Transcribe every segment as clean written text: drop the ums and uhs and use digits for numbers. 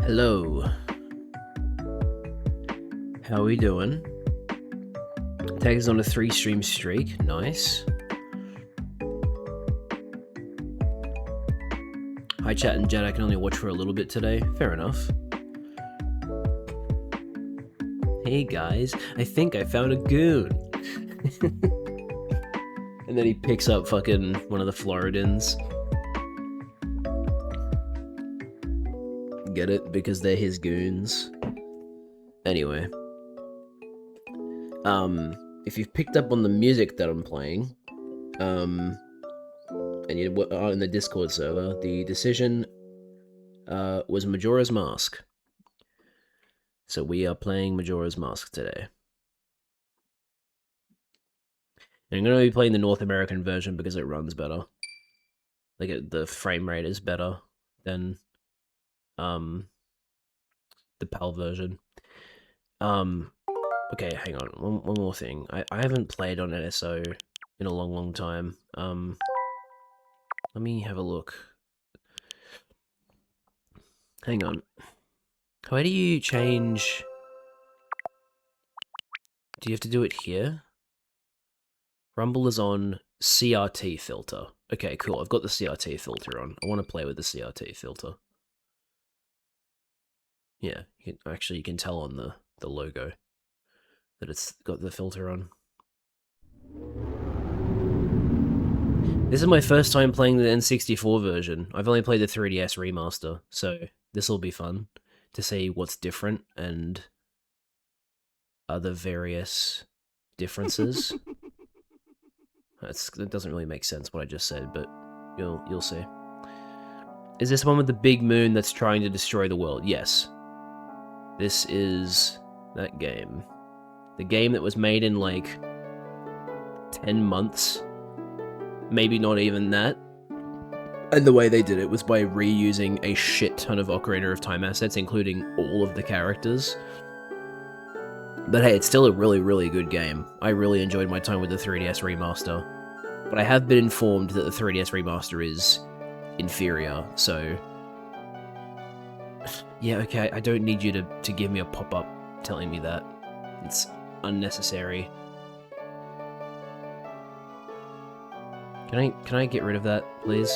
Hello. How are we doing? Tag is on a 3-stream streak. Nice. Hi, chat and Jed. I can only watch for a little bit today. Fair enough. Hey, guys. I think I found a goon. And then he picks up fucking one of the Floridans. Get it? Because they're his goons. Anyway. If you've picked up on the music that I'm playing, and you are in the Discord server, the decision was Majora's Mask. So we are playing Majora's Mask today. And I'm going to be playing the North American version because it runs better. Like, the frame rate is better than the PAL version. Okay, hang on. One more thing. I haven't played on NSO in a long time. Let me have a look. Hang on. How do you change... Do you have to do it here? Rumble is on CRT filter. Okay, cool. I've got the CRT filter on. I want to play with the CRT filter. Yeah, you can tell on the logo that it's got the filter on. This is my first time playing the N64 version. I've only played the 3DS remaster, so this will be fun to see what's different and other various differences. That doesn't really make sense what I just said, but you'll see. Is this one with the big moon that's trying to destroy the world? Yes. This is that game. The game that was made in like 10 months. Maybe not even that. And the way they did it was by reusing a shit ton of Ocarina of Time assets, including all of the characters. But hey, it's still a really, really good game. I really enjoyed my time with the 3DS remaster. But I have been informed that the 3DS remaster is inferior, so... Yeah, okay, I don't need you to give me a pop-up telling me that. It's unnecessary. Can I get rid of that, please?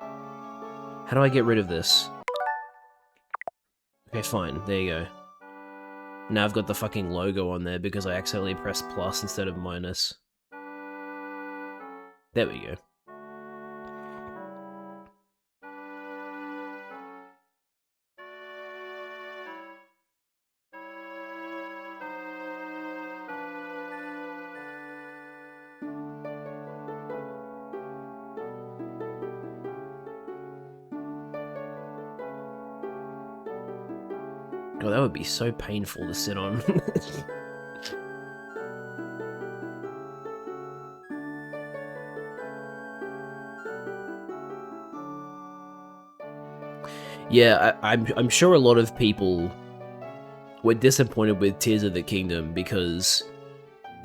How do I get rid of this? Okay, fine. There you go. Now I've got the fucking logo on there because I accidentally pressed plus instead of minus. There we go. Oh, that would be so painful to sit on. Yeah, I'm sure a lot of people were disappointed with Tears of the Kingdom because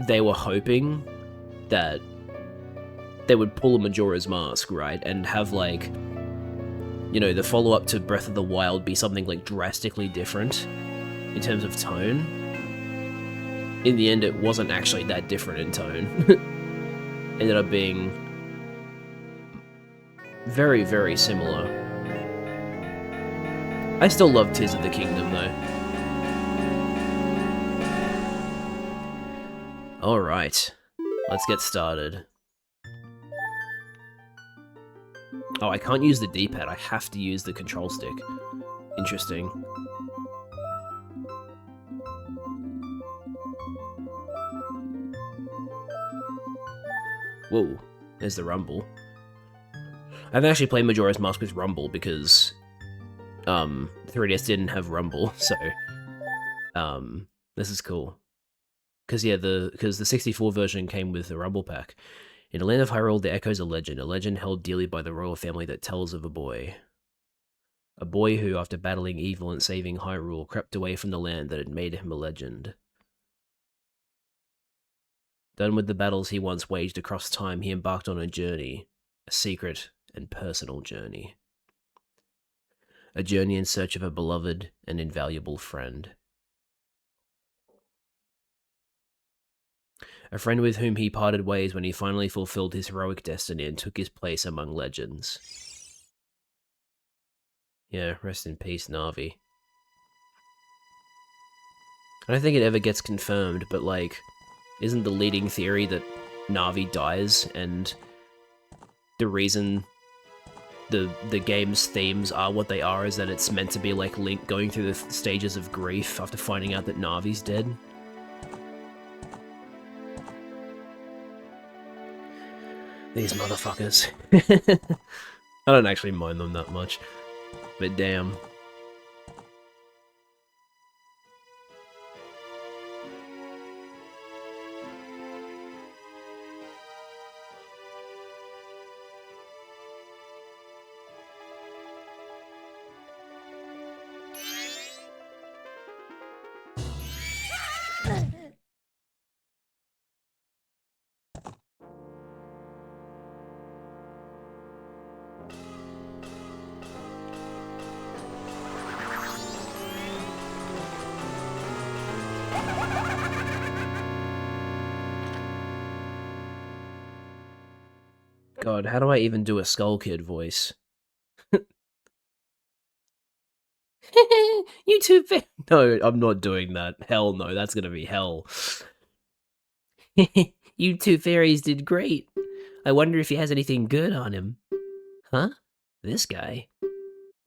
they were hoping that they would pull a Majora's Mask, right? And have, like, you know, the follow-up to Breath of the Wild be something, like, drastically different in terms of tone. In the end, it wasn't actually that different in tone. Ended up being very, very similar. I still love Tears of the Kingdom, though. Alright, let's get started. Oh, I can't use the D-pad, I have to use the control stick. Interesting. Whoa, there's the rumble. I haven't actually played Majora's Mask with rumble because 3DS didn't have rumble, so this is cool. Because yeah, the 64 version came with the rumble pack. In the land of Hyrule, there echoes a legend held dearly by the royal family that tells of a boy. A boy who, after battling evil and saving Hyrule, crept away from the land that had made him a legend. Done with the battles he once waged across time, he embarked on a journey, a secret and personal journey. A journey in search of a beloved and invaluable friend. A friend with whom he parted ways when he finally fulfilled his heroic destiny and took his place among legends. Yeah, rest in peace, Navi. I don't think it ever gets confirmed, but like, isn't the leading theory that Navi dies and the reason the game's themes are what they are is that it's meant to be like Link going through the stages of grief after finding out that Navi's dead? These motherfuckers. I don't actually mind them that much, but damn. God, how do I even do a Skull Kid voice? You too fair. No, I'm not doing that. Hell no, that's gonna be hell. You two fairies did great. I wonder if he has anything good on him. Huh? This guy?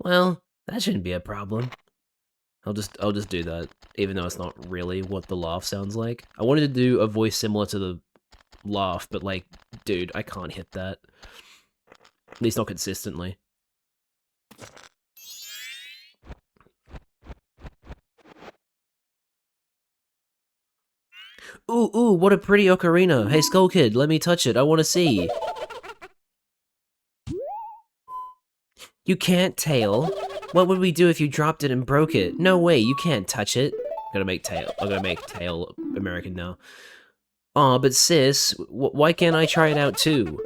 Well, that shouldn't be a problem. I'll just do that, even though it's not really what the laugh sounds like. I wanted to do a voice similar to the laugh, but like, dude, I can't hit that. At least not consistently. Ooh, what a pretty ocarina. Hey, Skull Kid, let me touch it. I want to see. You can't, Tail. What would we do if you dropped it and broke it? No way, you can't touch it. I'm gonna make Tail American now. Aw, but sis, why can't I try it out too?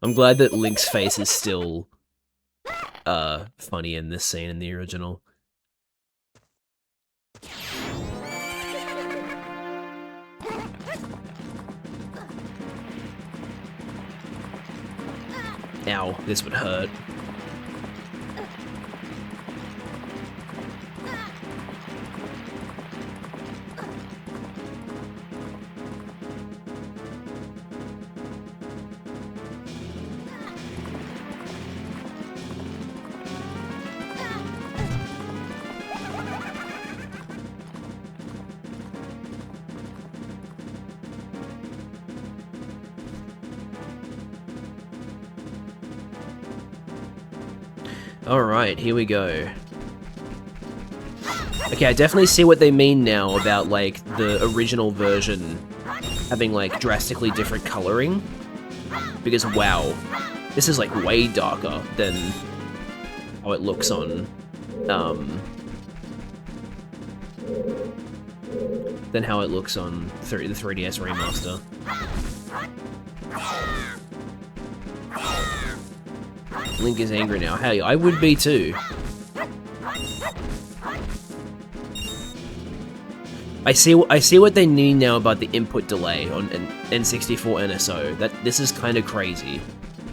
I'm glad that Link's face is still funny in this scene in the original. Ow, this would hurt. Alright, here we go. Okay, I definitely see what they mean now about, like, the original version having, like, drastically different coloring. Because, wow, this is, like, way darker than how it looks on, the 3DS remaster. Link is angry now. Hey, I would be too. I see what they mean now about the input delay on an N64 NSO. That this is kind of crazy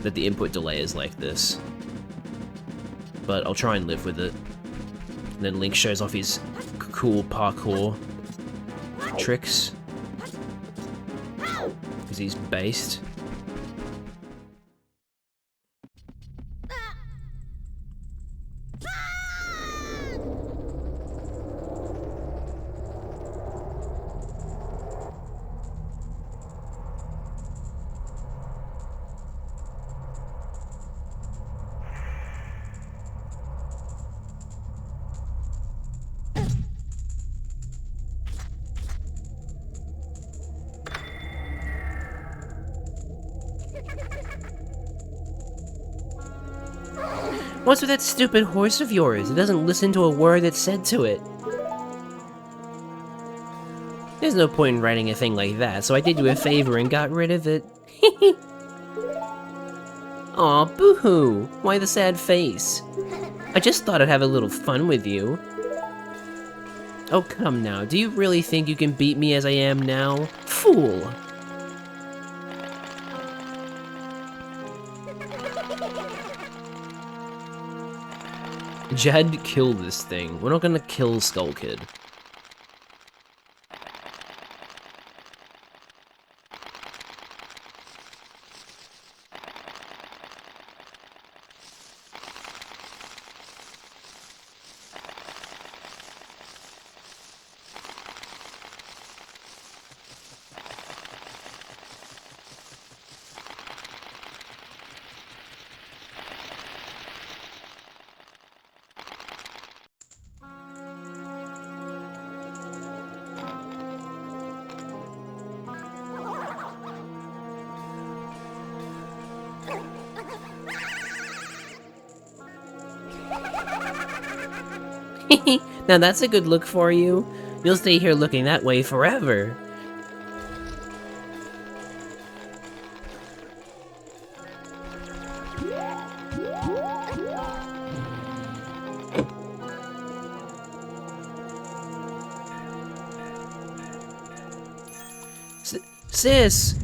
that the input delay is like this. But I'll try and live with it. And then Link shows off his cool parkour tricks. Because he's based. What's with that stupid horse of yours? It doesn't listen to a word that's said to it. There's no point in writing a thing like that, so I did you a favor and got rid of it. Aw, boo-hoo! Why the sad face? I just thought I'd have a little fun with you. Oh, come now. Do you really think you can beat me as I am now? Fool! Jad, kill this thing. We're not gonna kill Skull Kid. Now that's a good look for you. You'll stay here looking that way forever. Sis!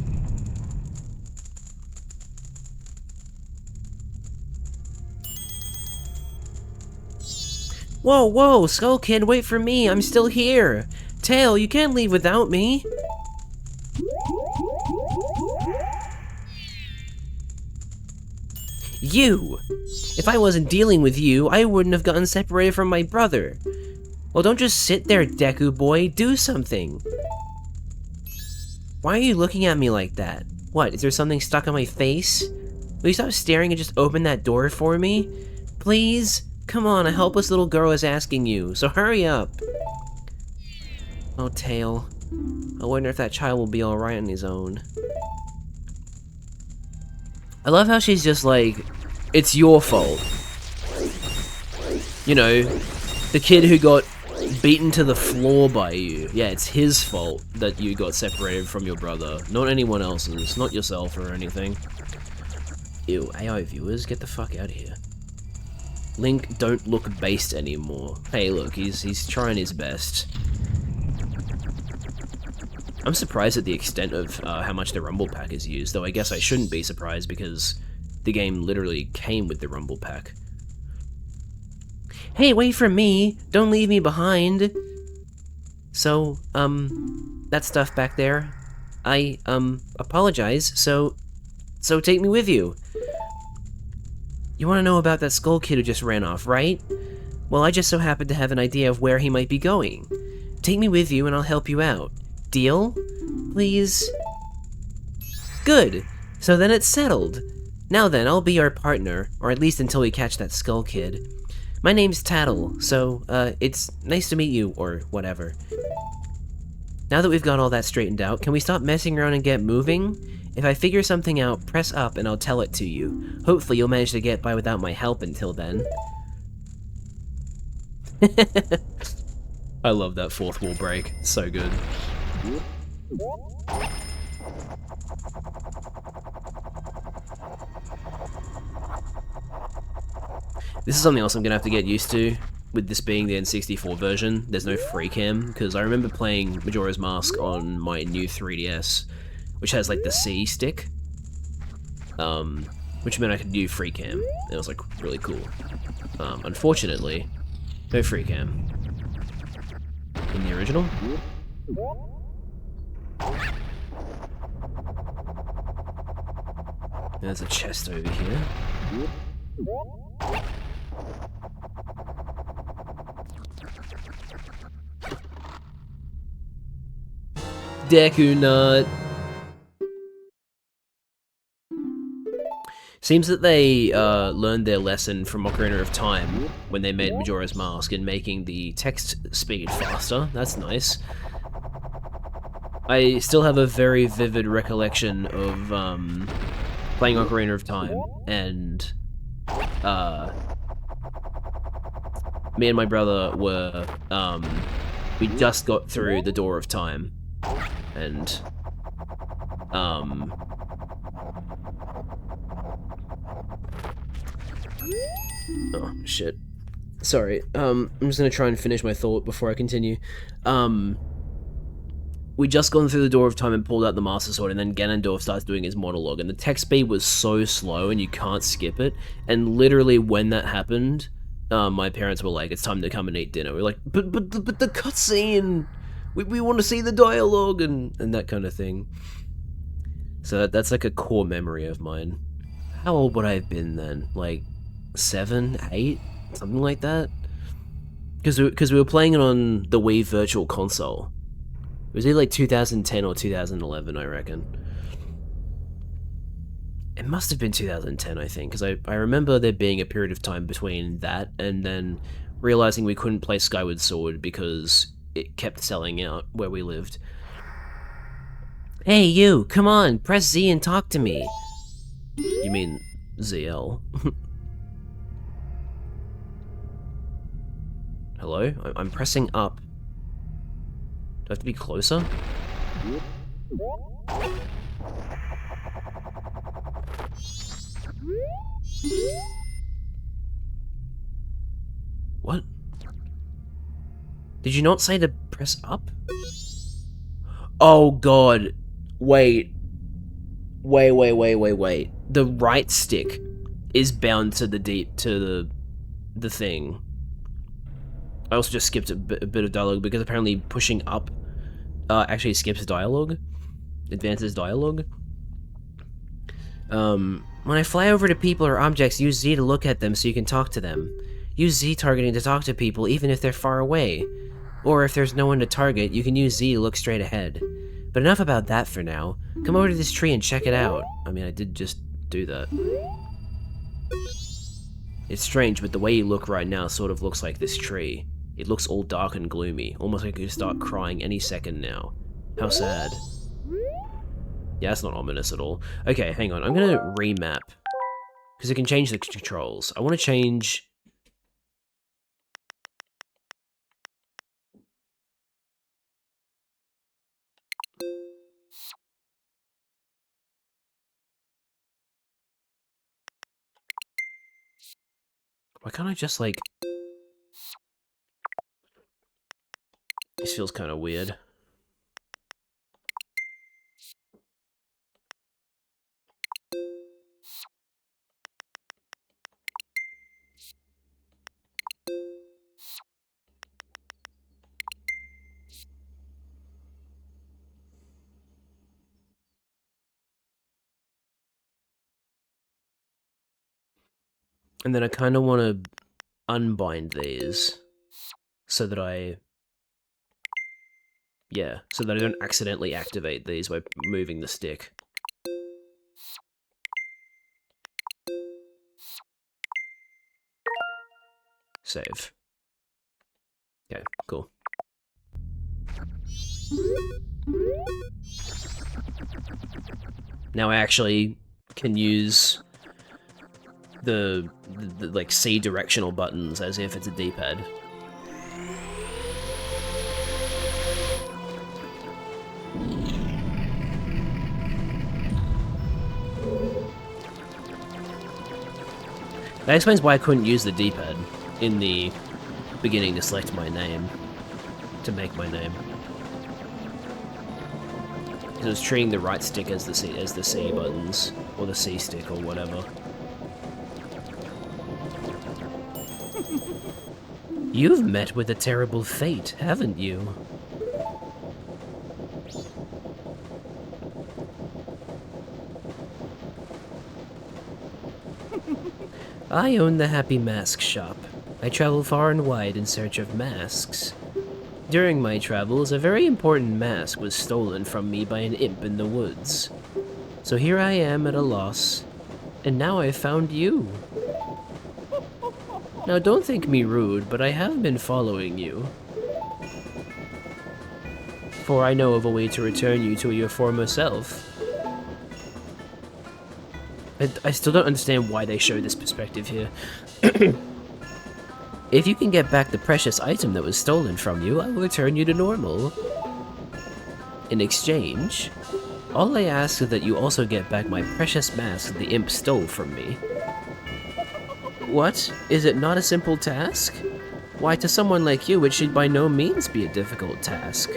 Whoa, whoa, Skull Kid, wait for me, I'm still here! Tail, you can't leave without me! You! If I wasn't dealing with you, I wouldn't have gotten separated from my brother. Well, don't just sit there, Deku boy, do something! Why are you looking at me like that? What, is there something stuck on my face? Will you stop staring and just open that door for me? Please? Come on, a helpless little girl is asking you, so hurry up. Oh, Tail. I wonder if that child will be alright on his own. I love how she's just like, it's your fault. You know, the kid who got beaten to the floor by you. Yeah, it's his fault that you got separated from your brother, not anyone else's, not yourself or anything. Ew, AI viewers, get the fuck out of here. Link, don't look based anymore. Hey, look, he's trying his best. I'm surprised at the extent of how much the Rumble Pack is used, though I guess I shouldn't be surprised because the game literally came with the Rumble Pack. Hey, wait for me! Don't leave me behind! So, that stuff back there, I, apologize, so take me with you. You want to know about that Skull Kid who just ran off, right? Well, I just so happen to have an idea of where he might be going. Take me with you and I'll help you out. Deal? Please? Good! So then it's settled. Now then, I'll be your partner, or at least until we catch that Skull Kid. My name's Tattle, so, it's nice to meet you, or whatever. Now that we've got all that straightened out, can we stop messing around and get moving? If I figure something out, press up and I'll tell it to you. Hopefully you'll manage to get by without my help until then. I love that fourth wall break. It's so good. This is something else I'm gonna have to get used to, with this being the N64 version. There's no free cam, because I remember playing Majora's Mask on my new 3DS, which has like the C stick, which meant I could do free cam. It was like really cool. Unfortunately, no free cam in the original. There's a chest over here. Deku Nut. Seems that they learned their lesson from Ocarina of Time when they made Majora's Mask in making the text speed faster. That's nice. I still have a very vivid recollection of playing Ocarina of Time, and me and my brother were we just got through the Door of Time, And, oh, shit. Sorry, I'm just gonna try and finish my thought before I continue. We just gone through the Door of Time and pulled out the Master Sword, and then Ganondorf starts doing his monologue, and the text speed was so slow and you can't skip it, and literally when that happened, my parents were like, it's time to come and eat dinner. We're like, but the cutscene! We want to see the dialogue, and that kind of thing. So that's like a core memory of mine. How old would I have been then? Like, 7, 8? Something like that? Because we were playing it on the Wii Virtual Console. It was either like 2010 or 2011, I reckon. It must have been 2010, I think, because I remember there being a period of time between that and then realizing we couldn't play Skyward Sword because it kept selling out where we lived. Hey, you! Come on! Press Z and talk to me! You mean ZL? Hello? I'm pressing up. Do I have to be closer? What? Did you not say to press up? Oh god. Wait. Wait. The right stick is bound to the thing. I also just skipped a bit of dialogue because apparently pushing up actually skips dialogue, advances dialogue. When I fly over to people or objects, use Z to look at them so you can talk to them. Use Z targeting to talk to people even if they're far away. Or if there's no one to target, you can use Z to look straight ahead. But enough about that for now. Come over to this tree and check it out. I mean, I did just do that. It's strange, but the way you look right now sort of looks like this tree. It looks all dark and gloomy, almost like you could start crying any second now. How sad. Yeah, that's not ominous at all. Okay, hang on, I'm gonna remap. Because it can change the controls. I want to change... Why can't I just, like... This feels kind of weird. And then I kind of want to unbind these so that yeah, so that I don't accidentally activate these by moving the stick. Save. Okay, cool. Now I actually can use the like C directional buttons as if it's a D-pad. That explains why I couldn't use the D-pad in the beginning to select my name, to make my name. Because it was treating the right stick as the C buttons, or the C stick, or whatever. You've met with a terrible fate, haven't you? I own the Happy Mask Shop. I travel far and wide in search of masks. During my travels, a very important mask was stolen from me by an imp in the woods. So here I am at a loss, and now I've found you. Now don't think me rude, but I have been following you. For I know of a way to return you to your former self. I still don't understand why they show this perspective here. If you can get back the precious item that was stolen from you, I will return you to normal. In exchange, all I ask is that you also get back my precious mask the imp stole from me. What? Is it not a simple task? Why, to someone like you, it should by no means be a difficult task.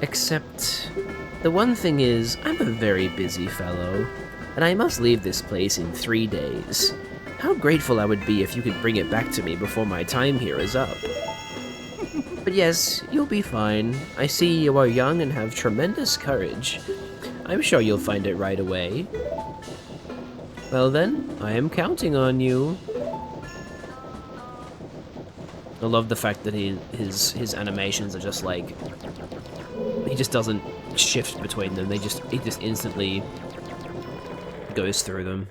Except, the one thing is, I'm a very busy fellow, and I must leave this place in 3 days. How grateful I would be if you could bring it back to me before my time here is up. But yes, you'll be fine. I see you are young and have tremendous courage. I'm sure you'll find it right away. Well then, I am counting on you. I love the fact that his animations are just like, he just doesn't shift between them. He just instantly goes through them,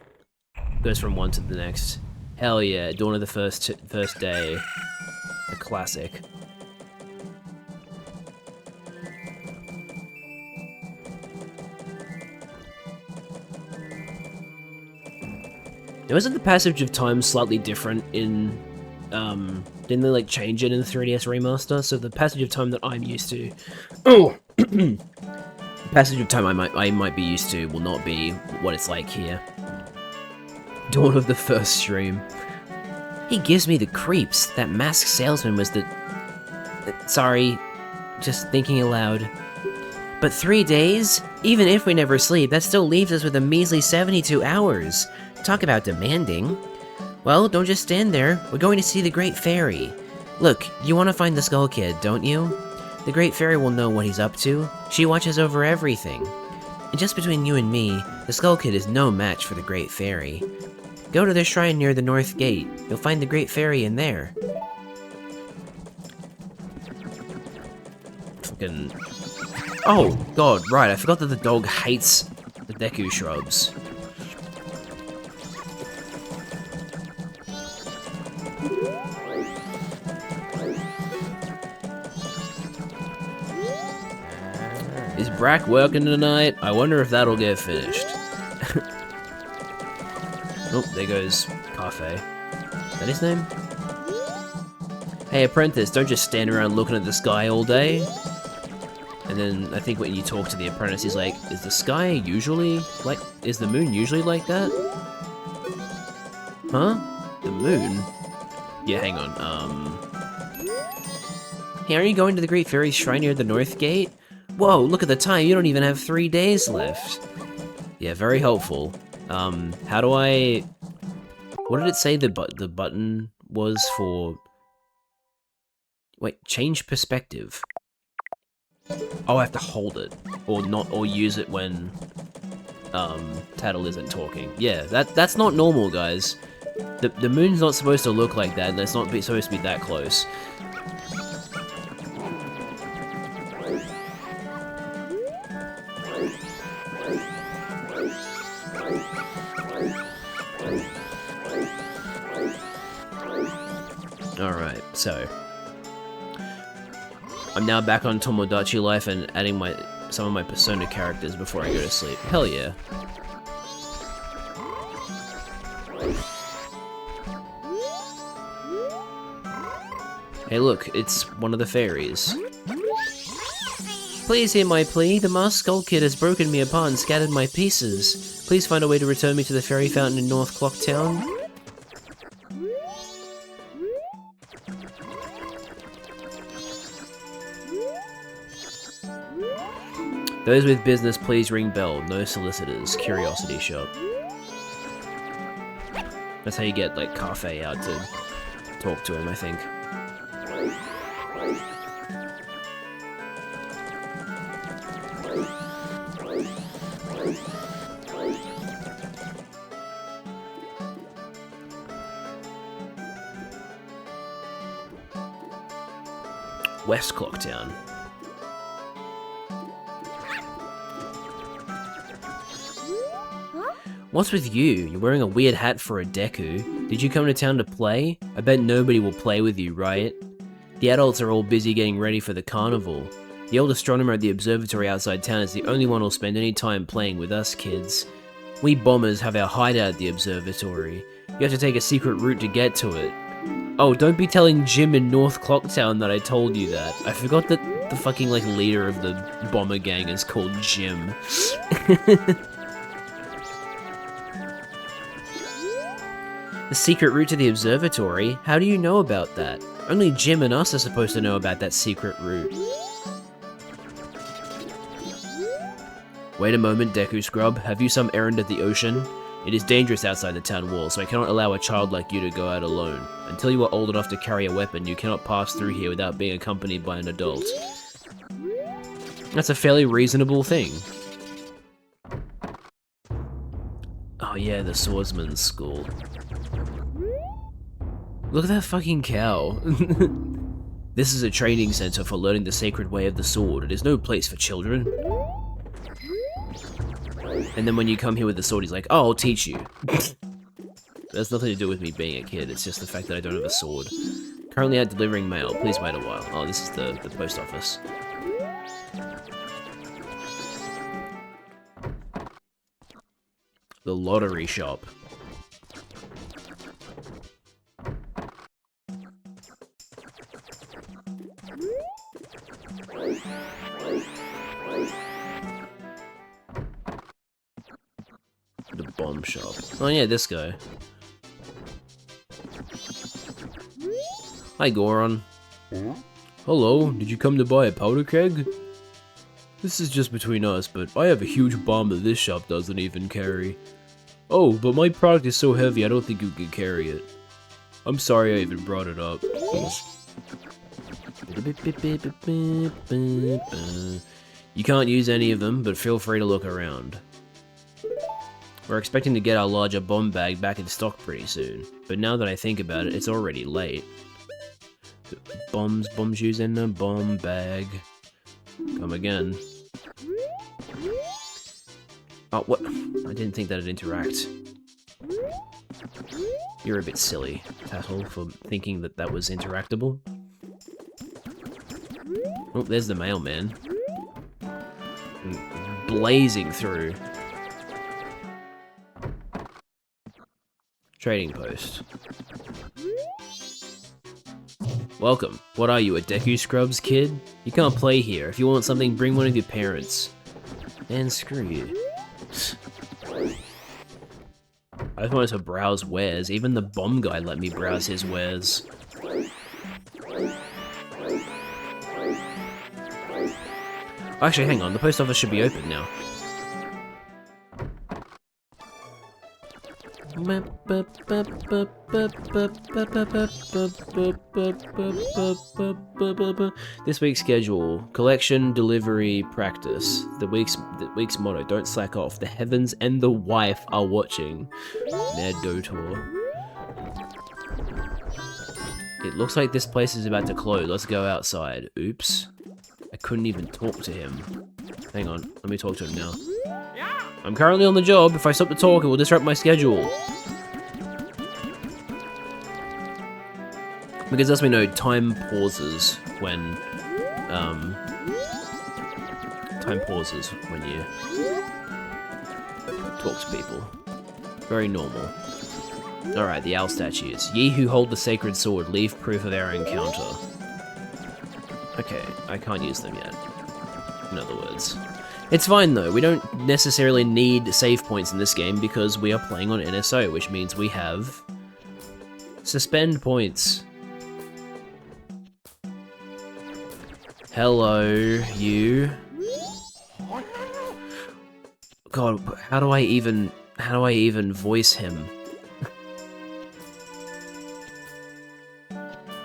goes from one to the next. Hell yeah! Dawn of the first day, a classic. Now, isn't the passage of time slightly different in, didn't they like change it in the 3DS remaster? So the passage of time that I'm used to, the passage of time I might be used to will not be what it's like here. Dawn of the first stream. He gives me the creeps. That masked salesman was the... sorry, just thinking aloud. But 3 days? Even if we never sleep, that still leaves us with a measly 72 hours. Talk about demanding. Well, don't just stand there. We're going to see the Great Fairy. Look, you want to find the Skull Kid, don't you? The Great Fairy will know what he's up to. She watches over everything. And just between you and me, the Skull Kid is no match for the Great Fairy. Go to the shrine near the North Gate. You'll find the Great Fairy in there. Fucking... oh, God, right, I forgot that the dog hates the Deku shrubs. Is Brack working tonight? I wonder if that'll get finished. Oh, there goes Cafe. Is that his name? Hey, apprentice, don't just stand around looking at the sky all day. And then I think when you talk to the apprentice, he's like, is the sky usually like, is the moon usually like that? Huh? The moon? Yeah, hang on, hey, aren't you going to the Great Fairy's shrine near the North Gate? Whoa, look at the time, you don't even have 3 days left. Yeah, very helpful. How do I... what did it say the button was for... wait, change perspective. Oh, I have to hold it. Or not, or use it when, Tattle isn't talking. Yeah, that's not normal, guys. The moon's not supposed to look like that, and it's not supposed to be that close. Alright, so... I'm now back on Tomodachi Life and adding some of my Persona characters before I go to sleep. Hell yeah. Hey look, it's one of the fairies. Please hear my plea. The masked Skull Kid has broken me apart and scattered my pieces. Please find a way to return me to the fairy fountain in North Clock Town. Those with business, please ring bell. No solicitors. Curiosity shop. That's how you get, like, Cafe out to talk to him, I think. West Clocktown. What's with you? You're wearing a weird hat for a Deku. Did you come to town to play? I bet nobody will play with you, right? The adults are all busy getting ready for the carnival. The old astronomer at the observatory outside town is the only one who'll spend any time playing with us kids. We bombers have our hideout at the observatory. You have to take a secret route to get to it. Oh, don't be telling Jim in North Clocktown that I told you that. I forgot that the fucking, like, leader of the bomber gang is called Jim. The secret route to the observatory? How do you know about that? Only Jim and us are supposed to know about that secret route. Wait a moment, Deku Scrub. Have you some errand at the ocean? It is dangerous outside the town wall, so I cannot allow a child like you to go out alone. Until you are old enough to carry a weapon, you cannot pass through here without being accompanied by an adult. That's a fairly reasonable thing. Oh yeah, the swordsman's school. Look at that fucking cow. This is a training center for learning the sacred way of the sword. It is no place for children. And then when you come here with the sword, he's like, oh, I'll teach you. That's nothing to do with me being a kid, it's just the fact that I don't have a sword. Currently out delivering mail, please wait a while. Oh, this is the post office. The lottery shop. The bomb shop. Oh yeah, this guy. Hi, Goron. Hello, did you come to buy a powder keg? This is just between us, but I have a huge bomb that this shop doesn't even carry. Oh, but my product is so heavy I don't think you can carry it. I'm sorry I even brought it up. You can't use any of them, but feel free to look around. We're expecting to get our larger bomb bag back in stock pretty soon, but now that I think about it, it's already late. Bombs used in a bomb bag. Come again. Oh, what? I didn't think that'd interact. You're a bit silly, Tattle, for thinking that that was interactable. Oh, there's the mailman. Blazing through. Trading post. Welcome. What are you, a Deku Scrubs kid? You can't play here. If you want something, bring one of your parents. And screw you. I just wanted to browse wares. Even the bomb guy let me browse his wares. Actually, hang on. The post office should be open now. This week's schedule: collection, delivery, practice. The week's motto: don't slack off. The heavens and the wife are watching. Ned Dotor. It looks like this place is about to close. Let's go outside. Oops. I couldn't even talk to him. Hang on, let me talk to him now. I'm currently on the job. If I stop to talk, it will disrupt my schedule. Because as we know, time pauses when you talk to people. Very normal. Alright, the owl statues. Ye who hold the sacred sword, leave proof of our encounter. Okay, I can't use them yet. In other words. It's fine though, we don't necessarily need save points in this game because we are playing on NSO, which means we have suspend points. Hello, you. God, how do I even voice him?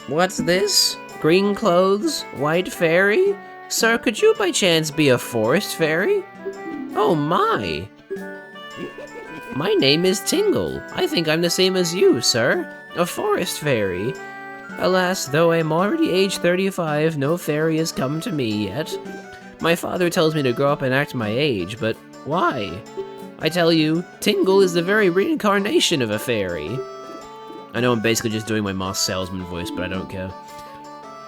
What's this? Green clothes? White fairy? Sir, could you by chance be a forest fairy? Oh my! My name is Tingle. I think I'm the same as you, sir. A forest fairy. Alas, though I'm already age 35, no fairy has come to me yet. My father tells me to grow up and act my age, but why? I tell you, Tingle is the very reincarnation of a fairy. I know I'm basically just doing my masked salesman voice, but I don't care.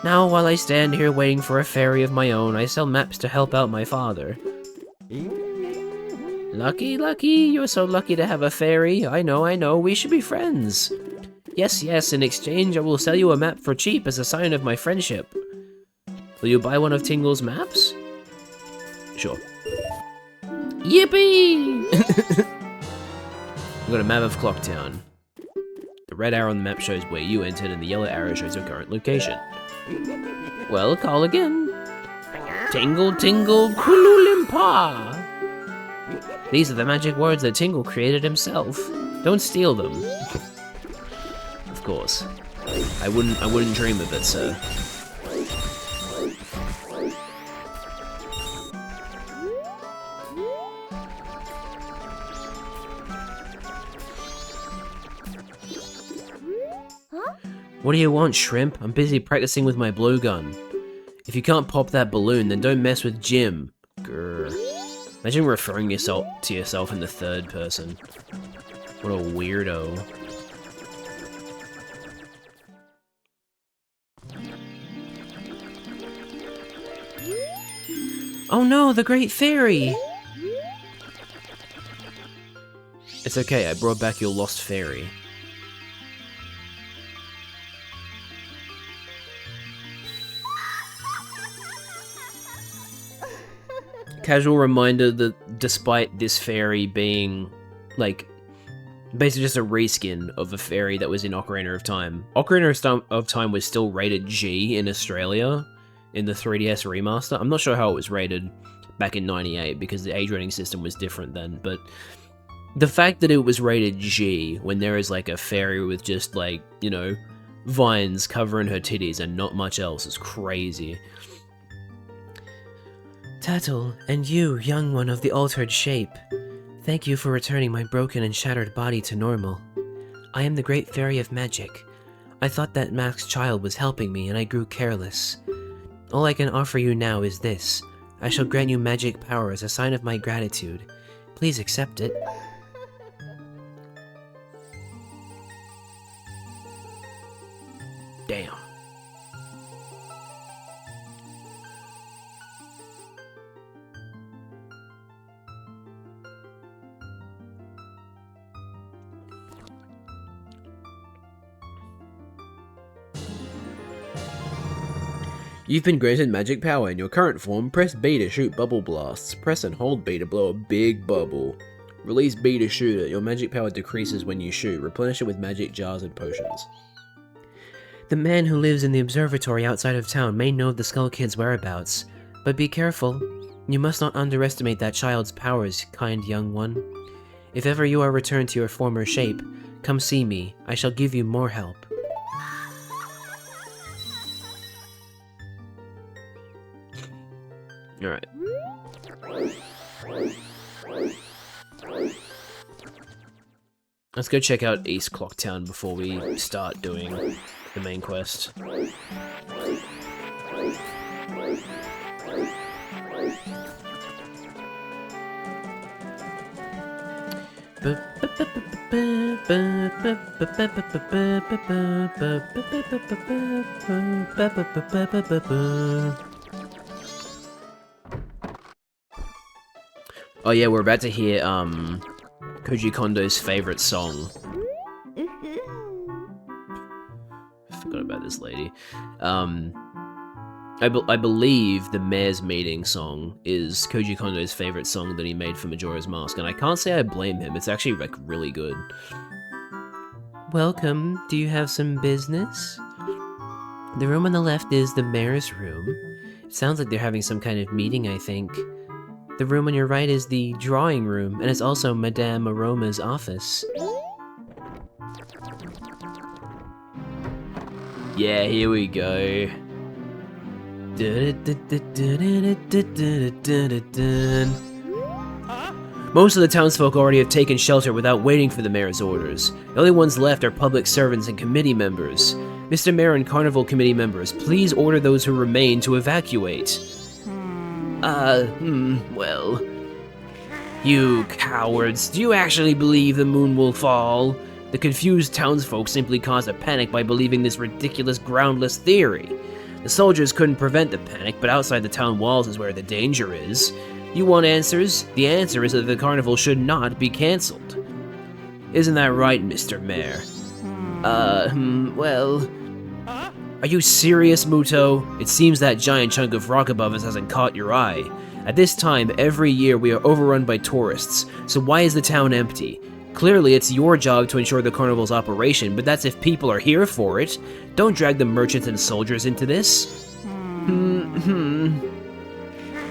Now, while I stand here waiting for a fairy of my own, I sell maps to help out my father. Lucky, lucky, you're so lucky to have a fairy. I know, we should be friends. Yes, in exchange I will sell you a map for cheap as a sign of my friendship. Will you buy one of Tingle's maps? Sure. Yippee! We've got a map of Clocktown. The red arrow on the map shows where you entered, and the yellow arrow shows your current location. Well, call again. Tingle, tingle, kululimpa! These are the magic words that Tingle created himself. Don't steal them. Of course. I wouldn't dream of it, sir. What do you want, Shrimp? I'm busy practicing with my blue gun. If you can't pop that balloon, then don't mess with Jim. Grr. Imagine referring to yourself in the third person. What a weirdo. Oh no, the Great Fairy! It's okay, I brought back your lost fairy. Casual reminder that despite this fairy being, like, basically just a reskin of a fairy that was in Ocarina of Time. Ocarina of Time was still rated G in Australia in the 3DS remaster. I'm not sure how it was rated back in 98 because the age rating system was different then, but the fact that it was rated G when there is like a fairy with just like, you know, vines covering her titties and not much else is crazy. Tattle, and you, young one of the altered shape. Thank you for returning my broken and shattered body to normal. I am the Great Fairy of Magic. I thought that Mac's child was helping me and I grew careless. All I can offer you now is this. I shall grant you magic power as a sign of my gratitude. Please accept it. Damn. You've been granted magic power. In your current form, press B to shoot bubble blasts. Press and hold B to blow a big bubble. Release B to shoot it. Your magic power decreases when you shoot. Replenish it with magic jars and potions. The man who lives in the observatory outside of town may know of the Skull Kid's whereabouts, but be careful. You must not underestimate that child's powers, kind young one. If ever you are returned to your former shape, come see me. I shall give you more help. Alright. Let's go check out East Clocktown before we start doing the main quest. Oh yeah, we're about to hear Koji Kondo's favorite song. Forgot about this lady. I believe the Mayor's Meeting song is Koji Kondo's favorite song that he made for Majora's Mask, and I can't say I blame him. It's actually like really good. Welcome. Do you have some business? The room on the left is the Mayor's room. It sounds like they're having some kind of meeting, I think. The room on your right is the drawing room, and it's also Madame Aroma's office. Yeah, here we go. Most of the townsfolk already have taken shelter without waiting for the mayor's orders. The only ones left are public servants and committee members. Mr. Mayor and Carnival Committee members, please order those who remain to evacuate. Well... You cowards, do you actually believe the moon will fall? The confused townsfolk simply caused a panic by believing this ridiculous, groundless theory. The soldiers couldn't prevent the panic, but outside the town walls is where the danger is. You want answers? The answer is that the carnival should not be cancelled. Isn't that right, Mr. Mayor? Well... Are you serious, Muto? It seems that giant chunk of rock above us hasn't caught your eye. At this time, every year we are overrun by tourists, so why is the town empty? Clearly, it's your job to ensure the carnival's operation, but that's if people are here for it. Don't drag the merchants and soldiers into this.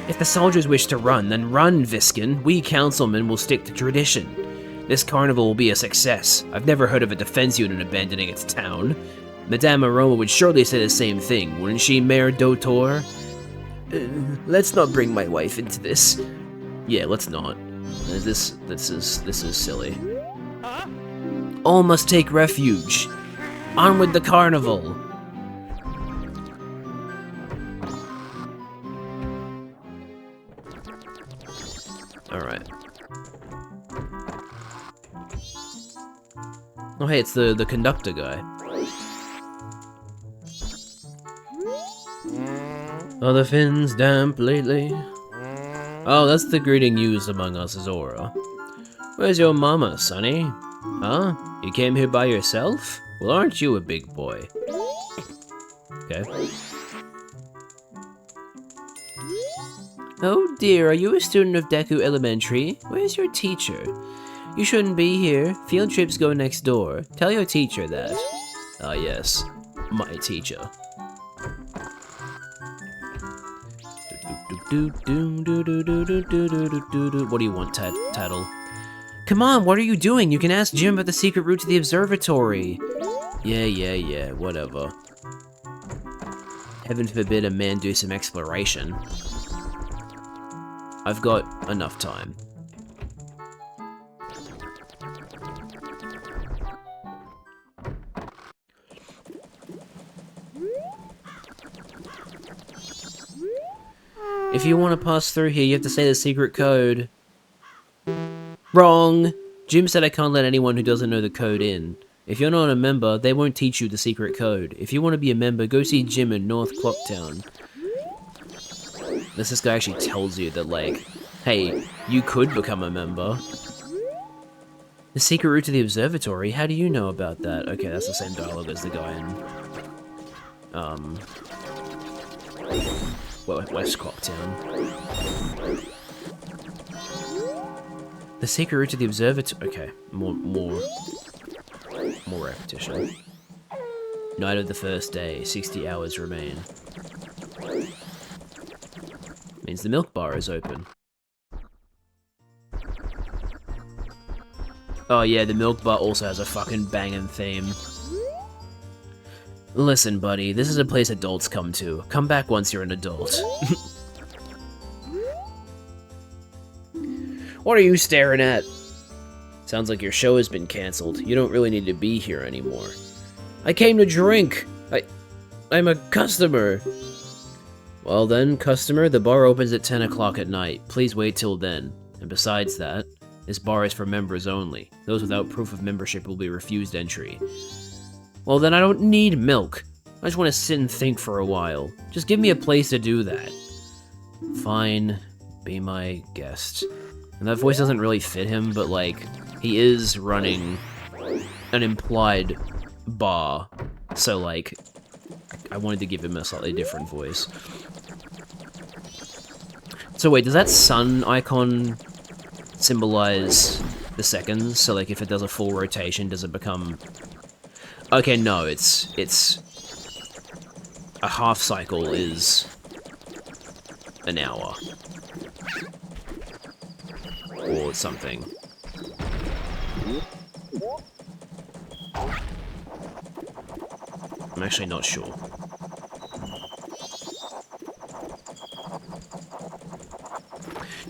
If the soldiers wish to run, then run, Viskin. We councilmen will stick to tradition. This carnival will be a success. I've never heard of a defense unit abandoning its town. Madame Aroma would surely say the same thing, wouldn't she, Mayor Dotor? Let's not bring my wife into this. Yeah, let's not. This is silly. All must take refuge. On with the carnival. Alright. Oh hey, it's the conductor guy. Are the fins damp lately? Oh, that's the greeting used among us, Zora. Where's your mama, Sonny? Huh? You came here by yourself? Well, aren't you a big boy? Okay. Oh dear, are you a student of Deku Elementary? Where's your teacher? You shouldn't be here. Field trips go next door. Tell your teacher that. Ah yes, my teacher. What do you want, Tattle? Come on, what are you doing? You can ask Jim about the secret route to the observatory. Yeah, whatever. Heaven forbid a man do some exploration. I've got enough time. If you want to pass through here, you have to say the secret code. Wrong! Jim said I can't let anyone who doesn't know the code in. If you're not a member, they won't teach you the secret code. If you want to be a member, go see Jim in North Clocktown. This guy actually tells you that, like, hey, you could become a member. The secret route to the observatory? How do you know about that? Okay, that's the same dialogue as the guy in, West Clocktown. The secret route to the observatory. Okay, more repetition. Night of the first day, 60 hours remain. Means the milk bar is open. Oh yeah, the milk bar also has a fucking banging theme. Listen, buddy, this is a place adults come to. Come back once you're an adult. What are you staring at? Sounds like your show has been cancelled. You don't really need to be here anymore. I came to drink! I'm a customer! Well then, customer, the bar opens at 10 o'clock at night. Please wait till then. And besides that, this bar is for members only. Those without proof of membership will be refused entry. Well then I don't need milk. I just want to sit and think for a while. Just give me a place to do that. Fine, be my guest. And that voice doesn't really fit him, but like, he is running an implied bar. So like, I wanted to give him a slightly different voice. So wait, does that sun icon symbolize the seconds? So like, if it does a full rotation, does it become... Okay, no, it's a half cycle is an hour. Or something. I'm actually not sure.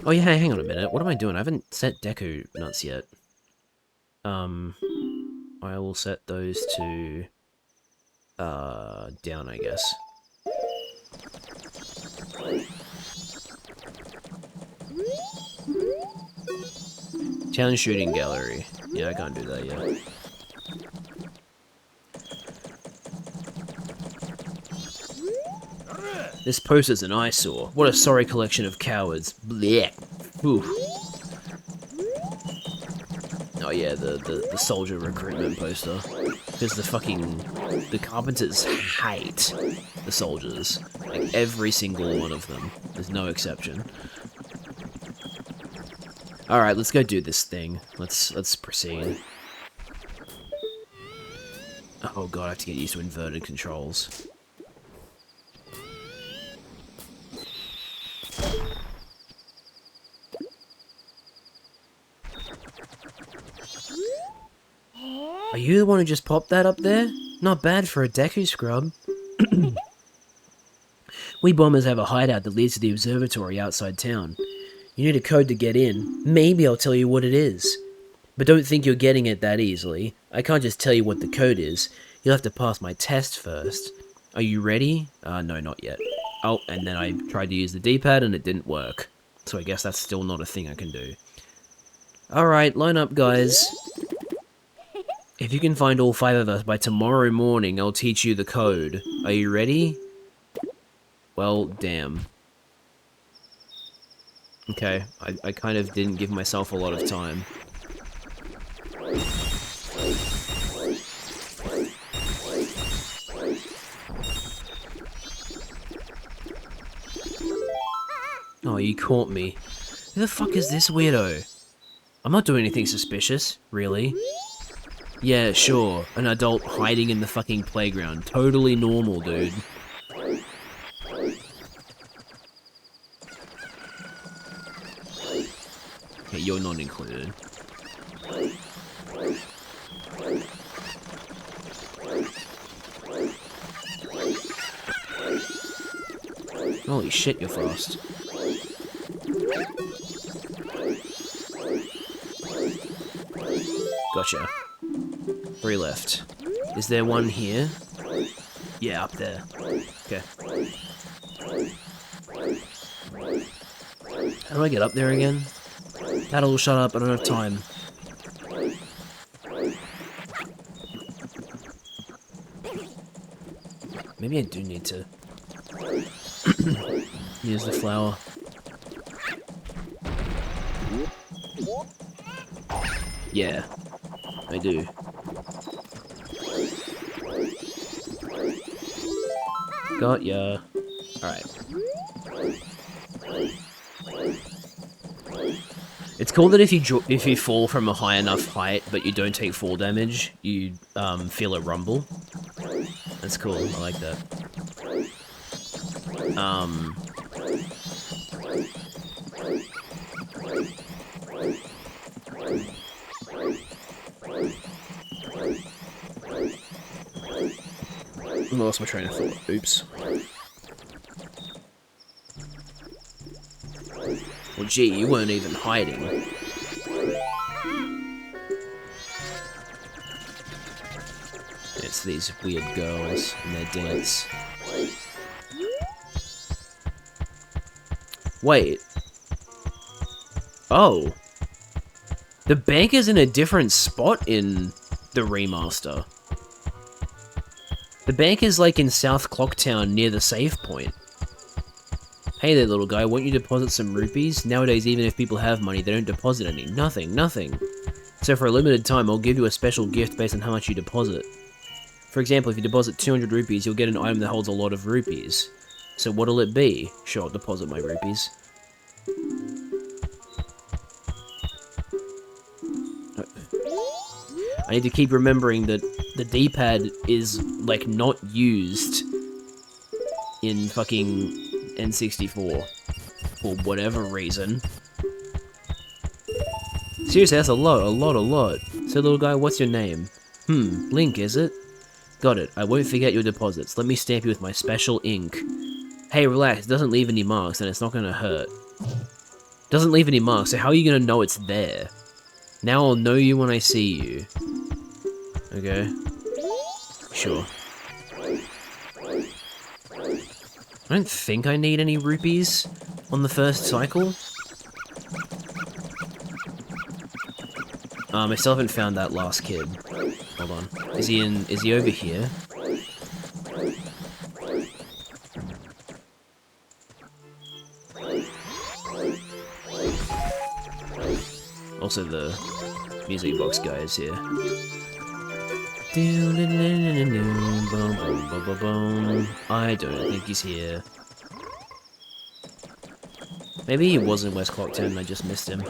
Oh yeah, hang on a minute. What am I doing? I haven't set Deku nuts yet. I will set those to down, I guess. Town shooting gallery. Yeah, I can't do that yet. This poster's an eyesore. What a sorry collection of cowards. Blech. Oof. Oh yeah, the soldier recruitment poster. Because the carpenters hate the soldiers. Like, every single one of them. There's no exception. Alright, let's go do this thing. Let's proceed. Oh god, I have to get used to inverted controls. Are you the one who just popped that up there? Not bad for a Deku scrub. We bombers have a hideout that leads to the observatory outside town. You need a code to get in. Maybe I'll tell you what it is. But don't think you're getting it that easily. I can't just tell you what the code is. You'll have to pass my test first. Are you ready? No, not yet. Oh, and then I tried to use the D-pad and it didn't work. So I guess that's still not a thing I can do. Alright, line up, guys. If you can find all 5 of us by tomorrow morning, I'll teach you the code. Are you ready? Well, damn. Okay, I kind of didn't give myself a lot of time. Oh, you caught me. Who the fuck is this weirdo? I'm not doing anything suspicious, really. Yeah, sure, an adult hiding in the fucking playground. Totally normal, dude. Okay, you're not included. Holy shit, you're fast. Gotcha. 3 left. Is there one here? Yeah, up there. Okay. How do I get up there again? Paddle, shut up, I don't have time. Maybe I do need to use the flower. Yeah, I do. Got ya. Alright. It's cool that if you fall from a high enough height, but you don't take fall damage, you feel a rumble. That's cool. I like that. I lost my train of thought. Oops. Well, gee, you weren't even hiding. It's these weird girls and their dance. Wait. Oh. The bank is in a different spot in the remaster. The bank is like in South Clocktown near the save point. Hey there, little guy, won't you deposit some rupees? Nowadays, even if people have money, they don't deposit any. Nothing. So for a limited time, I'll give you a special gift based on how much you deposit. For example, if you deposit 200 rupees, you'll get an item that holds a lot of rupees. So what'll it be? Sure, I'll deposit my rupees. I need to keep remembering that the D-pad is, like, not used in fucking N64 for whatever reason. Seriously, that's a lot. So, little guy, what's your name? Link, is it? Got it. I won't forget your deposits. Let me stamp you with my special ink. Hey, relax. It doesn't leave any marks, and it's not gonna hurt. Doesn't leave any marks, so how are you gonna know it's there? Now I'll know you when I see you. Okay. Sure. I don't think I need any rupees on the first cycle. I still haven't found that last kid. Hold on. Is he over here? Also the music box guy is here. I don't think he's here. Maybe he was in West Clocktown and I just missed him.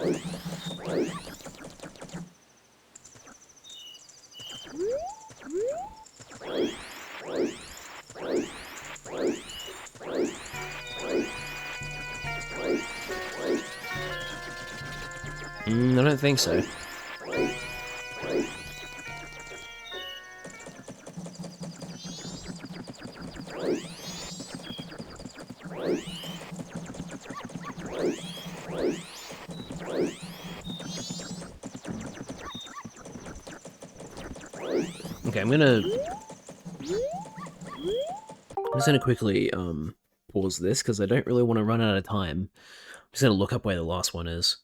I don't think so. Okay, I'm just gonna quickly pause this because I don't really want to run out of time. I'm just gonna look up where the last one is.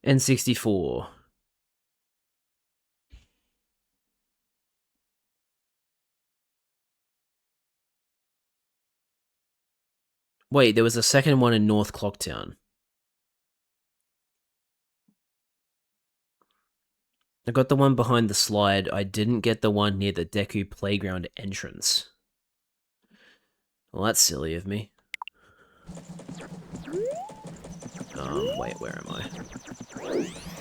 N64. Wait, there was a second one in North Clocktown. I got the one behind the slide. I didn't get the one near the Deku Playground entrance. Well, that's silly of me. Wait, where am I?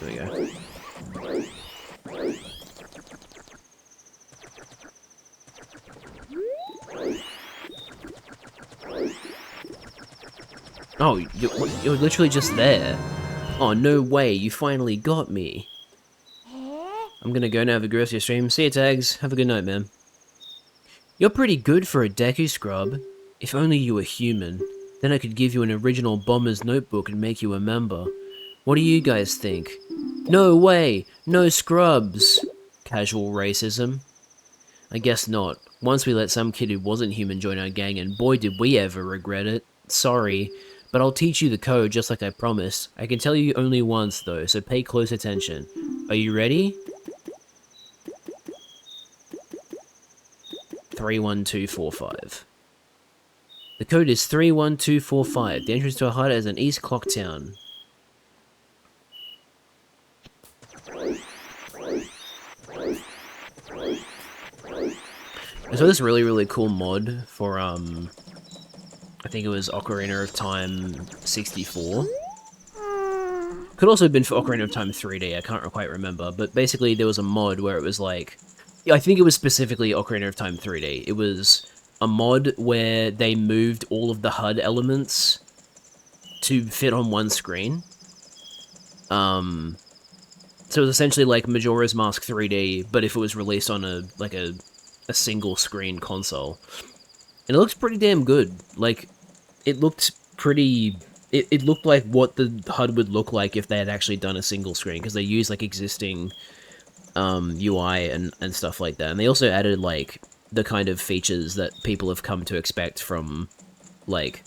There we go. Oh, you're literally just there. Oh, no way, you finally got me. I'm gonna go now, have a grocery stream. See you, Tags. Have a good night, man. You're pretty good for a Deku scrub. If only you were human. Then I could give you an original Bomber's notebook and make you a member. What do you guys think? No way! No scrubs! Casual racism? I guess not. Once we let some kid who wasn't human join our gang, and boy did we ever regret it. Sorry, but I'll teach you the code just like I promised. I can tell you only once though, so pay close attention. Are you ready? 31245. The code is 31245. The entrance to our hideout is in East Clocktown. I saw this really cool mod for, I think it was Ocarina of Time 64. Could also have been for Ocarina of Time 3D, I can't quite remember, but basically there was a mod where it was like, I think it was specifically Ocarina of Time 3D. It was a mod where they moved all of the HUD elements to fit on one screen. So it was essentially like Majora's Mask 3D, but if it was released on a single screen console. And it looks pretty damn good. Like, it looked pretty... It looked like what the HUD would look like if they had actually done a single screen, because they used, like, existing UI and stuff like that. And they also added, like, the kind of features that people have come to expect from, like,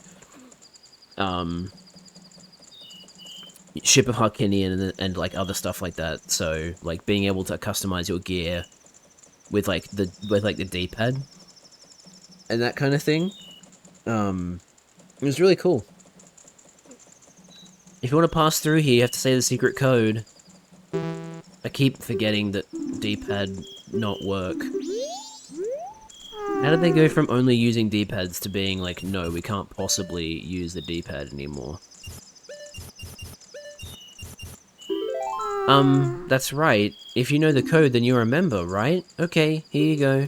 Ship of Harkinian and like, other stuff like that. So, like, being able to customize your gear with, like, the D-pad and that kind of thing. It was really cool. If you want to pass through here, you have to say the secret code. I keep forgetting that D-pad not work. How did they go from only using D-pads to being like, no, we can't possibly use the D-pad anymore? That's right. If you know the code, then you're a member, right? Okay, here you go.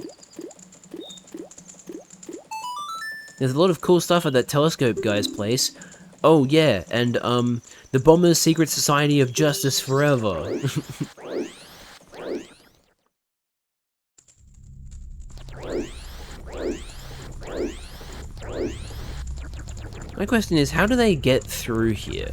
There's a lot of cool stuff at that telescope guy's place. Oh yeah, and the Bomber's Secret Society of Justice Forever. My question is, how do they get through here?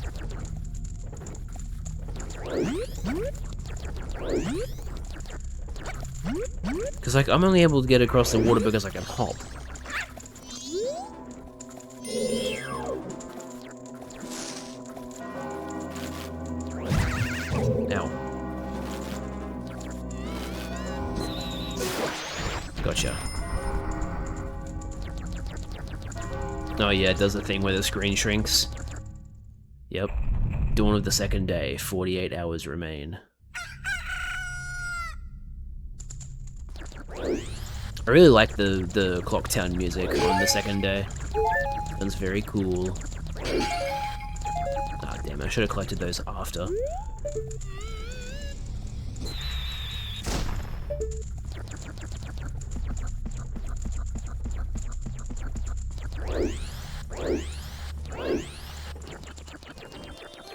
Because, like, I'm only able to get across the water because I can hop. Ow. Gotcha. Oh yeah, it does the thing where the screen shrinks. Yep. Dawn of the second day, 48 hours remain. I really like the Clocktown music on the second day. Sounds very cool. Ah, damn, I should have collected those after.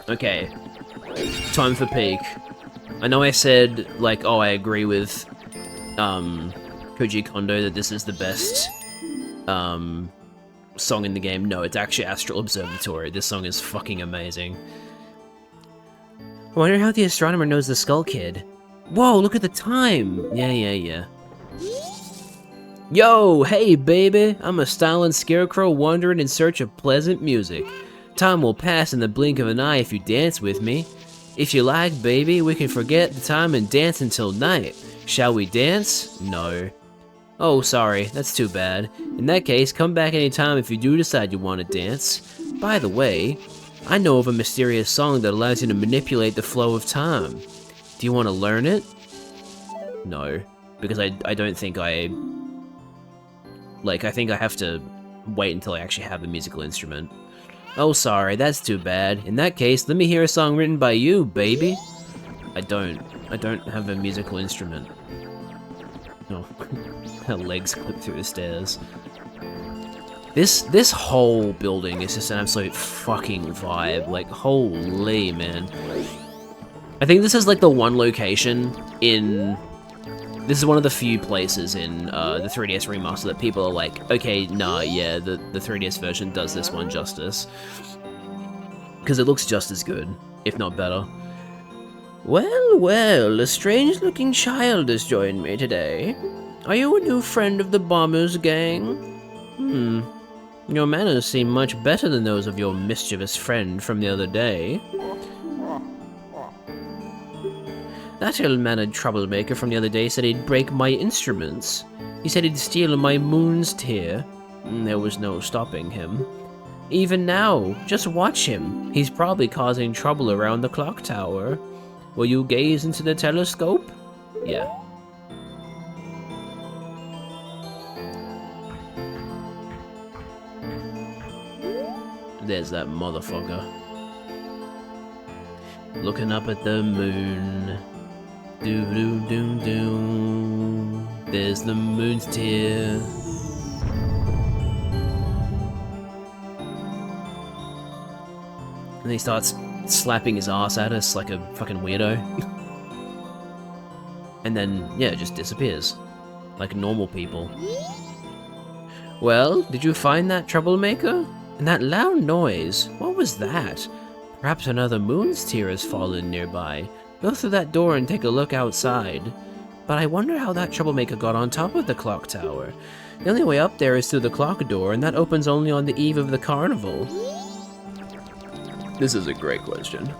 Okay, time for peak. I know I said, like, oh, I agree with, Koji Kondo that this is the best, song in the game. No, it's actually Astral Observatory. This song is fucking amazing. I wonder how the astronomer knows the Skull Kid. Whoa, look at the time! Yeah. Yo, hey baby! I'm a styling scarecrow wandering in search of pleasant music. Time will pass in the blink of an eye if you dance with me. If you like, baby, we can forget the time and dance until night. Shall we dance? No. Oh, sorry, that's too bad. In that case, come back anytime if you do decide you want to dance. By the way, I know of a mysterious song that allows you to manipulate the flow of time. Do you want to learn it? No, because I don't think I think I have to wait until I actually have the musical instrument. Oh, sorry, that's too bad. In that case, let me hear a song written by you, baby. I don't have a musical instrument. Oh, her legs clip through the stairs. This whole building is just an absolute fucking vibe. Like, holy man. I think this is like the one location in... This is one of the few places in the 3DS remaster that people are like, okay, nah, yeah, the 3DS version does this one justice. Because it looks just as good, if not better. Well, a strange-looking child has joined me today. Are you a new friend of the Bombers gang? Your manners seem much better than those of your mischievous friend from the other day. That ill-mannered troublemaker from the other day said he'd break my instruments. He said he'd steal my moon's tear. There was no stopping him. Even now, just watch him. He's probably causing trouble around the clock tower. Will you gaze into the telescope? Yeah. There's that motherfucker. Looking up at the moon. Do-do-do-do. There's the moon's tear. And he starts slapping his ass at us like a fucking weirdo. And then, yeah, it just disappears. Like normal people. Well, did you find that troublemaker? And that loud noise, what was that? Perhaps another moon's tear has fallen nearby. Go through that door and take a look outside. But I wonder how that troublemaker got on top of the clock tower. The only way up there is through the clock door, and that opens only on the eve of the carnival. This is a great question.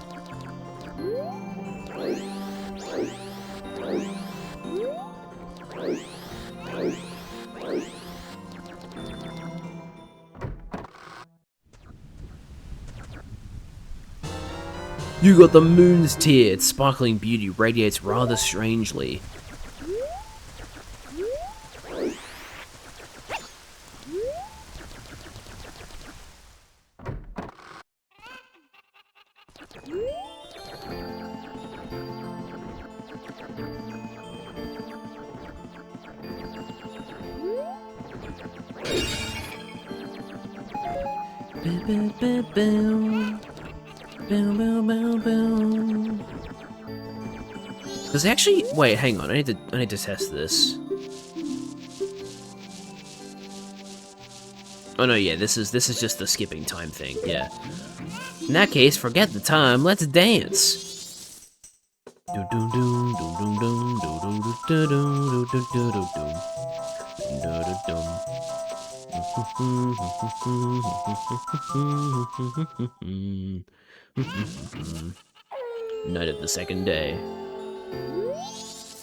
You got the moon's tear. Its sparkling beauty radiates rather strangely. Does it actually... Wait, hang on. I need to test this. Oh no, yeah, this is just the skipping time thing. Yeah. In that case, forget the time. Let's dance. Night of the second day.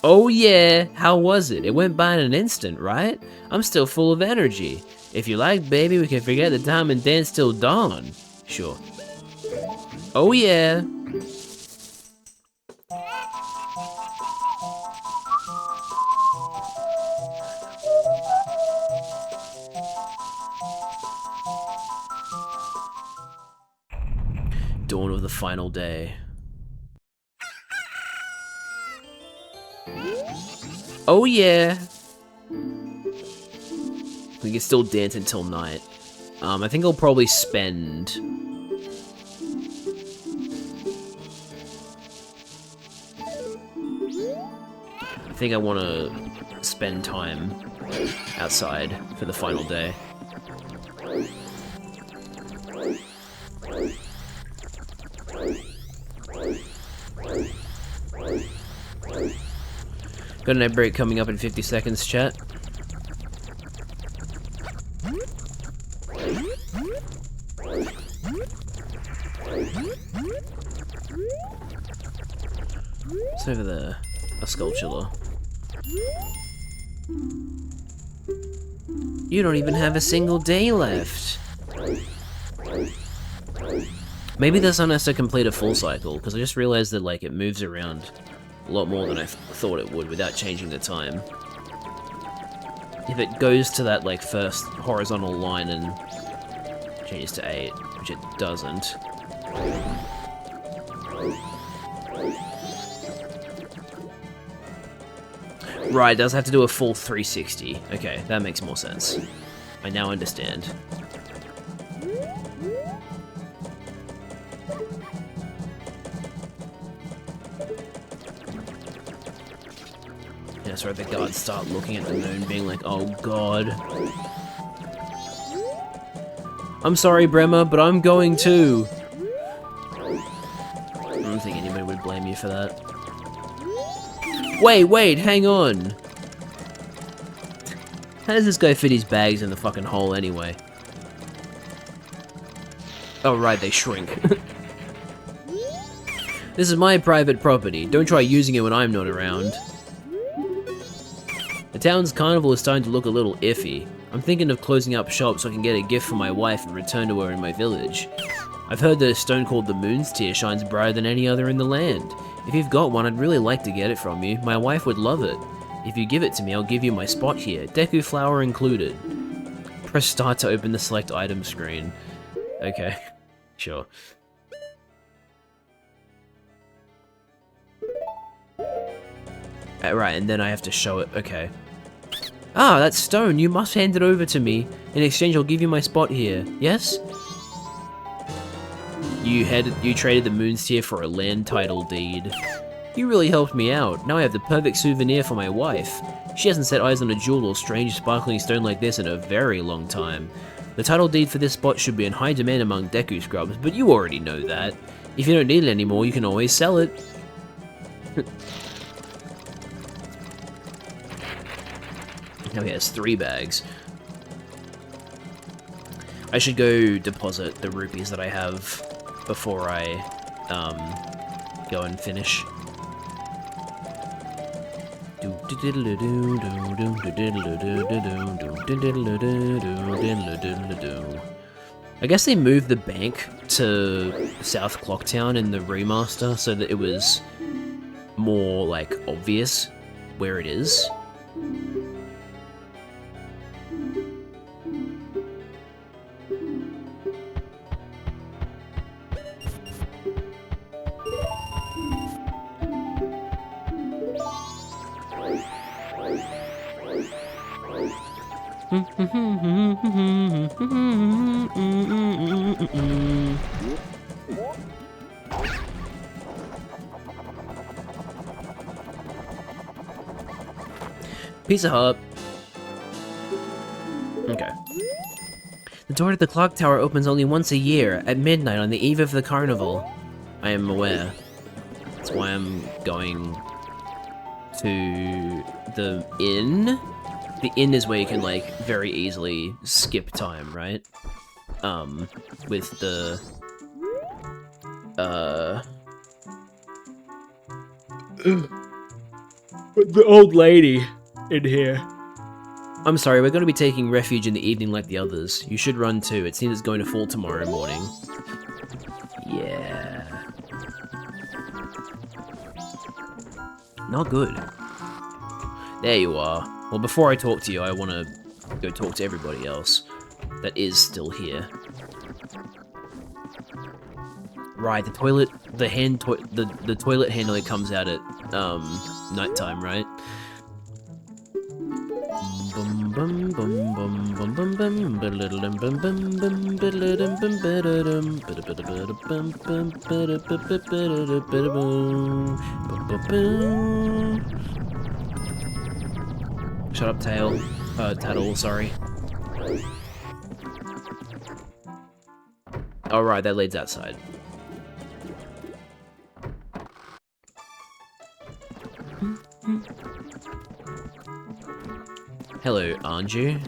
Oh yeah, how was it? It went by in an instant, right? I'm still full of energy. If you like, baby, we can forget the time and dance till dawn. Sure. Oh yeah. Dawn of the final day. Oh yeah. We can still dance until night. I think I'll probably spend... I think I want to spend time outside for the final day. Got an ad break coming up in 50 seconds, chat. It's over there. A sculpture. You don't even have a single day left. Maybe this one has to complete a full cycle, because I just realized that like it moves around a lot more than I thought it would without changing the time. If it goes to that like first horizontal line and changes to 8, which it doesn't. Right, it does have to do a full 360. Okay, that makes more sense. I now understand. Yeah, that's right, the guards start looking at the moon, being like, oh god. I'm sorry, Bremer, but I'm going too. I don't think anybody would blame you for that. Wait, hang on. How does this guy fit his bags in the fucking hole anyway? Oh right, they shrink. This is my private property. Don't try using it when I'm not around. The town's carnival is starting to look a little iffy. I'm thinking of closing up shop so I can get a gift for my wife and return to her in my village. I've heard that a stone called the Moon's Tear shines brighter than any other in the land. If you've got one, I'd really like to get it from you. My wife would love it. If you give it to me, I'll give you my spot here. Deku flower included. Press start to open the select item screen. Okay, sure. Right, and then I have to show it. Okay. Ah, that stone. You must hand it over to me. In exchange, I'll give you my spot here. Yes? You traded the Moon's Tear for a land title deed. You really helped me out. Now I have the perfect souvenir for my wife. She hasn't set eyes on a jewel or strange sparkling stone like this in a very long time. The title deed for this spot should be in high demand among Deku scrubs, but you already know that. If you don't need it anymore, you can always sell it. Now he has 3 bags. I should go deposit the rupees that I have before I go and finish. I guess they moved the bank to South Clocktown in the remaster so that it was more like obvious where it is. Pizza Hut. Okay. The door to the clock tower opens only once a year, at midnight on the eve of the carnival. I am aware. That's why I'm going to the inn. The inn is where you can, like, very easily skip time, right? With the... The old lady in here. I'm sorry, we're going to be taking refuge in the evening like the others. You should run too. It seems it's going to fall tomorrow morning. Yeah. Not good. There you are. Well, before I talk to you, I want to go talk to everybody else that is still here. Right, the toilet, the toilet handler comes out at nighttime, right? Shut up, Tattle, sorry. Oh, right, that leads outside. Hello, Anju.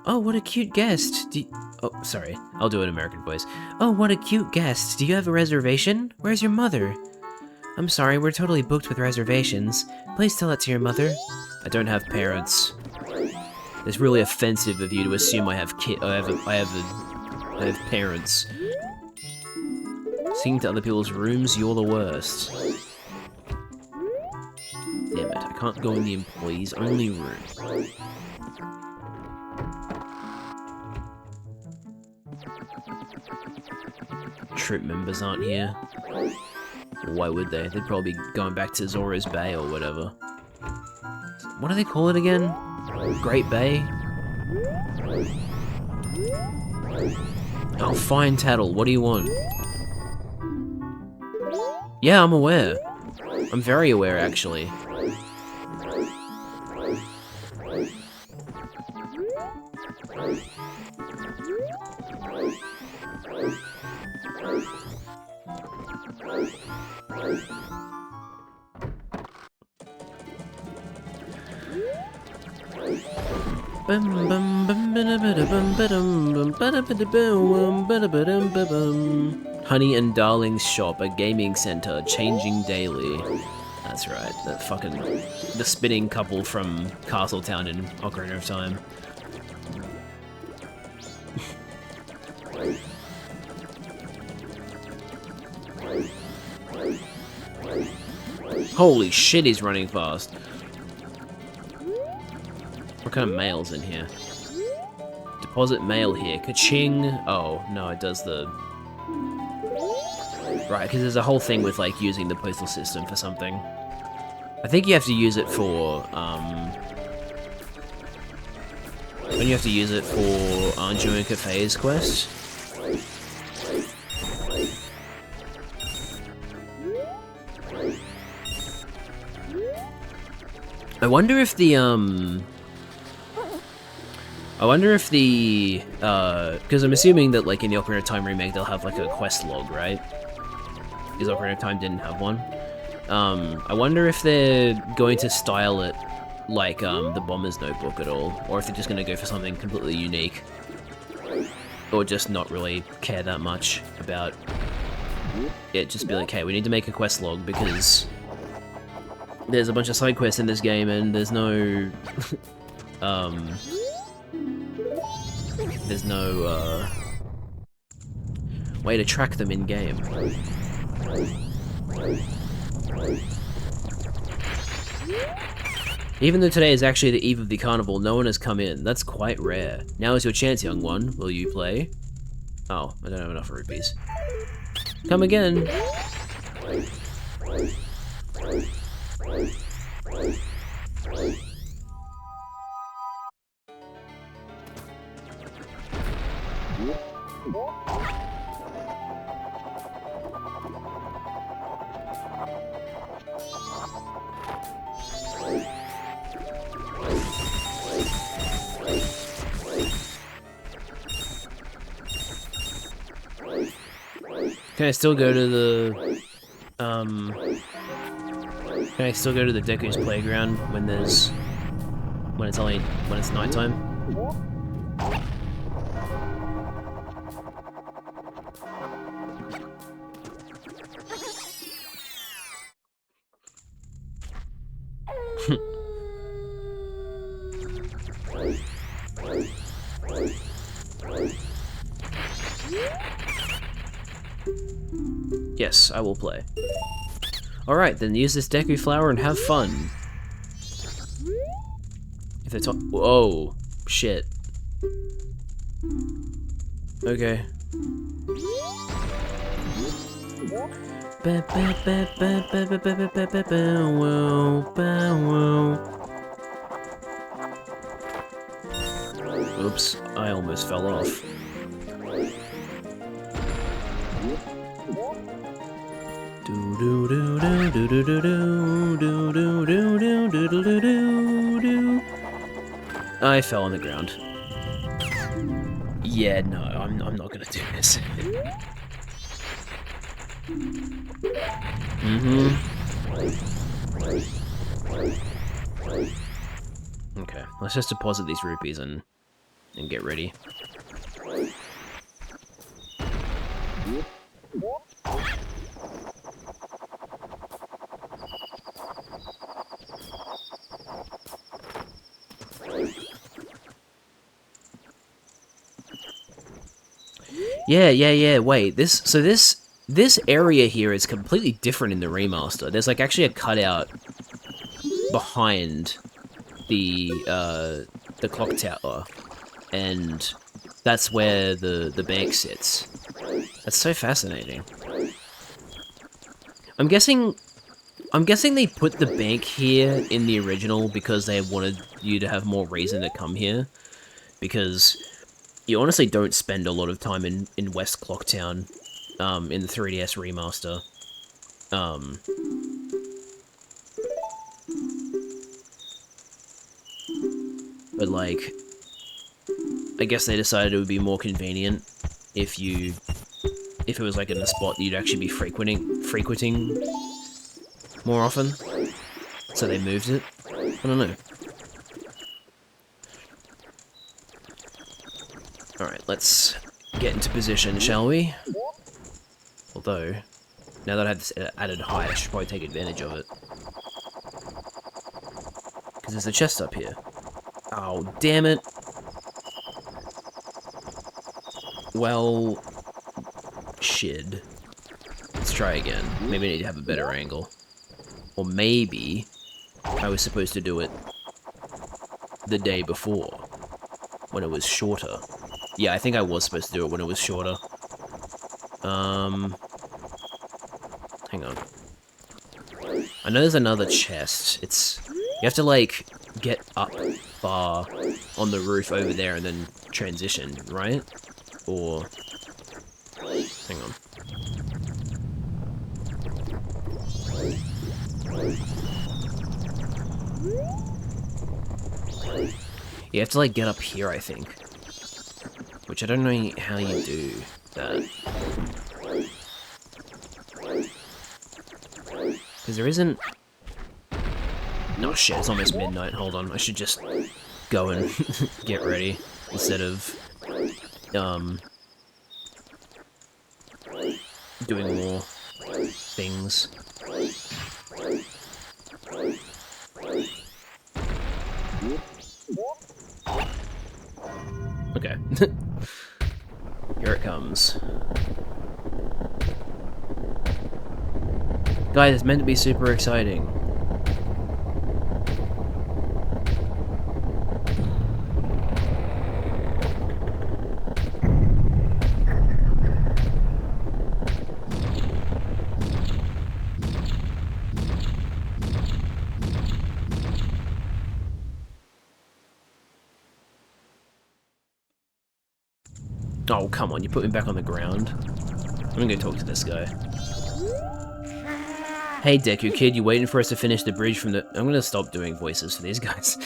Oh, what a cute guest. Oh, sorry. I'll do an American voice. Oh, what a cute guest. Do you have a reservation? Where's your mother? I'm sorry, we're totally booked with reservations. Please tell that to your mother. I don't have parents. It's really offensive of you to assume I have I have parents. Singing to other people's rooms, you're the worst. Damn it, I can't go in the employees only room. Troop members aren't here. Why would they? They'd probably be going back to Zora's Bay or whatever. What do they call it again? Great Bay? Oh, fine, Tattle, what do you want? Yeah, I'm aware. I'm very aware, actually. Honey and Darling's shop, a gaming center, changing daily. That's right, the spinning couple from Castletown in Ocarina of Time. Holy shit, he's running fast. What kind of mail's in here? Deposit mail here. Ka-ching! Oh, no, it does the... Right, because there's a whole thing with, like, using the postal system for something. I think you have to use it for, Don't you have to use it for Anju and Kafei's quest? I wonder if because I'm assuming that, like, in the Ocarina of Time remake, they'll have, like, a quest log, right? Because Ocarina of Time didn't have one. I wonder if they're going to style it like, the Bomber's Notebook at all, or if they're just gonna go for something completely unique. Or just not really care that much about it, just be like, hey, we need to make a quest log because there's a bunch of side quests in this game and there's no, way to track them in game. Even though today is actually the eve of the carnival, no one has come in. That's quite rare. Now is your chance, young one. Will you play? Oh, I don't have enough rupees. Come again. Can I still go to the, can I still go to the Deku's playground when it's nighttime? Yes, I will play. Alright, then use this Deku Flower and have fun. If they're whoa, shit. Okay. Oops, I almost fell off. I fell on the ground. Yeah, no, I'm not gonna do this. Okay, let's just deposit these rupees and get ready. Yeah, wait, this area here is completely different in the remaster. There's like actually a cutout behind the clock tower, and that's where the bank sits. That's so fascinating. I'm guessing they put the bank here in the original because they wanted you to have more reason to come here, because you honestly don't spend a lot of time in West Clocktown in the 3DS remaster. But like, I guess they decided it would be more convenient if it was like in a spot that you'd actually be frequenting more often. So they moved it. I don't know. Alright, let's get into position, shall we? Although, now that I have this added height, I should probably take advantage of it. Because there's a chest up here. Oh, damn it. Well, shit. Let's try again. Maybe I need to have a better angle. Or maybe I was supposed to do it the day before, when it was shorter. Yeah, I think I was supposed to do it when it was shorter. Hang on. I know there's another chest. You have to, like, get up far on the roof over there and then transition, right? Or... hang on. You have to, like, get up here, I think. Which I don't know how you do that. Because there isn't... no, shit, it's almost midnight. Hold on, I should just go and get ready instead of doing more things. Okay. Here it comes. Guys, it's meant to be super exciting. Oh, come on, you put me back on the ground. I'm gonna go talk to this guy. Hey, Deku Kid, you waiting for us to finish the bridge from the... I'm gonna stop doing voices for these guys.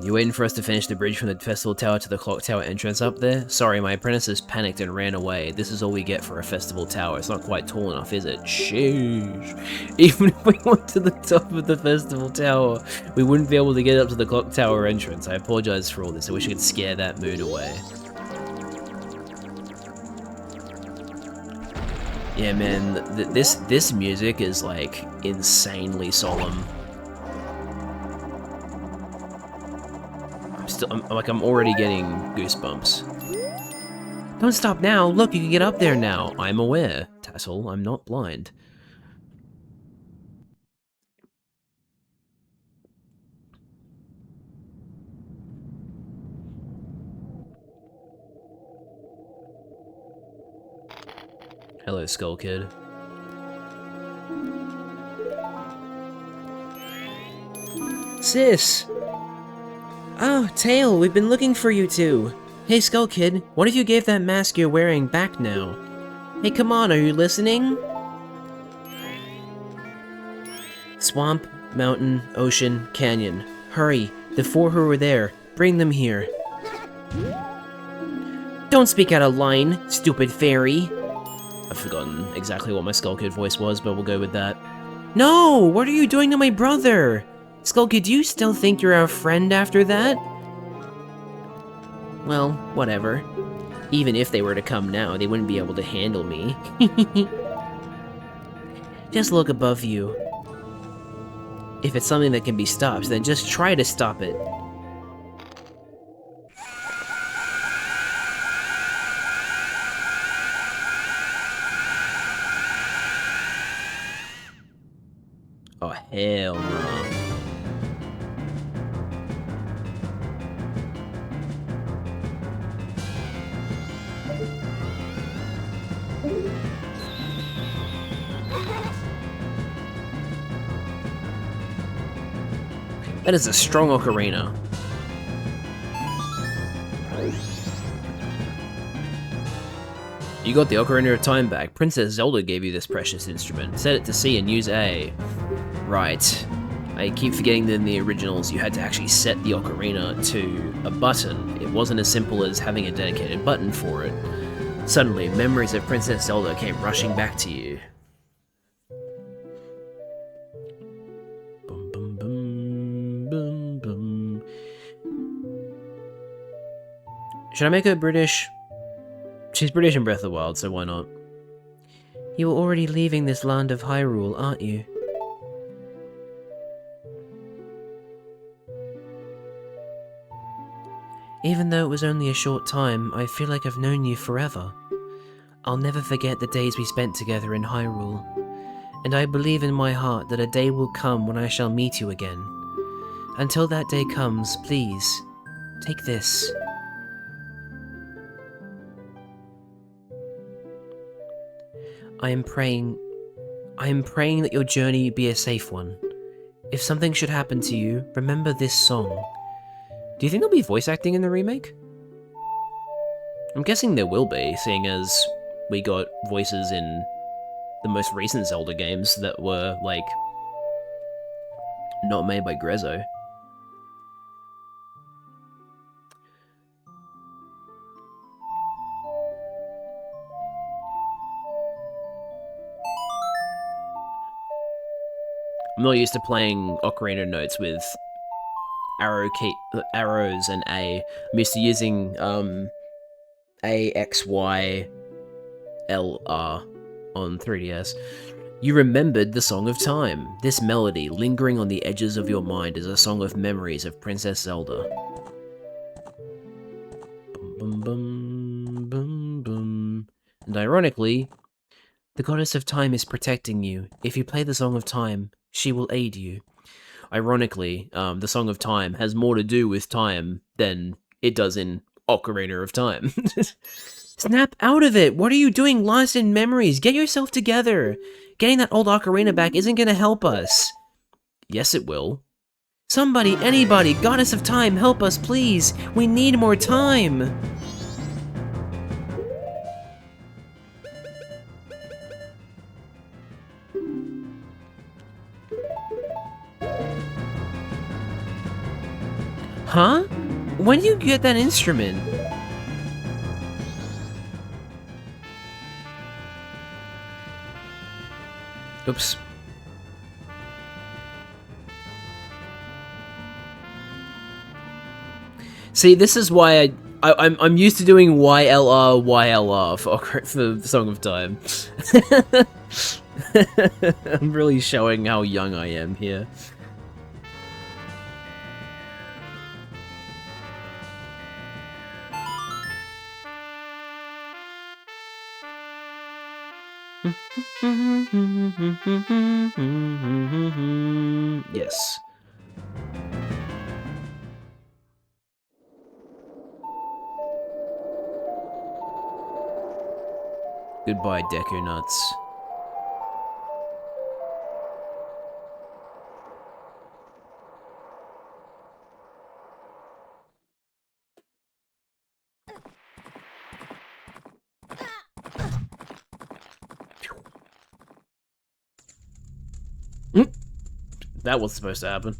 You waiting for us to finish the bridge from the festival tower to the clock tower entrance up there? Sorry, my apprentices panicked and ran away. This is all we get for a festival tower. It's not quite tall enough, is it? Sheesh. Even if we went to the top of the festival tower, we wouldn't be able to get up to the clock tower entrance. I apologize for all this. I wish I could scare that mood away. Yeah, man, this music is, like, insanely solemn. I'm already getting goosebumps. Don't stop now! Look, you can get up there now! I'm aware. asshole. I'm not blind. Hello, Skull Kid. Sis! Oh, Tail, we've been looking for you two. Hey, Skull Kid, what if you gave that mask you're wearing back now? Hey, come on, are you listening? Swamp, mountain, ocean, canyon. Hurry, the four who were there, bring them here. Don't speak out of line, stupid fairy. I've forgotten exactly what my Skull Kid voice was, but we'll go with that. No! What are you doing to my brother? Skull Kid, do you still think you're our friend after that? Well, whatever. Even if they were to come now, they wouldn't be able to handle me. Just look above you. If it's something that can be stopped, then just try to stop it. Oh, hell no. That is a strong ocarina. You got the Ocarina of Time back. Princess Zelda gave you this precious instrument. Set it to C and use A. Right. I keep forgetting that in the originals you had to actually set the ocarina to a button. It wasn't as simple as having a dedicated button for it. Suddenly, memories of Princess Zelda came rushing back to you. Boom, boom, boom, boom, boom. Should I make her British? She's British in Breath of the Wild, so why not? You were already leaving this land of Hyrule, aren't you? Even though it was only a short time, I feel like I've known you forever. I'll never forget the days we spent together in Hyrule, and I believe in my heart that a day will come when I shall meet you again. Until that day comes, please, take this. I am praying that your journey be a safe one. If something should happen to you, remember this song. Do you think there'll be voice acting in the remake? I'm guessing there will be, seeing as we got voices in the most recent Zelda games that were, like, not made by Grezzo. I'm not used to playing ocarina notes with arrows and A. I'm used to using A, X, Y, L, R on 3DS. You remembered the Song of Time. This melody, lingering on the edges of your mind, is a song of memories of Princess Zelda. Bum, bum, bum, bum, bum. And ironically, the Goddess of Time is protecting you. If you play the Song of Time, she will aid you. Ironically, the Song of Time has more to do with time than it does in Ocarina of Time. Snap out of it! What are you doing lost in memories? Get yourself together! Getting that old ocarina back isn't gonna help us. Yes, it will. Somebody, anybody, Goddess of Time, help us, please! We need more time! Huh? When do you get that instrument? Oops. See, this is why I'm used to doing YLR for Song of Time. I'm really showing how young I am here. Yes. Goodbye, Deku Nuts. That was supposed to happen.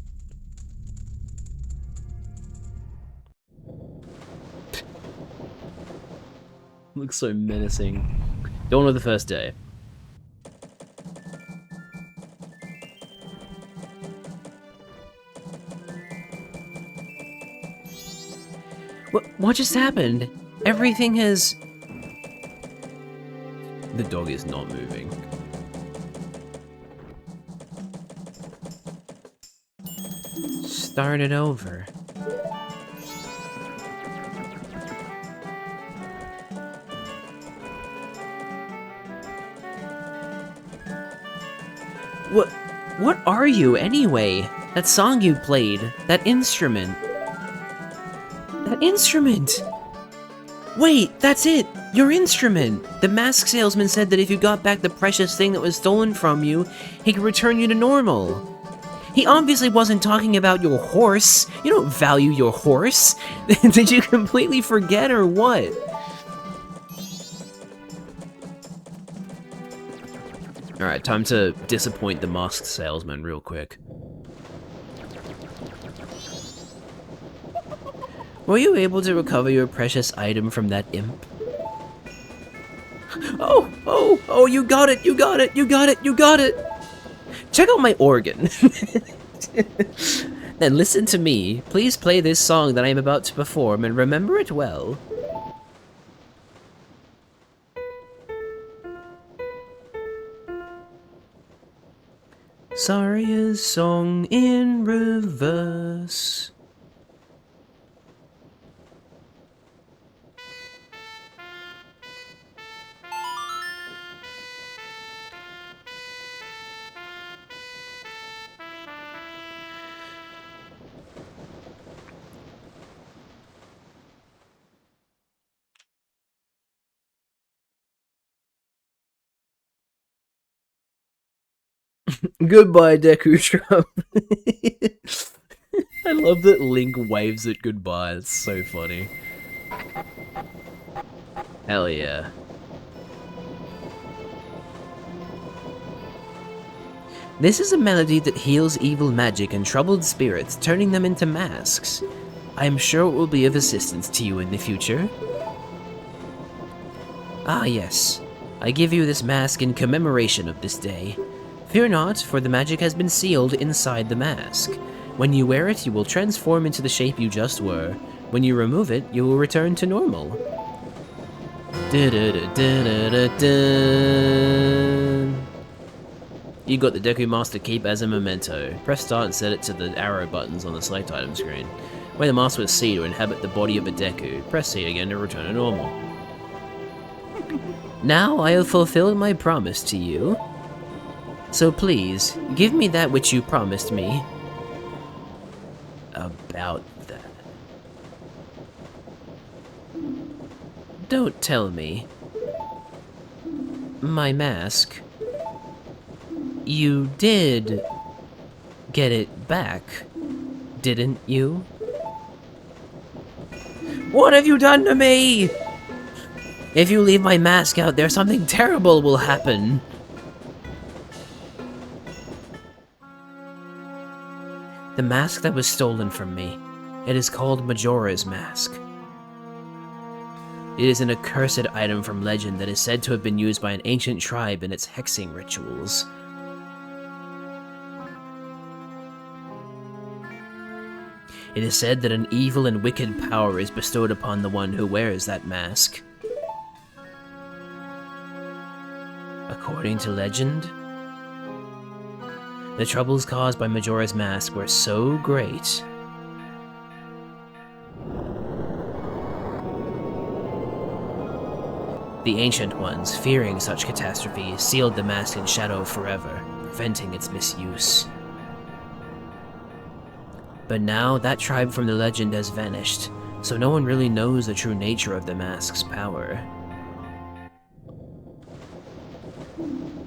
Looks so menacing. Dawn of the first day. What just happened? Everything has... The dog is not moving. Start it over. What are you, anyway? That song you played, that instrument. That instrument! Wait, that's it! Your instrument! The mask salesman said that if you got back the precious thing that was stolen from you, he could return you to normal. He obviously wasn't talking about your horse. You don't value your horse. Did you completely forget or what? Alright, time to disappoint the masked salesman real quick. Were you able to recover your precious item from that imp? Oh, you got it, you got it, you got it, you got it! Check out my organ. Then listen to me. Please play this song that I am about to perform and remember it well. Saria's song in reverse. Goodbye, Deku Shrub. I love that Link waves it goodbye. It's so funny. Hell yeah. This is a melody that heals evil magic and troubled spirits, turning them into masks. I am sure it will be of assistance to you in the future. Ah yes, I give you this mask in commemoration of this day. Fear not, for the magic has been sealed inside the mask. When you wear it, you will transform into the shape you just were. When you remove it, you will return to normal. You got the Deku Master Cape as a memento. Press start and set it to the arrow buttons on the select item screen. Wear the mask with C to inhabit the body of a Deku. Press C again to return to normal. Now I have fulfilled my promise to you. So please, give me that which you promised me. About that. Don't tell me. My mask. You did get it back, didn't you? What have you done to me? If you leave my mask out there, something terrible will happen. The mask that was stolen from me. It is called Majora's Mask. It is an accursed item from legend that is said to have been used by an ancient tribe in its hexing rituals. It is said that an evil and wicked power is bestowed upon the one who wears that mask. According to legend, the troubles caused by Majora's Mask were so great The Ancient Ones, fearing such catastrophe, sealed the mask in shadow forever, preventing its misuse. But now, that tribe from the legend has vanished, so no one really knows the true nature of the mask's power.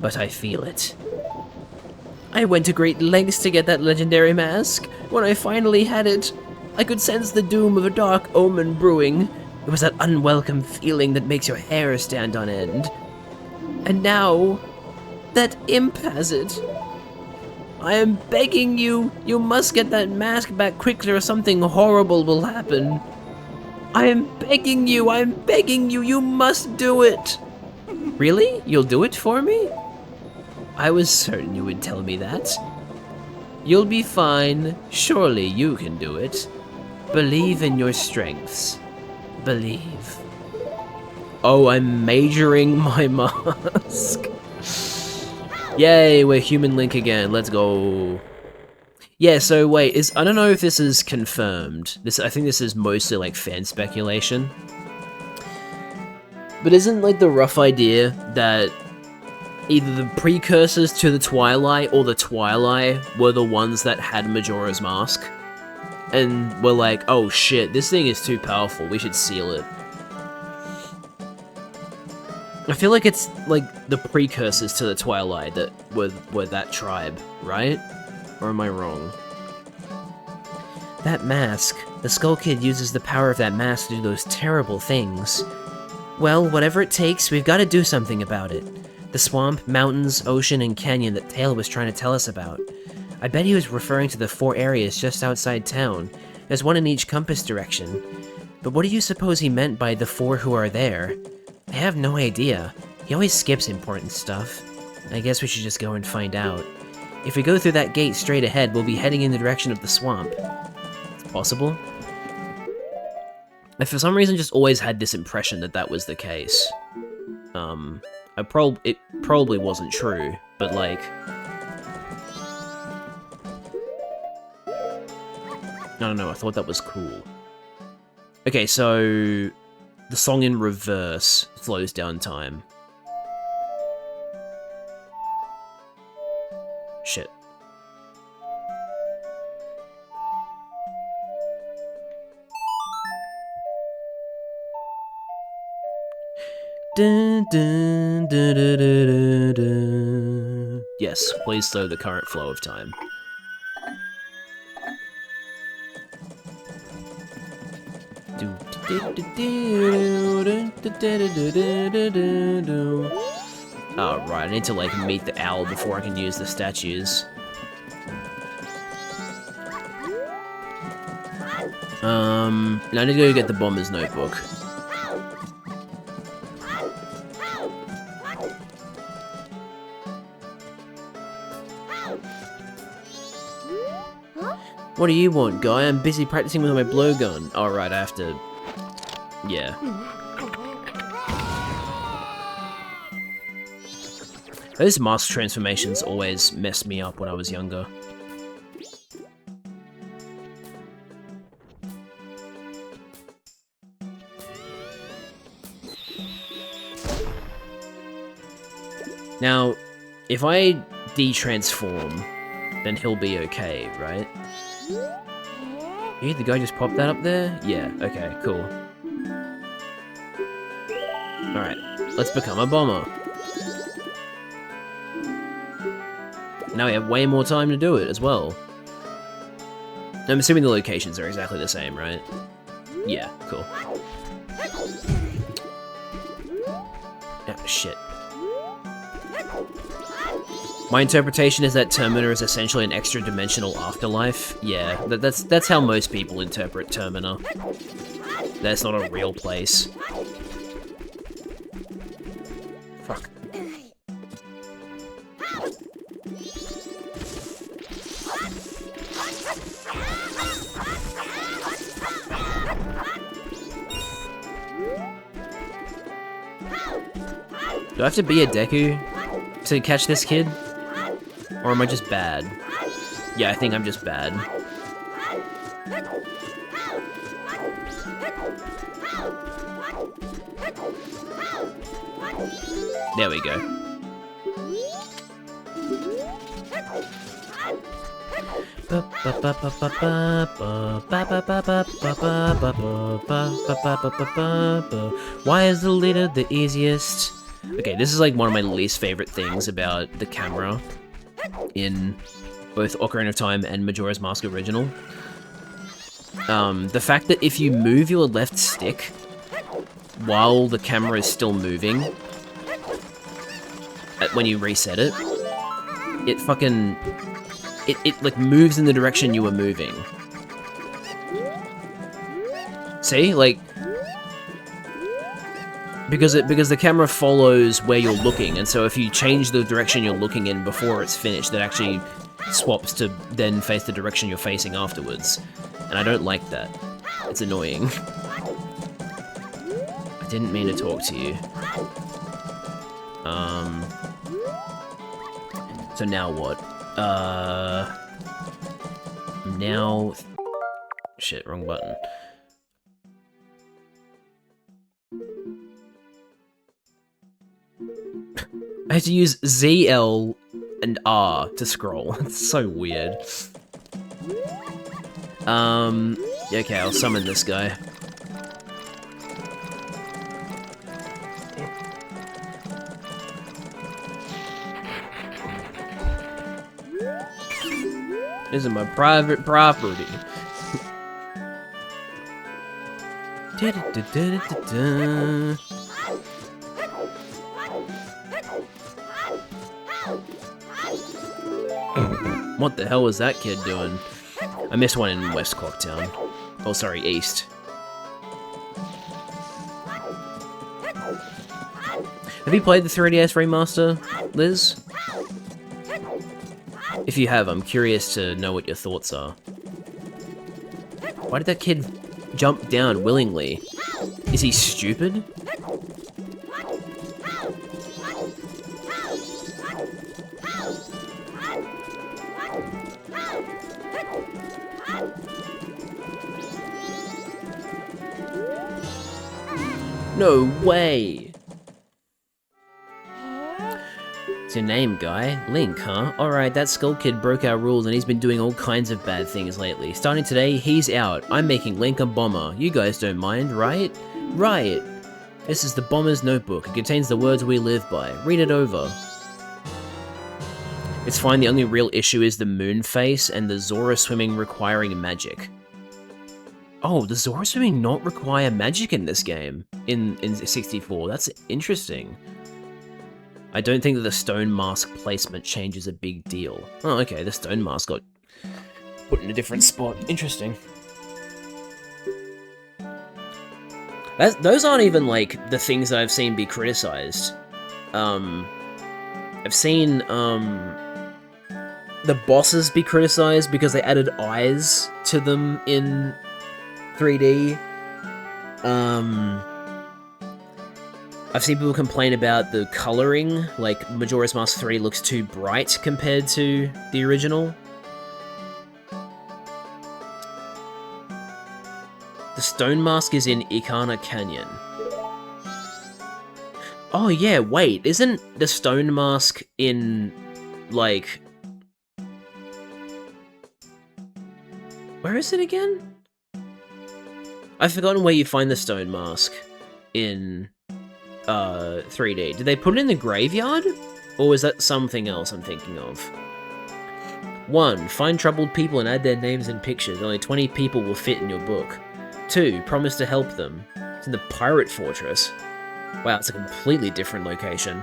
But I feel it. I went to great lengths to get that legendary mask. When I finally had it, I could sense the doom of a dark omen brewing. It was that unwelcome feeling that makes your hair stand on end. And now, that imp has it. I am begging you, you must get that mask back quickly or something horrible will happen. I am begging you, you must do it. Really? You'll do it for me? I was certain you would tell me that. You'll be fine. Surely you can do it. Believe in your strengths. Believe. Oh, I'm majoring my mask. Yay, we're Human Link again. Let's go. Yeah, so wait, I don't know if this is confirmed. I think this is mostly like fan speculation. But isn't like the rough idea that either the precursors to the Twilight or the Twilight were the ones that had Majora's Mask? And were like, oh shit, this thing is too powerful, we should seal it. I feel like it's like the precursors to the Twilight that were that tribe, right? Or am I wrong? That mask. The Skull Kid uses the power of that mask to do those terrible things. Well, whatever it takes, we've got to do something about it. The swamp, mountains, ocean, and canyon that Tail was trying to tell us about. I bet he was referring to the 4 areas just outside town. There's one in each compass direction. But what do you suppose he meant by the 4 who are there? I have no idea. He always skips important stuff. I guess we should just go and find out. If we go through that gate straight ahead, we'll be heading in the direction of the swamp. It's possible. I for some reason just always had this impression that that was the case. It probably wasn't true, but like... I don't know, I thought that was cool. Okay, so... the song in reverse slows down time. Shit. Dun, dun, dun, dun, dun, dun. Yes, please slow the current flow of time. Oh, right, I need to, like, meet the owl before I can use the statues. And I need to go get the bomber's notebook. What do you want, guy? I'm busy practicing with my blowgun. Alright, I have to... yeah. Those mask transformations always messed me up when I was younger. Now, if I de-transform, then he'll be okay, right? Yeah, the guy just popped that up there? Yeah, okay, cool. Alright, let's become a bomber. Now we have way more time to do it as well. I'm assuming the locations are exactly the same, right? Yeah, cool. Oh, shit. My interpretation is that Termina is essentially an extra-dimensional afterlife. Yeah, that's how most people interpret Termina. That's not a real place. Fuck. Do I have to be a Deku to catch this kid? Or am I just bad? Yeah, I think I'm just bad. There we go. Why is the leader the easiest? Okay, this is like one of my least favorite things about the camera in both Ocarina of Time and Majora's Mask Original. The fact that if you move your left stick while the camera is still moving, when you reset it, it fucking... It like moves in the direction you were moving. See? Like... Because the camera follows where you're looking, and so if you change the direction you're looking in before it's finished, it actually swaps to then face the direction you're facing afterwards. And I don't like that. It's annoying. I didn't mean to talk to you. So now what? Now... Shit, wrong button. I have to use Z, L, and R to scroll. It's so weird. Okay, I'll summon this guy. This is my private property. What the hell was that kid doing? I missed one in West Clocktown. Oh, sorry, East. Have you played the 3DS remaster, Liz? If you have, I'm curious to know what your thoughts are. Why did that kid jump down willingly? Is he stupid? No way! What's your name, guy? Link, huh? Alright, that Skull Kid broke our rules and he's been doing all kinds of bad things lately. Starting today, he's out. I'm making Link a bomber. You guys don't mind, right? Right! This is the Bomber's Notebook. It contains the words we live by. Read it over. It's fine, the only real issue is the moon face and the Zora swimming requiring magic. Oh, does Zora swimming not require magic in this game? In 64? That's interesting. I don't think that the stone mask placement change is a big deal. Oh, okay, the stone mask got put in a different spot. Interesting. Those aren't even, like, the things that I've seen be criticized. I've seen, the bosses be criticized because they added eyes to them in 3D. I've seen people complain about the coloring, like Majora's Mask 3 looks too bright compared to the original. The stone mask is in Ikana Canyon. Oh yeah, wait, isn't the stone mask in, like... Where is it again? I've forgotten where you find the stone mask in 3D. Did they put it in the graveyard? Or is that something else I'm thinking of? 1. Find troubled people and add their names and pictures. Only 20 people will fit in your book. 2. Promise to help them. It's in the Pirate Fortress. Wow, it's a completely different location.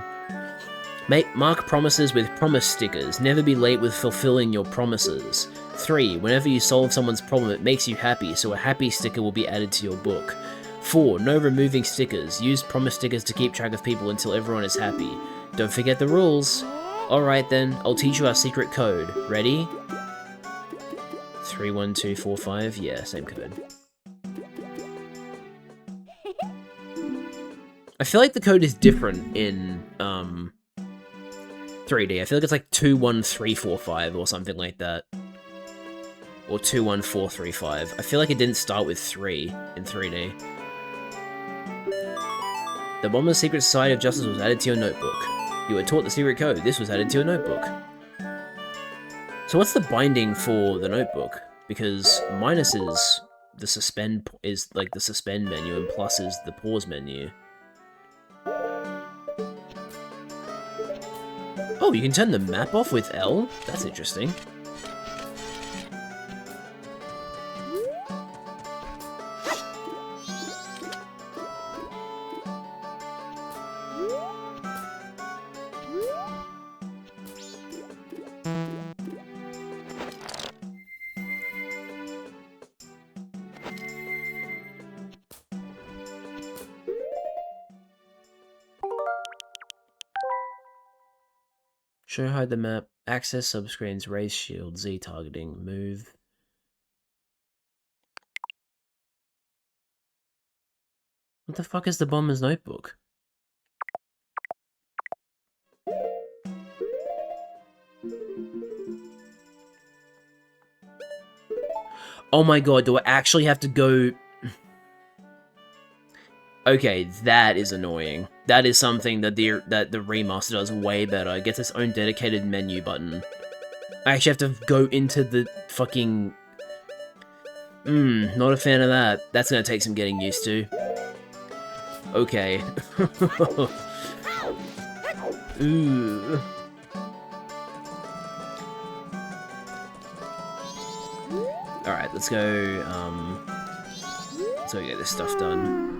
Mark promises with promise stickers. Never be late with fulfilling your promises. 3. Whenever you solve someone's problem, it makes you happy, so a happy sticker will be added to your book. 4. No removing stickers. Use promise stickers to keep track of people until everyone is happy. Don't forget the rules. Alright then, I'll teach you our secret code. Ready? 31245. Yeah, same code. I feel like the code is different in 3D. I feel like it's like 21345 or something like that. Or 21435. I feel like it didn't start with 3 in 3D. The Bomber's Secret Society of Justice was added to your notebook. You were taught the secret code. This was added to your notebook. So what's the binding for the notebook? Because minus is the suspend is like the suspend menu, and plus is the pause menu. Oh, you can turn the map off with L? That's interesting. Show hide the map, access subscreens, raise shield, Z targeting, move. What the fuck is the Bomber's Notebook? Oh my god, do I actually have to go... Okay, that is annoying. That is something that the remaster does way better. It gets its own dedicated menu button. I actually have to go into the fucking... not a fan of that. That's gonna take some getting used to. Okay. Ooh. Alright, let's go get this stuff done.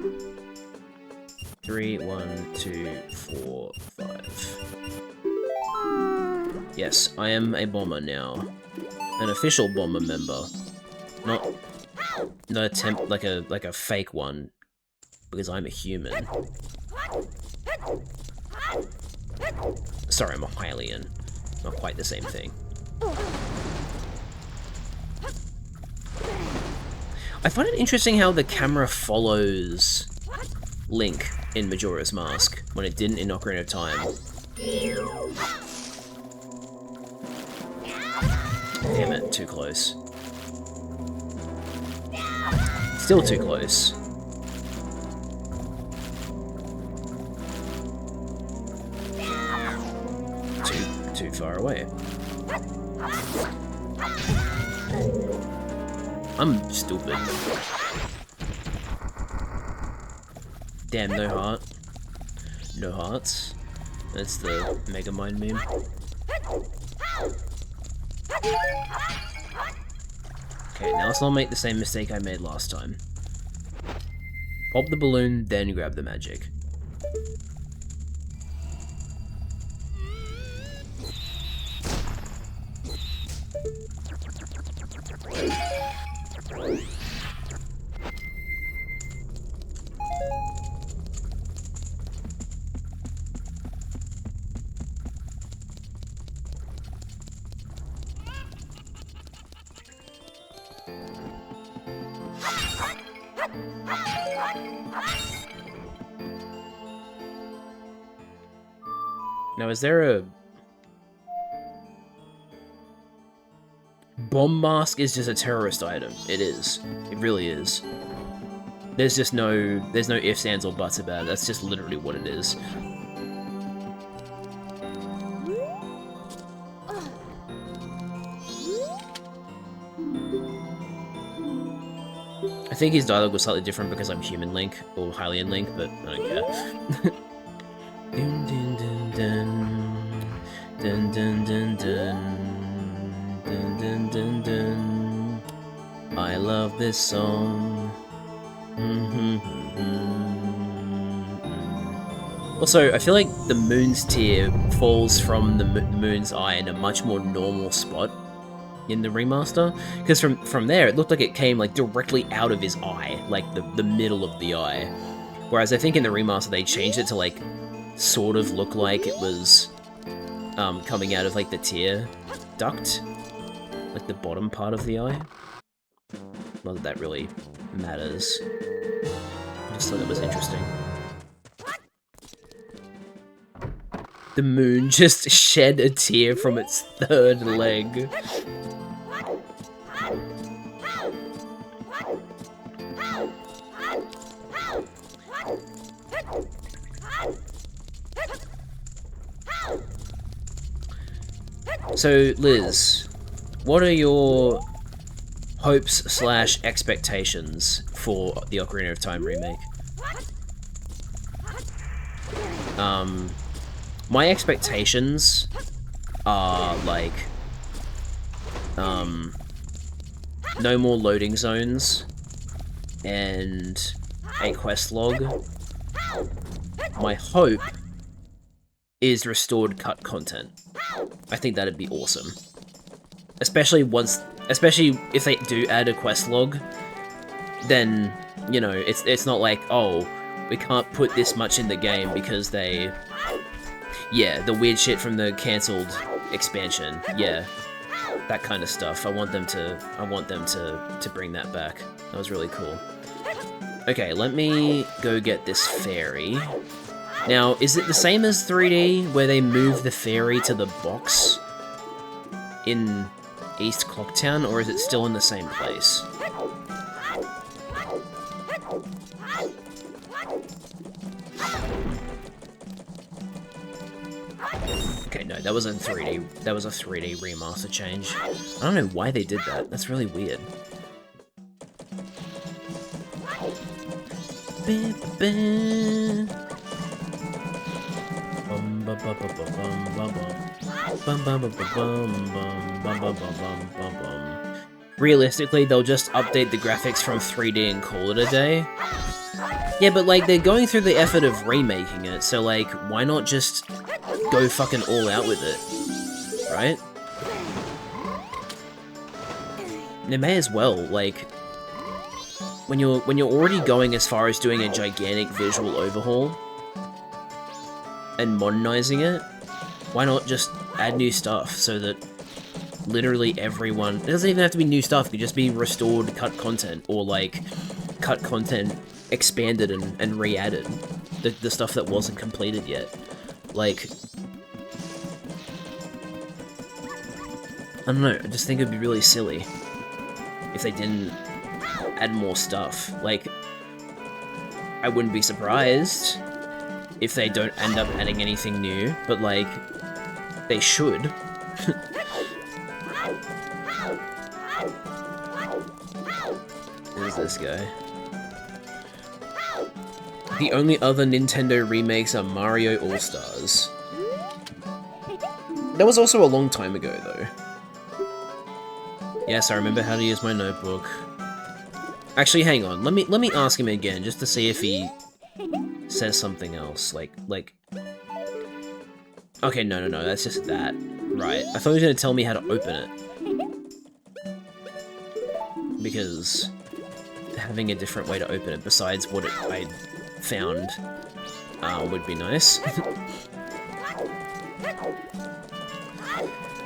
3, 1, 2, 4, 5. Yes, I am a bomber now. An official bomber member. Not a temp like a fake one. Because I'm a human. Sorry, I'm a Hylian. Not quite the same thing. I find it interesting how the camera follows Link in Majora's Mask, when it didn't in Ocarina of Time. Damn it, too close. Still too close. Too far away. I'm stupid. Damn, no heart. No hearts. That's the Megamind meme. Okay, now let's not make the same mistake I made last time. Pop the balloon, then grab the magic. Now, is there a... Bomb mask is just a terrorist item. It is. It really is. There's just no... There's no ifs, ands, or buts about it. That's just literally what it is. I think his dialogue was slightly different because I'm human Link, or Hylian Link, but I don't care. Dun dun dun dun dun dun dun dun dun dun dun. I love this song. Also, I feel like the moon's tear falls from the moon's eye in a much more normal spot in the remaster, because from there it looked like it came like directly out of his eye, like the middle of the eye. Whereas I think in the remaster they changed it to like sort of look like it was coming out of like the tear duct, like the bottom part of the eye. Not that that really matters. I just thought it was interesting. The moon just shed a tear from its third leg. So, Liz, what are your hopes/expectations for the Ocarina of Time remake? My expectations are, like, no more loading zones, and a quest log. My hope is restored cut content. I think that'd be awesome. Especially if they do add a quest log, then, you know, it's not like, oh, we can't put this much in the game because they... Yeah, the weird shit from the cancelled expansion. Yeah, that kind of stuff. I want them to bring that back. That was really cool. Okay, let me go get this fairy. Now, is it the same as 3D, where they move the fairy to the box in East Clocktown, or is it still in the same place? Okay, no, that was in 3D. That was a 3D remaster change. I don't know why they did that. That's really weird. Realistically, they'll just update the graphics from 3D and call it a day. Yeah, but like, they're going through the effort of remaking it, so like, why not just go fucking all out with it, right? They may as well, like, when you're already going as far as doing a gigantic visual overhaul and modernizing it, why not just add new stuff so that literally everyone... It doesn't even have to be new stuff, it could just be restored cut content, or like cut content expanded and re-added. The stuff that wasn't completed yet. Like, I don't know, I just think it'd be really silly if they didn't add more stuff. Like, I wouldn't be surprised if they don't end up adding anything new, but like, they should. Who's this guy? The only other Nintendo remakes are Mario All-Stars. That was also a long time ago, though. Yes, I remember how to use my notebook. Actually, hang on. Let me ask him again, just to see if he says something else. Like... Okay, no, that's just that. Right. I thought he was gonna tell me how to open it. Because having a different way to open it besides what I found would be nice.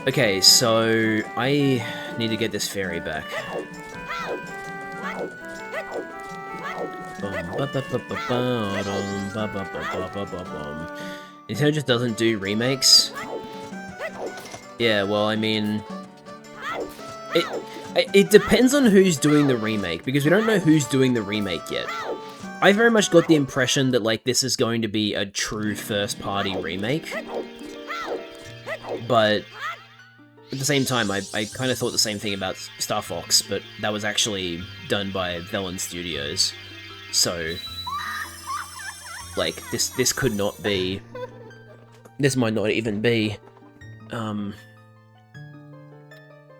Okay, so I need to get this fairy back. Nintendo just doesn't do remakes. Yeah, well, I mean, it depends on who's doing the remake, because we don't know who's doing the remake yet. I very much got the impression that, like, this is going to be a true first-party remake. But at the same time, I kind of thought the same thing about Star Fox, but that was actually done by Velan Studios. So, like, this could not be... This might not even be,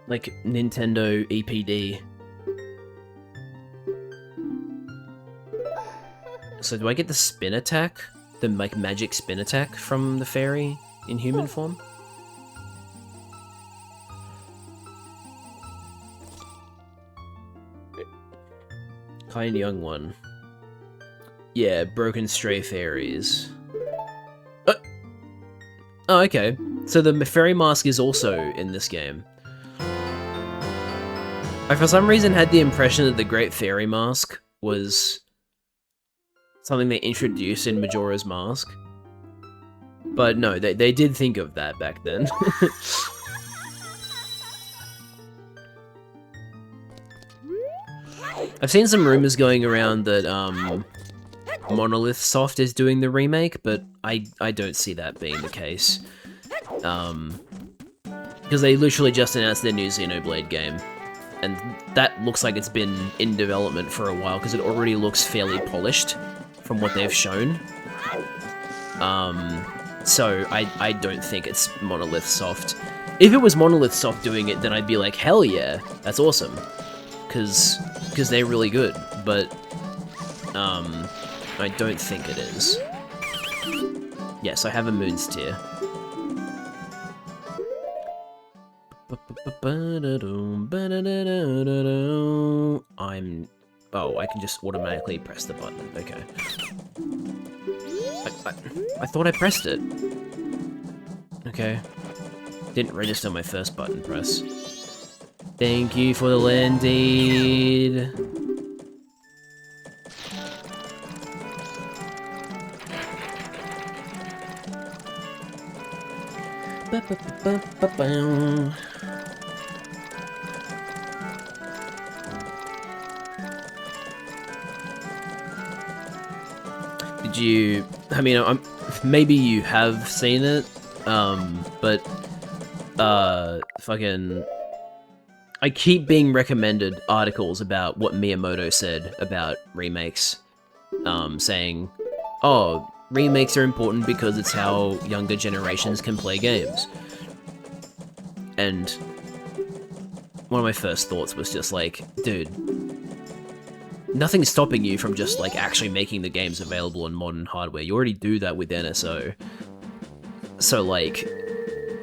like, Nintendo EPD. So do I get the spin attack? The, like, magic spin attack from the fairy in human form? Kind young one. Yeah, broken stray fairies. Oh, okay. So the fairy mask is also in this game. I, for some reason, had the impression that the Great Fairy Mask was something they introduced in Majora's Mask. But no, they did think of that back then. I've seen some rumors going around that Monolith Soft is doing the remake, but I don't see that being the case. Because they literally just announced their new Xenoblade game. And that looks like it's been in development for a while, because it already looks fairly polished from what they've shown. So I don't think it's Monolith Soft. If it was Monolith Soft doing it, then I'd be like, hell yeah, that's awesome. Because they're really good, but I don't think it is. Yes, I have a Moon's Tear. Oh, I can just automatically press the button. Okay. I thought I pressed it. Okay. Didn't register my first button press. Thank you for the land deed. Did you... I mean, maybe you have seen it, but, fucking... I keep being recommended articles about what Miyamoto said about remakes, saying, oh, remakes are important because it's how younger generations can play games. And one of my first thoughts was just like, dude, nothing's stopping you from just, like, actually making the games available on modern hardware. You already do that with NSO. So, like,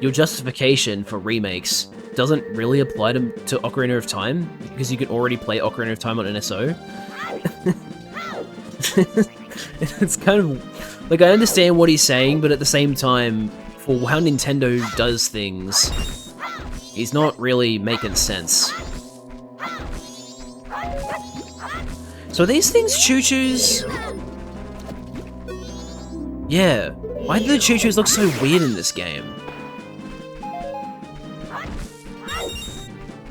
your justification for remakes doesn't really apply to Ocarina of Time, because you can already play Ocarina of Time on NSO. It's kind of... like, I understand what he's saying, but at the same time, for how Nintendo does things, he's not really making sense. So are these things choo-choos? Yeah. Why do the choo-choos look so weird in this game?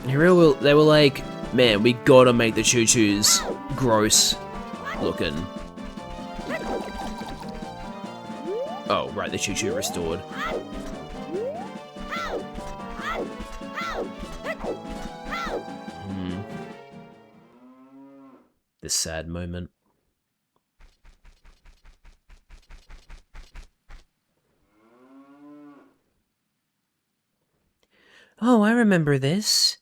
They were like, man, we gotta make the choo-choos gross looking. Oh, right, the choo-choo restored. This sad moment. Oh, I remember this.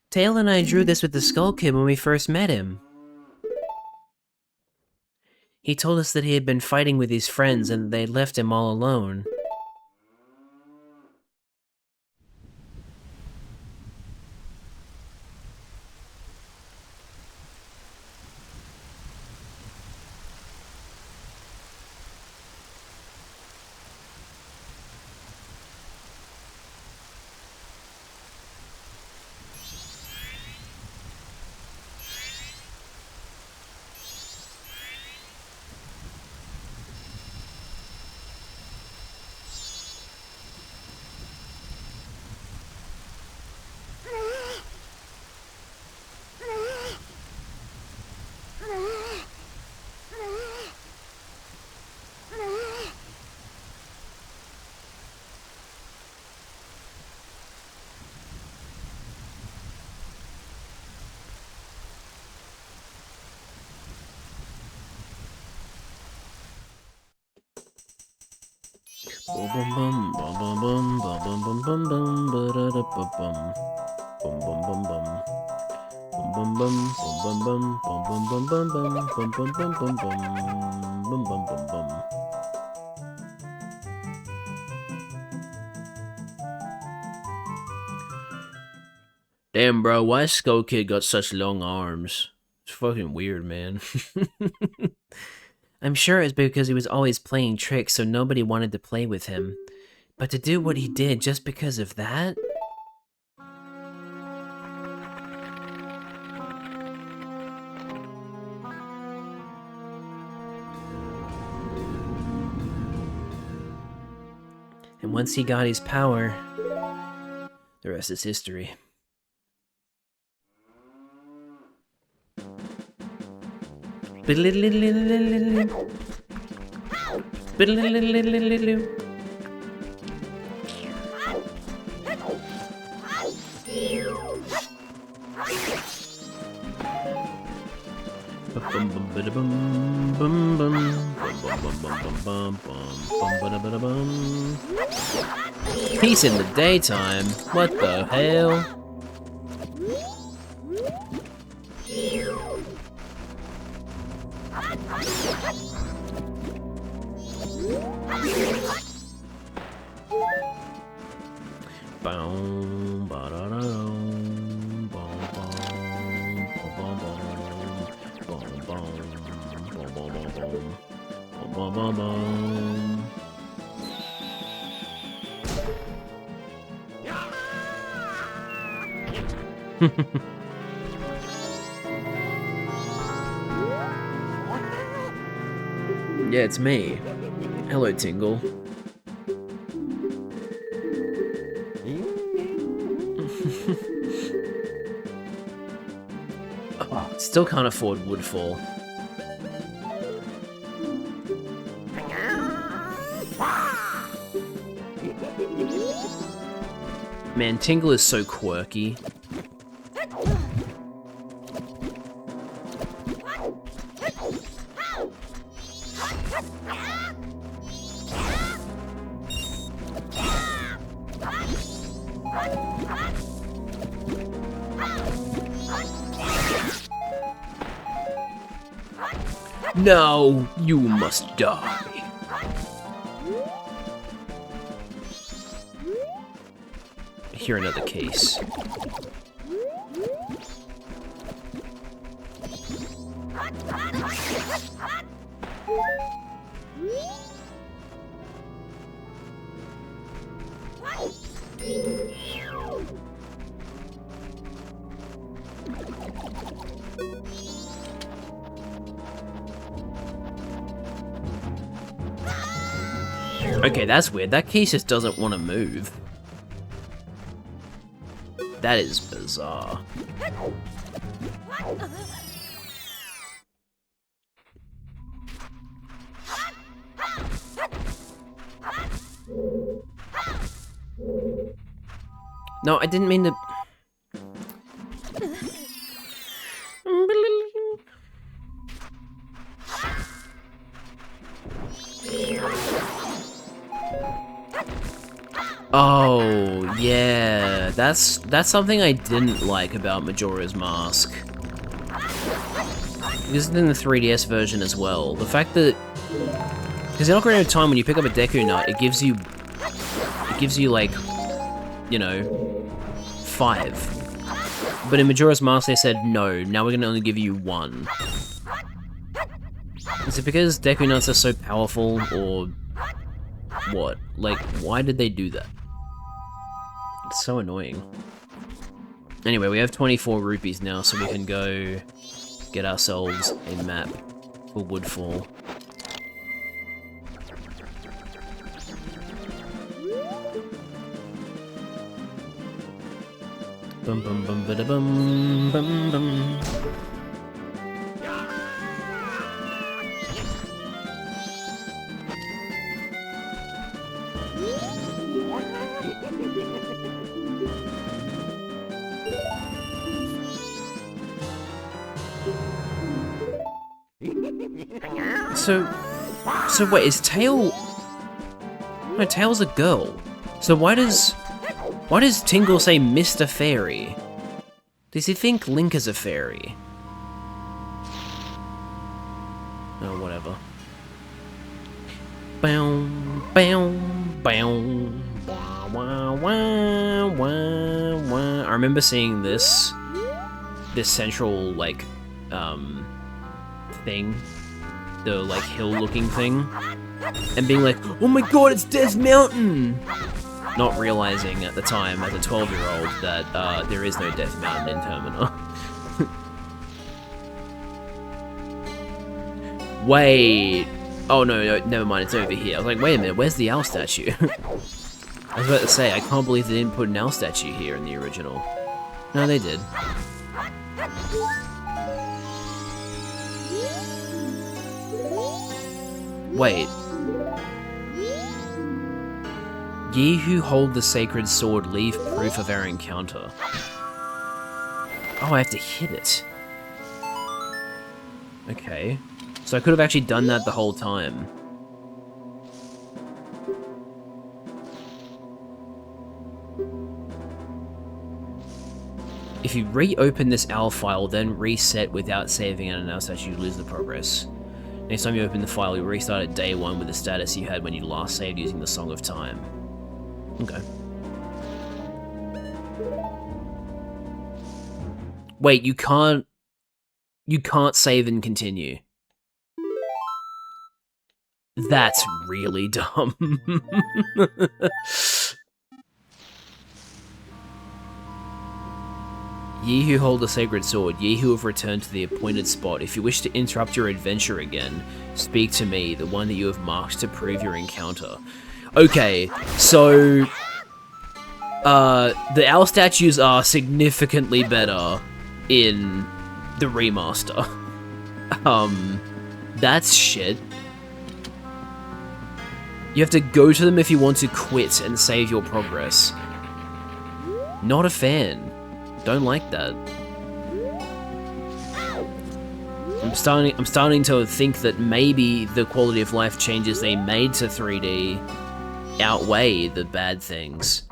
Tail and I drew this with the Skull Kid when we first met him. He told us that he had been fighting with his friends and they'd left him all alone. Damn, bro, why Skull Kid got such long arms? It's fucking weird, man. I'm sure it's because he was always playing tricks, so nobody wanted to play with him. But to do what he did just because of that? And once he got his power, the rest is history. Peace in the daytime. What the hell? Yeah, it's me. Hello, Tingle. Oh, still can't afford Woodfall. Man, Tingle is so quirky. No, you must die. I hear another case. Okay, that's weird. That case just doesn't want to move. That is bizarre. No, I didn't mean to... Oh, yeah. That's something I didn't like about Majora's Mask. This is in the 3DS version as well. The fact that... Because in Ocarina of Time, when you pick up a Deku Nut, it gives you... like, you know, 5. But in Majora's Mask, they said, no, now we're going to only give you 1. Is it because Deku Nuts are so powerful, or what? Like, why did they do that? It's so annoying. Anyway, we have 24 rupees now, so we can go get ourselves a map for Woodfall. Bum bum bum bada bum bum bum. So wait, is Tail... No, Tail's a girl. So why does Tingle say Mr. Fairy? Does he think Link is a fairy? Oh, whatever. Bow, bow, bow. Wah, wah, wah, wah. I remember seeing this central, like, thing. The, like, hill-looking thing. And being like, oh my god, it's Death Mountain! Not realizing at the time, as a 12-year-old, that there is no Death Mountain in Termina. Wait. Oh no, never mind, it's over here. I was like, wait a minute, where's the owl statue? I was about to say, I can't believe they didn't put an owl statue here in the original. No, they did. Wait. Ye who hold the sacred sword leave proof of our encounter. Oh, I have to hit it. Okay. So I could have actually done that the whole time. If you reopen this OWL file, then reset without saving it, and as such you lose the progress. Next time you open the file, you restart at day 1 with the status you had when you last saved using the Song of Time. Okay. Wait, you can't save and continue. That's really dumb. Ye who hold the sacred sword, ye who have returned to the appointed spot, if you wish to interrupt your adventure again, speak to me, the one that you have marked to prove your encounter. Okay, so the owl statues are significantly better in the remaster. That's shit. You have to go to them if you want to quit and save your progress. Not a fan. Don't like that. I'm starting to think that maybe the quality of life changes they made to 3D outweigh the bad things.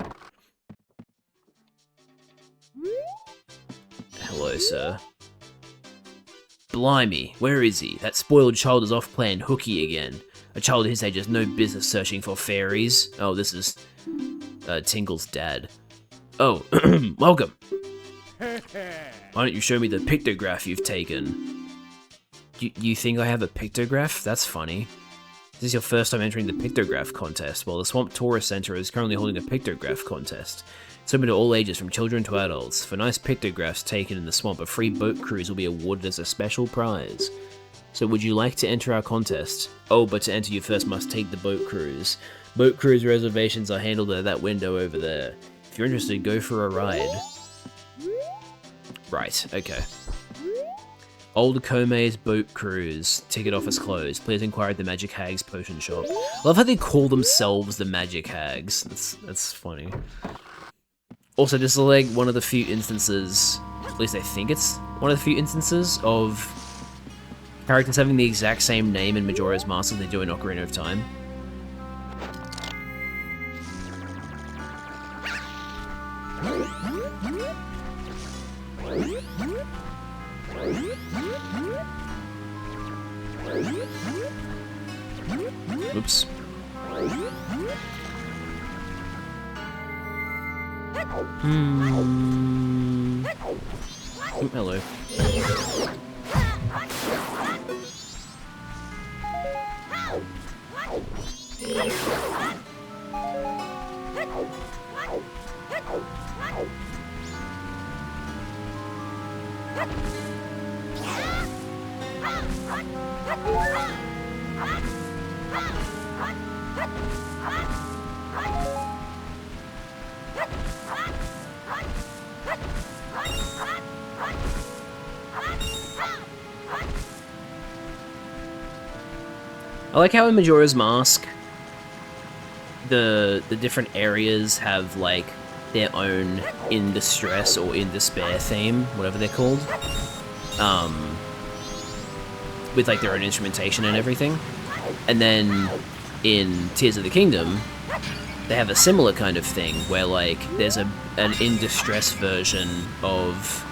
Hello, sir. Blimey, where is he? That spoiled child is off playing hooky again. A child his age has no business searching for fairies. Oh, this is Tingle's dad. Oh, welcome. Why don't you show me the pictograph you've taken? You think I have a pictograph? That's funny. This is your first time entering the pictograph contest. Well, the Swamp Tourist Center is currently holding a pictograph contest. It's open to all ages, from children to adults. For nice pictographs taken in the swamp, a free boat cruise will be awarded as a special prize. So would you like to enter our contest? Oh, but to enter you first must take the boat cruise. Boat cruise reservations are handled at that window over there. If you're interested, go for a ride. Right, okay. Old Kome's boat cruise. Ticket office closed. Please inquire at the Magic Hags potion shop. I love how they call themselves the Magic Hags. That's funny. Also, this is like one of the few instances, at least I think it's one of the few instances, of characters having the exact same name in Majora's Mask as they do in Ocarina of Time. Oops. Oh, hello. I like how in Majora's Mask, the different areas have like their own in distress or in despair theme, whatever they're called, with like their own instrumentation and everything. And then in Tears of the Kingdom, they have a similar kind of thing where like there's an in distress version of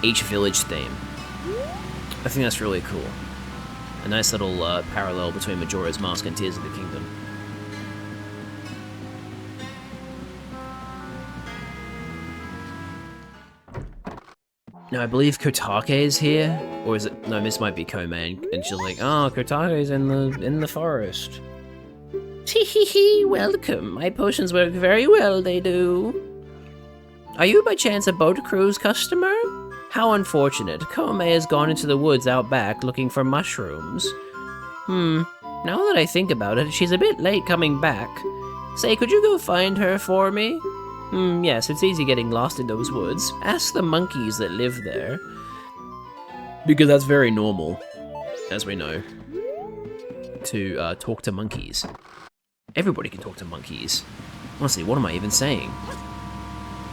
each village theme. I think that's really cool. A nice little parallel between Majora's Mask and Tears of the Kingdom. Now, I believe Kotake is here, or is it? No, this might be Kome, and she's like, "Oh, Kotake's in the forest." Tee-hee-hee, welcome. My potions work very well, they do. Are you by chance a boat cruise customer? How unfortunate. Kome has gone into the woods out back looking for mushrooms. Now that I think about it, she's a bit late coming back. Say, could you go find her for me? Yes, it's easy getting lost in those woods. Ask the monkeys that live there. Because that's very normal, as we know, to talk to monkeys. Everybody can talk to monkeys. Honestly, what am I even saying?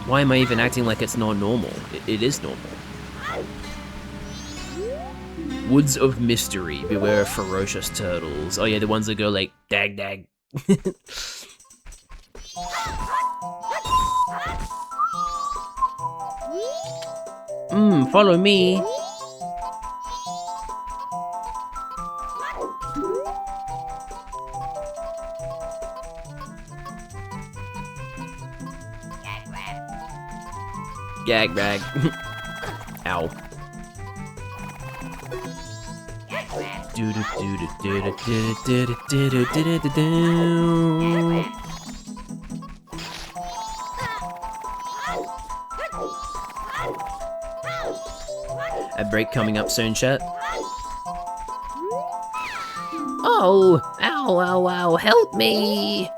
Why am I even acting like it's not normal? It is normal. Woods of Mystery. Beware of ferocious turtles. Oh yeah, the ones that go like, dag dag. Follow me. Gag bag. Ow. A break coming up soon, chat. Oh! Ow, ow, ow, help me!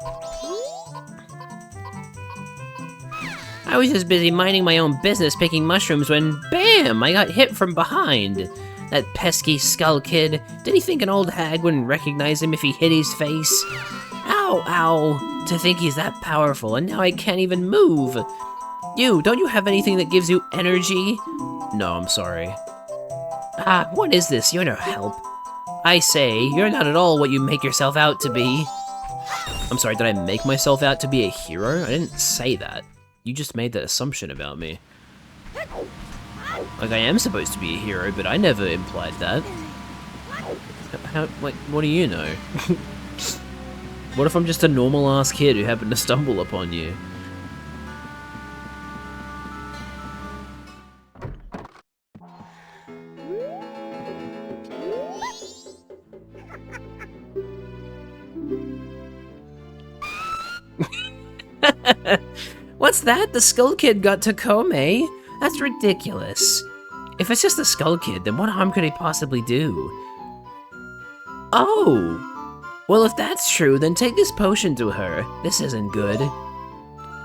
I was just busy minding my own business picking mushrooms when, BAM! I got hit from behind. That pesky skull kid. Did he think an old hag wouldn't recognize him if he hit his face? Ow, ow! To think he's that powerful, and now I can't even move! Don't you have anything that gives you energy? No, I'm sorry. Ah, what is this? You're no help. I say, you're not at all what you make yourself out to be. I'm sorry, did I make myself out to be a hero? I didn't say that. You just made that assumption about me. Like, I am supposed to be a hero, but I never implied that. Like, what do you know? What if I'm just a normal-ass kid who happened to stumble upon you? What's that? The Skull Kid got Takome? That's ridiculous. If it's just the Skull Kid, then what harm could he possibly do? Oh! Well, if that's true, then take this potion to her. This isn't good.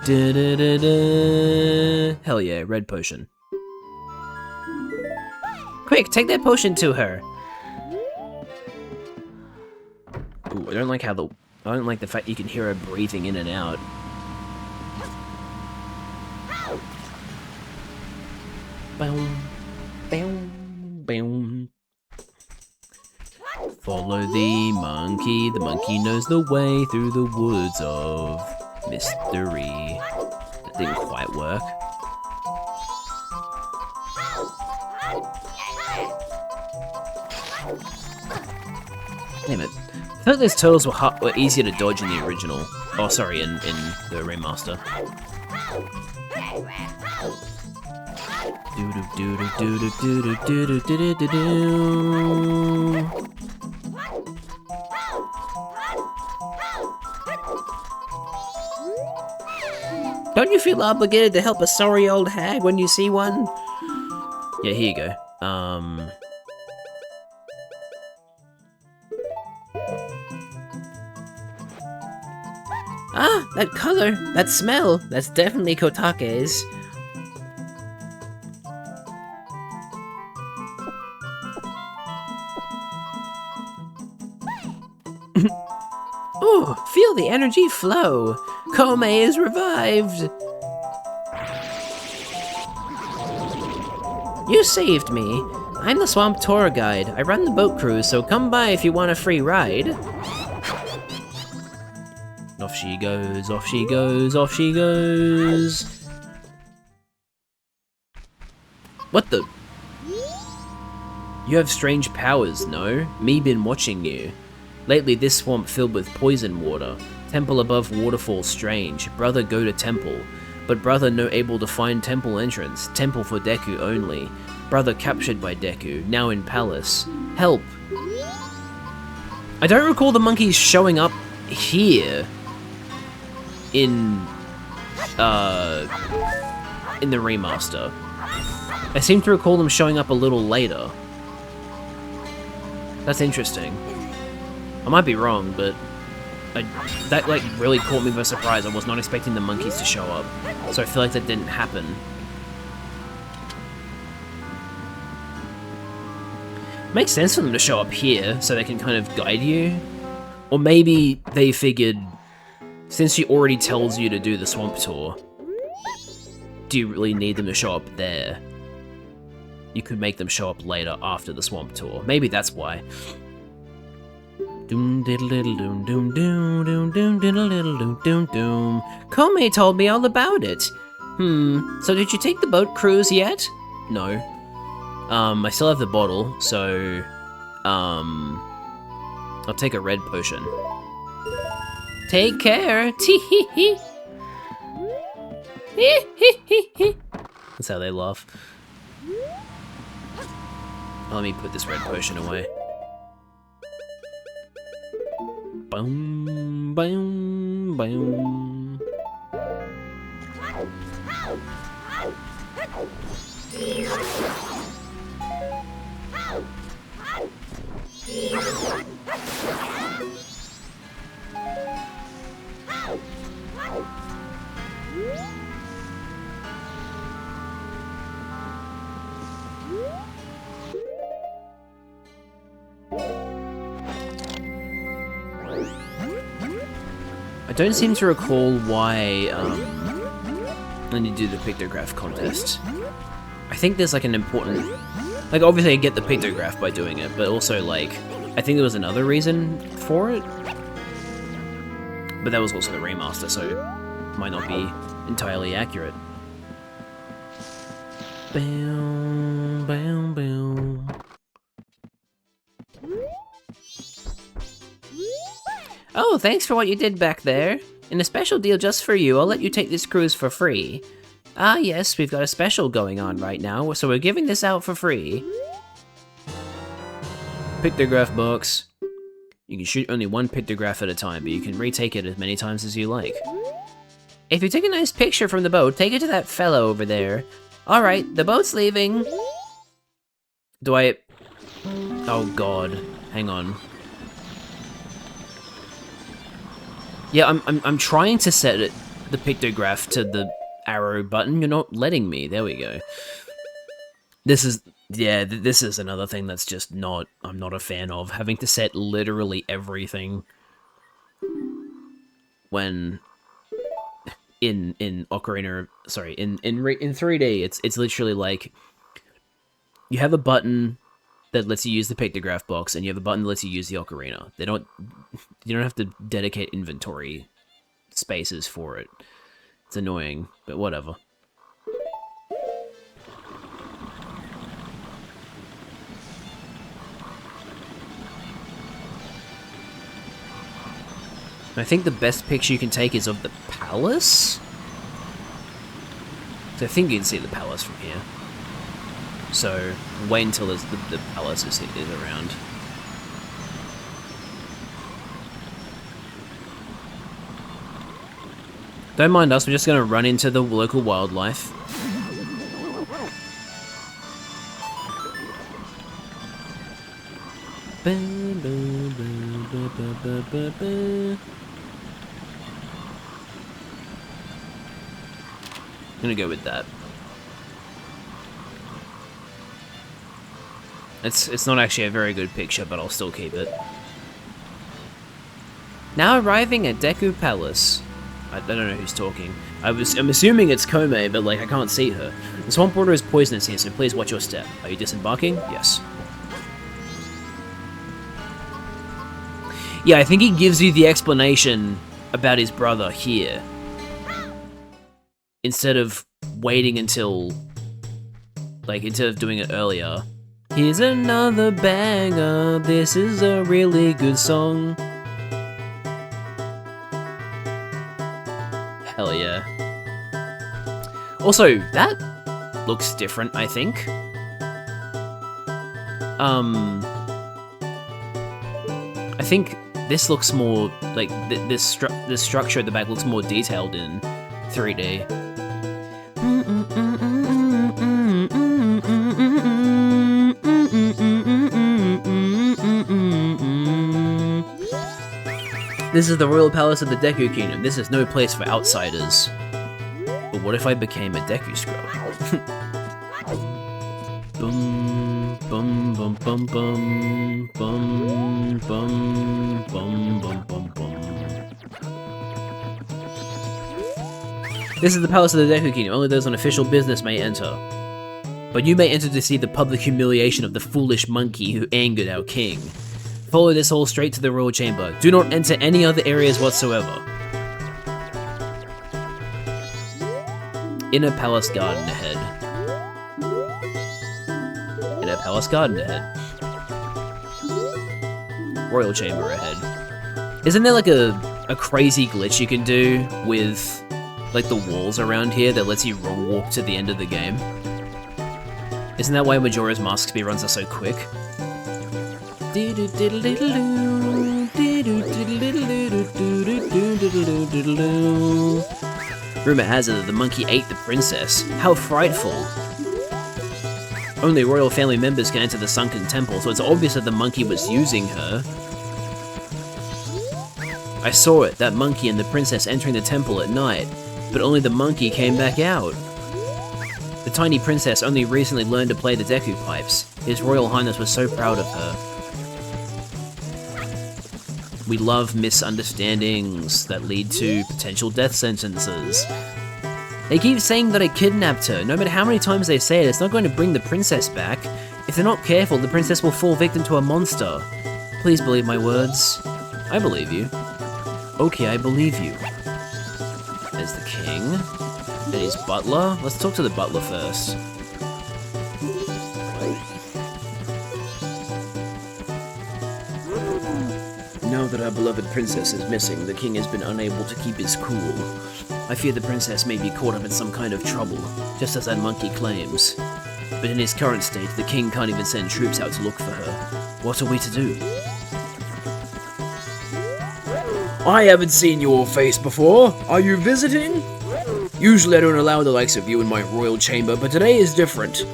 Da-da-da-da. Hell yeah, red potion. Quick, take that potion to her. Ooh, I don't like the fact you can hear her breathing in and out. Boom, boom, boom. Follow the monkey knows the way through the woods of mystery. That didn't quite work. Damn it. I thought those turtles were easier to dodge in the original. Oh, sorry, in the remaster. Don't you feel obligated to help a sorry old hag when you see one? Yeah, here you go. Ah, that color, that smell, that's definitely Kotake's. Ooh, feel the energy flow. Kome is revived. You saved me. I'm the Swamp Tour Guide. I run the boat cruise, so come by if you want a free ride. Off she goes, off she goes, off she goes. What the? You have strange powers, no? Me been watching you. Lately this swamp filled with poison water. Temple above waterfall strange. Brother go to temple. But brother no able to find temple entrance. Temple for Deku only. Brother captured by Deku. Now in palace. Help. I don't recall the monkeys showing up here. In the remaster. I seem to recall them showing up a little later. That's interesting. I might be wrong, but that like really caught me by surprise. I was not expecting the monkeys to show up, so I feel like that didn't happen. Makes sense for them to show up here, so they can kind of guide you. Or maybe they figured Since she already tells you to do the swamp tour, do you really need them to show up there? You could make them show up later after the swamp tour. Maybe that's why. Doom diddle diddle doom doom doom doom doom diddle diddle doom doom doom. Komei told me all about it. So did you take the boat cruise yet? No. I still have the bottle, so I'll take a red potion. Take care. Tee-hee-hee. That's how they laugh. Let me put this red potion away. Boom, boom, boom. I don't seem to recall why when you do the pictograph contest. I think there's like an important, like obviously I get the pictograph by doing it, but also like I think there was another reason for it. But that was also the remaster, so it might not be entirely accurate. Boom, boom, boom. Oh, thanks for what you did back there. In a special deal just for you, I'll let you take this cruise for free. Ah yes, we've got a special going on right now, so we're giving this out for free. Pictograph box. You can shoot only one pictograph at a time, but you can retake it as many times as you like. If you take a nice picture from the boat, take it to that fellow over there. Alright, the boat's leaving. Do I... Oh god, hang on. Yeah, I'm trying to set it, the pictograph to the arrow button. You're not letting me. There we go. This is, yeah, this is another thing that's just not, I'm not a fan of. Having to set literally everything when in Ocarina, sorry, in 3D, it's literally like you have a button that lets you use the pictograph box, and you have a button that lets you use the ocarina. You don't have to dedicate inventory spaces for it. It's annoying, but whatever. I think the best picture you can take is of the palace? So I think you can see the palace from here. So, wait until the palace is around. Don't mind us, we're just going to run into the local wildlife. I'm going to go with that. It's not actually a very good picture, but I'll still keep it. Now arriving at Deku Palace. I don't know who's talking. I'm assuming it's Komei, but like I can't see her. The swamp water is poisonous here, so please watch your step. Are you disembarking? Yes. Yeah, I think he gives you the explanation about his brother here. Instead of waiting until, like, instead of doing it earlier. Here's another banger, this is a really good song. Hell yeah. Also, that looks different, I think. I think this looks more, like, this structure at the back looks more detailed in 3D. This is the royal palace of the Deku Kingdom. This is no place for outsiders. But what if I became a Deku Scrub? Bum bum bum bum bum bum bum bum bum bum bum. This is the palace of the Deku King. Only those on official business may enter. But you may enter to see the public humiliation of the foolish monkey who angered our king. Follow this hall straight to the royal chamber. Do not enter any other areas whatsoever. Inner palace garden ahead. Inner palace garden ahead. Royal chamber ahead. Isn't there like a crazy glitch you can do with like the walls around here that lets you wrong walk to the end of the game? Isn't that why Majora's Mask speedruns are so quick? Rumor has it that the monkey ate the princess. How frightful. Only royal family members can enter the sunken temple, so it's obvious that the monkey was using her. I saw it, that monkey and the princess entering the temple at night, but only the monkey came back out. The tiny princess only recently learned to play the Deku pipes. His Royal Highness was so proud of her. We love misunderstandings that lead to potential death sentences. They keep saying that I kidnapped her. No matter how many times they say it, it's not going to bring the princess back. If they're not careful, the princess will fall victim to a monster. Please believe my words. I believe you. Okay, I believe you. There's the king. And his butler. Let's talk to the butler first. Now that our beloved princess is missing, the king has been unable to keep his cool. I fear the princess may be caught up in some kind of trouble, just as that monkey claims. But in his current state, the king can't even send troops out to look for her. What are we to do? I haven't seen your face before. Are you visiting? Usually I don't allow the likes of you in my royal chamber, but today is different.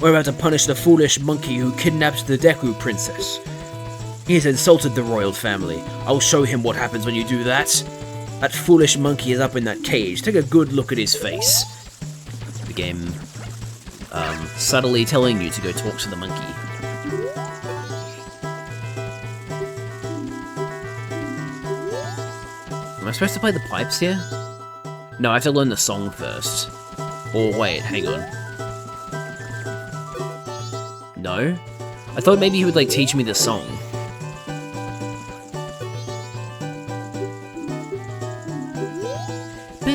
We're about to punish the foolish monkey who kidnapped the Deku princess. He has insulted the royal family. I'll show him what happens when you do that. That foolish monkey is up in that cage. Take a good look at his face. The game, subtly telling you to go talk to the monkey. Am I supposed to play the pipes here? No, I have to learn the song first. Or wait, hang on. No? I thought maybe he would like teach me the song.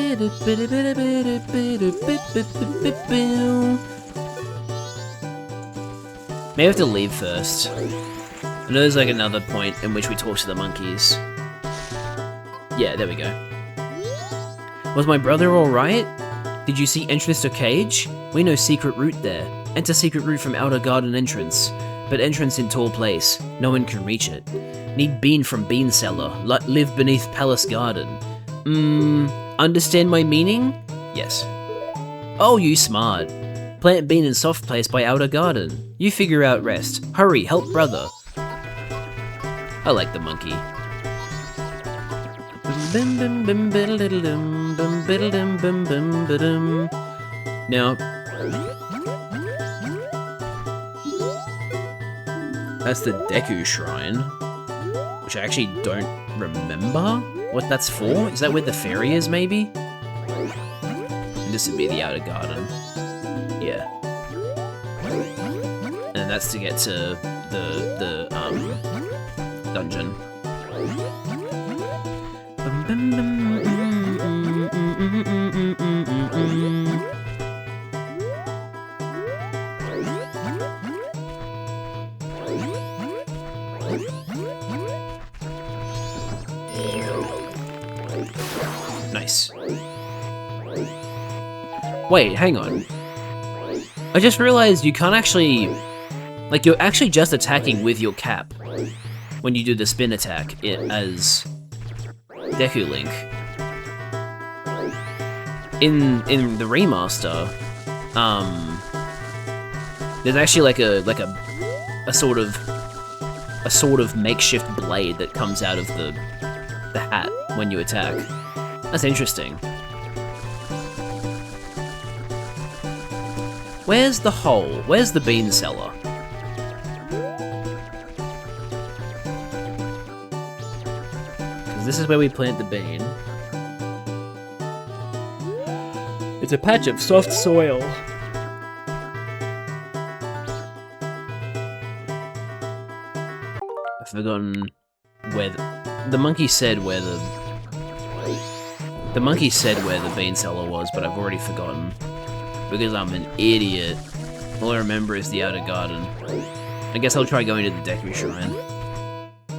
Maybe I have to leave first. I know there's like another point in which we talk to the monkeys. Yeah, there we go. Was my brother alright? Did you see entrance to cage? We know secret route there. Enter secret route from outer garden entrance. But entrance in tall place. No one can reach it. Need bean from bean cellar. Live beneath palace garden. Understand my meaning? Yes. Oh, you smart. Plant bean in soft place by outer garden. You figure out rest. Hurry, help brother. I like the monkey. Now, that's the Deku Shrine, which I actually don't remember what that's for. Is that where the fairy is, maybe? And this would be the outer garden. Yeah. And that's to get to the dungeon. Nice. Wait, hang on. I just realized you can't actually... Like, you're actually just attacking with your cap when you do the spin attack as Deku Link. In the remaster, there's actually like a sort of makeshift blade that comes out of the hat when you attack. That's interesting. Where's the hole? Where's the bean cellar? Because this is where we plant the bean. It's a patch of soft soil. I've forgotten where the monkey said where the monkey said where the bean cellar was, but I've already forgotten because I'm an idiot. All I remember is the outer garden. I guess I'll try going to the Deku Shrine,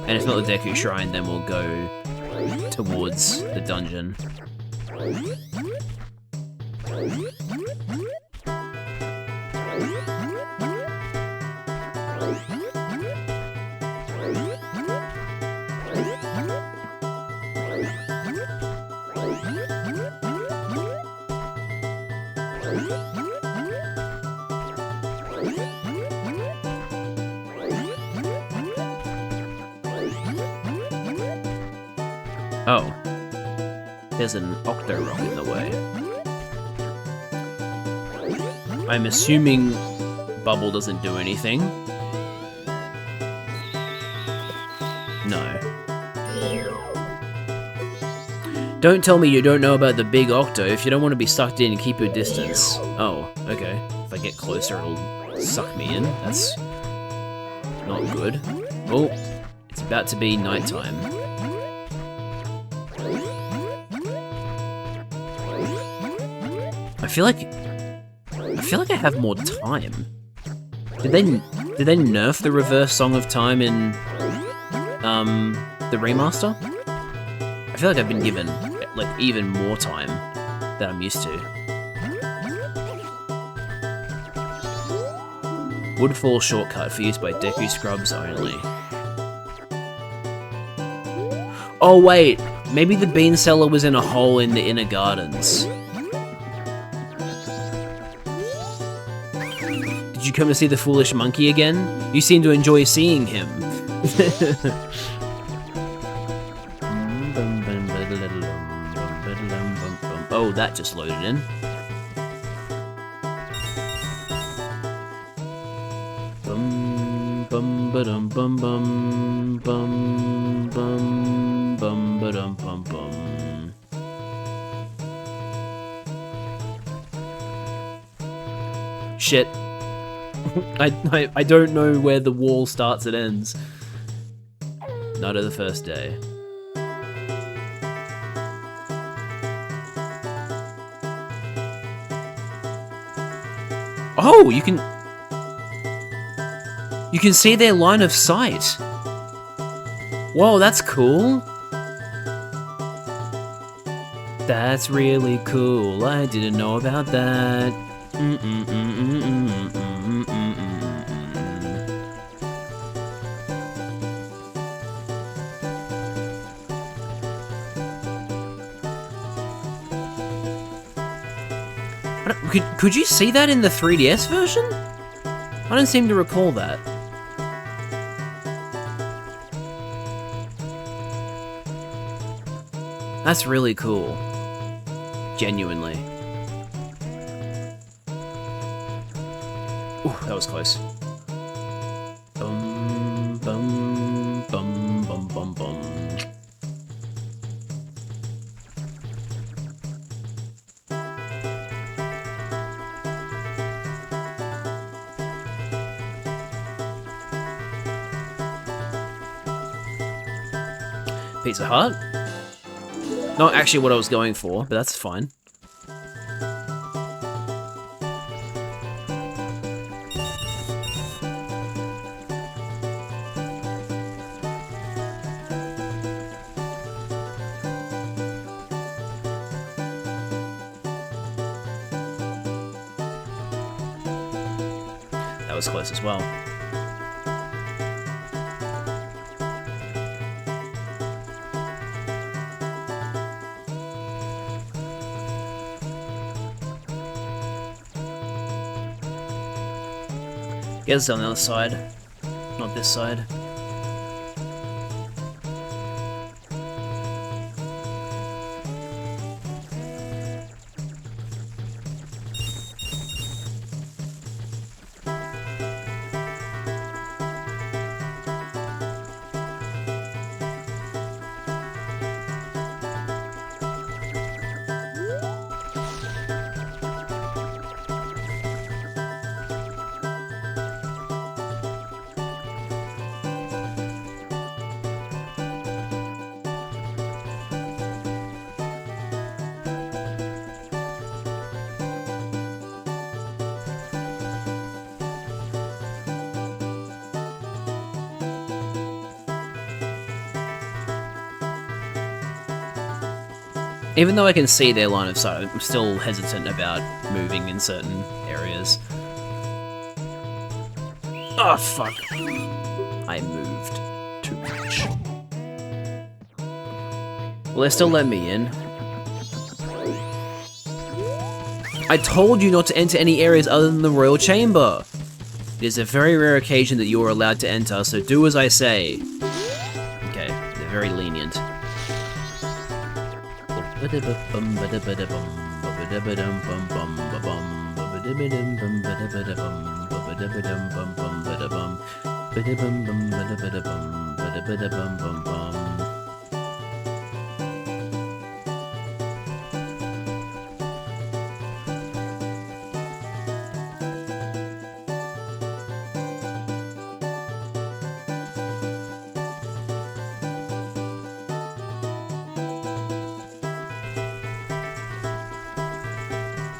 and if not the Deku Shrine, then we'll go towards the dungeon. Oh. There's an Octo-Rock in the way. I'm assuming Bubble doesn't do anything. No. Don't tell me you don't know about the big Octo. If you don't want to be sucked in, keep your distance. Oh, okay. If I get closer, it'll suck me in. That's not good. Oh, it's about to be nighttime. I feel like I have more time. Did they nerf the reverse Song of Time in the remaster? I feel like I've been given like even more time than I'm used to. Woodfall shortcut for use by Deku Scrubs only. Oh wait, maybe the bean cellar was in a hole in the inner gardens. Did you come to see the foolish monkey again? You seem to enjoy seeing him. Oh, that just loaded in. Bum bum ba-dum bum bum bum bum bum ba-dum bum bum. Shit. I don't know where the wall starts and ends. Not of the first day. Oh, you can see their line of sight. Whoa, that's cool. That's really cool. I didn't know about that. Could you see that in the 3DS version? I don't seem to recall that. That's really cool. Genuinely. Ooh, that was close. Bum, bum, bum, bum, bum, bum. Pizza Hut? Not actually what I was going for, but that's fine. That was close as well. Guess it's on the other side, not this side. Even though I can see their line of sight, I'm still hesitant about moving in certain areas. Oh, fuck. I moved too much. Will they still let me in? I told you not to enter any areas other than the Royal Chamber. It is a very rare occasion that you are allowed to enter, so do as I say. Okay, they're very lenient.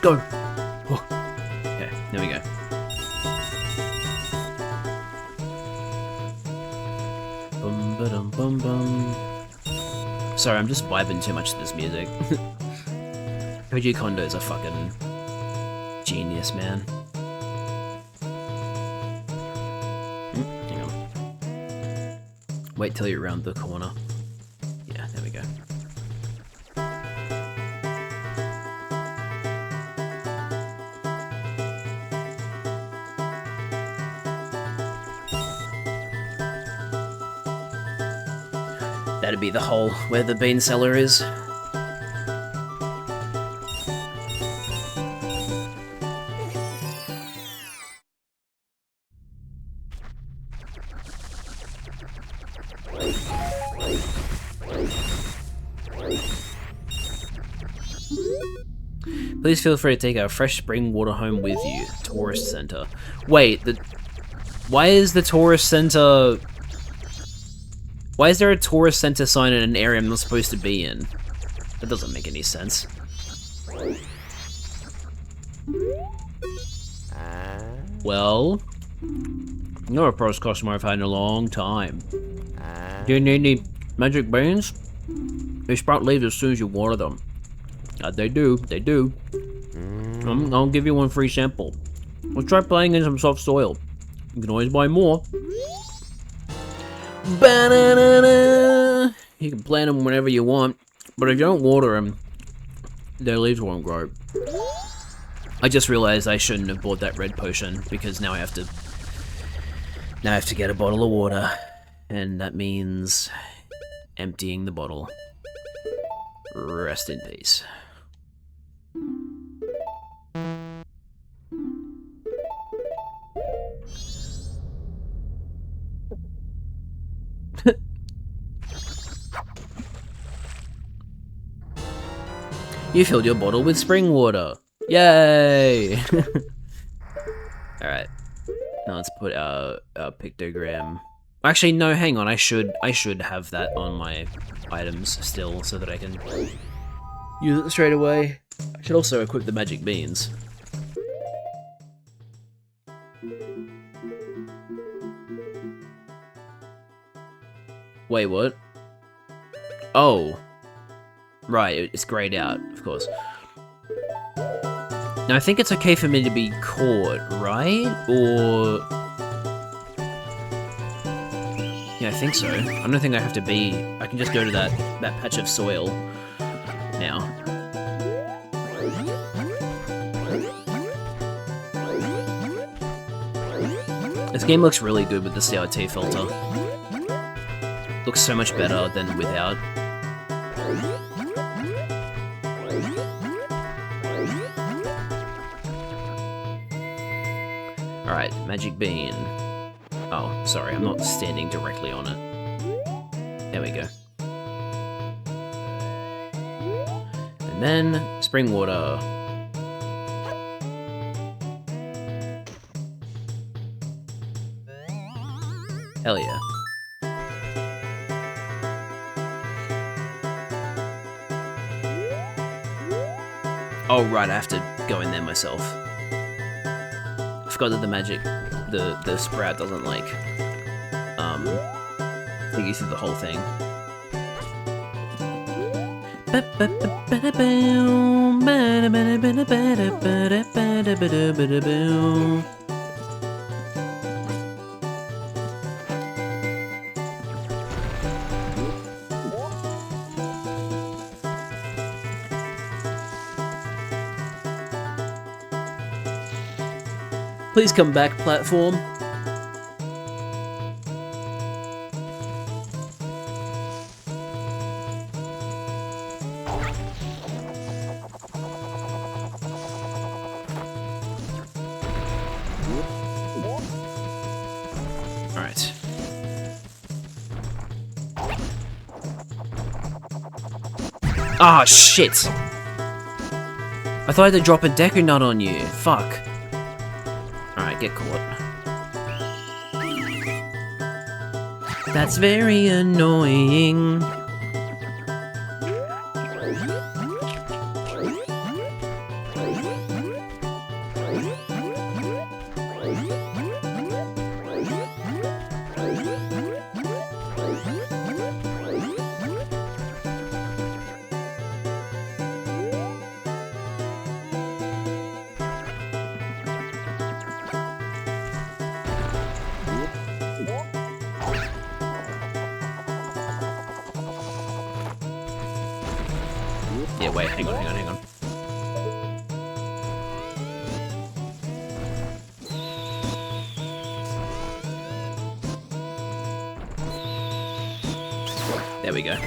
Go! Oh. Okay, there we go. Bum ba dum bum bum. Sorry, I'm just vibing too much to this music. Koji Kondo's a fucking genius, man. Hang on. Wait till you're around the corner. Yeah, there we go. That'd be the hole where the bean cellar is. Please feel free to take our fresh spring water home with you. Tourist center. Wait, why is the tourist center... Why is there a tourist center sign in an area I'm not supposed to be in? That doesn't make any sense. Well, you're a first customer I've had in a long time. Do you need any magic beans? They sprout leaves as soon as you water them. They do. I'll give you one free sample. Let's try playing in some soft soil. You can always buy more. Banana! You can plant them whenever you want, but if you don't water them, their leaves won't grow. I just realized I shouldn't have bought that red potion, because now I have to get a bottle of water, and that means emptying the bottle. Rest in peace. You filled your bottle with spring water. Yay! Alright. Now let's put our pictogram. Actually, no, hang on. I should have that on my items still so that I can use it straight away. I should also equip the magic beans. Wait, what? Oh. Right, it's grayed out, of course. Now, I think it's okay for me to be caught, right? Or... Yeah, I think so. I don't think I have to be... I can just go to that patch of soil now. This game looks really good with the CRT filter. Looks so much better than without. Alright, magic bean. Oh, sorry, I'm not standing directly on it. There we go. And then, spring water. Hell yeah. Oh right, I have to go in there myself. I forgot that the magic, the sprout doesn't like, take you through the whole thing. Please come back, platform. Alright. Ah, shit! I thought I had to drop a Deku Nut on you. Fuck. Alright, get caught. That's very annoying. Yeah, wait, hang on. There we go.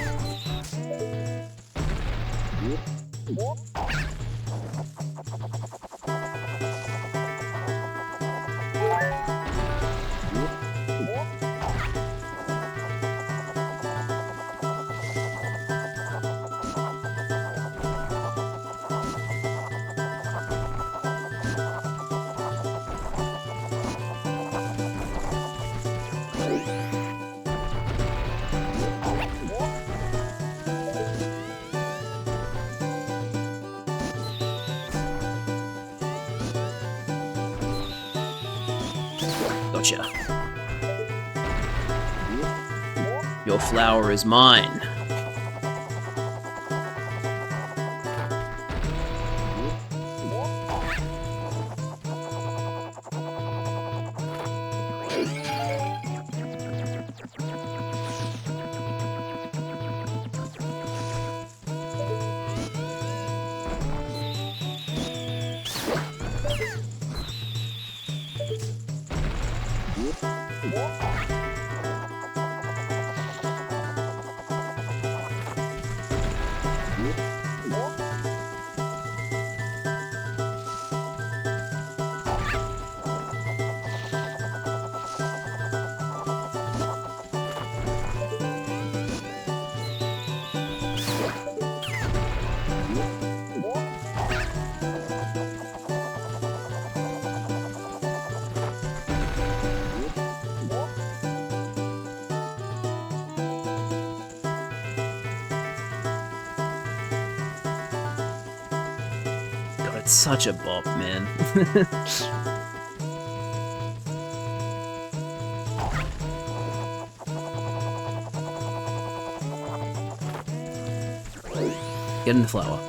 Gotcha. Your flower is mine. It's such a bop, man. Get in the flower.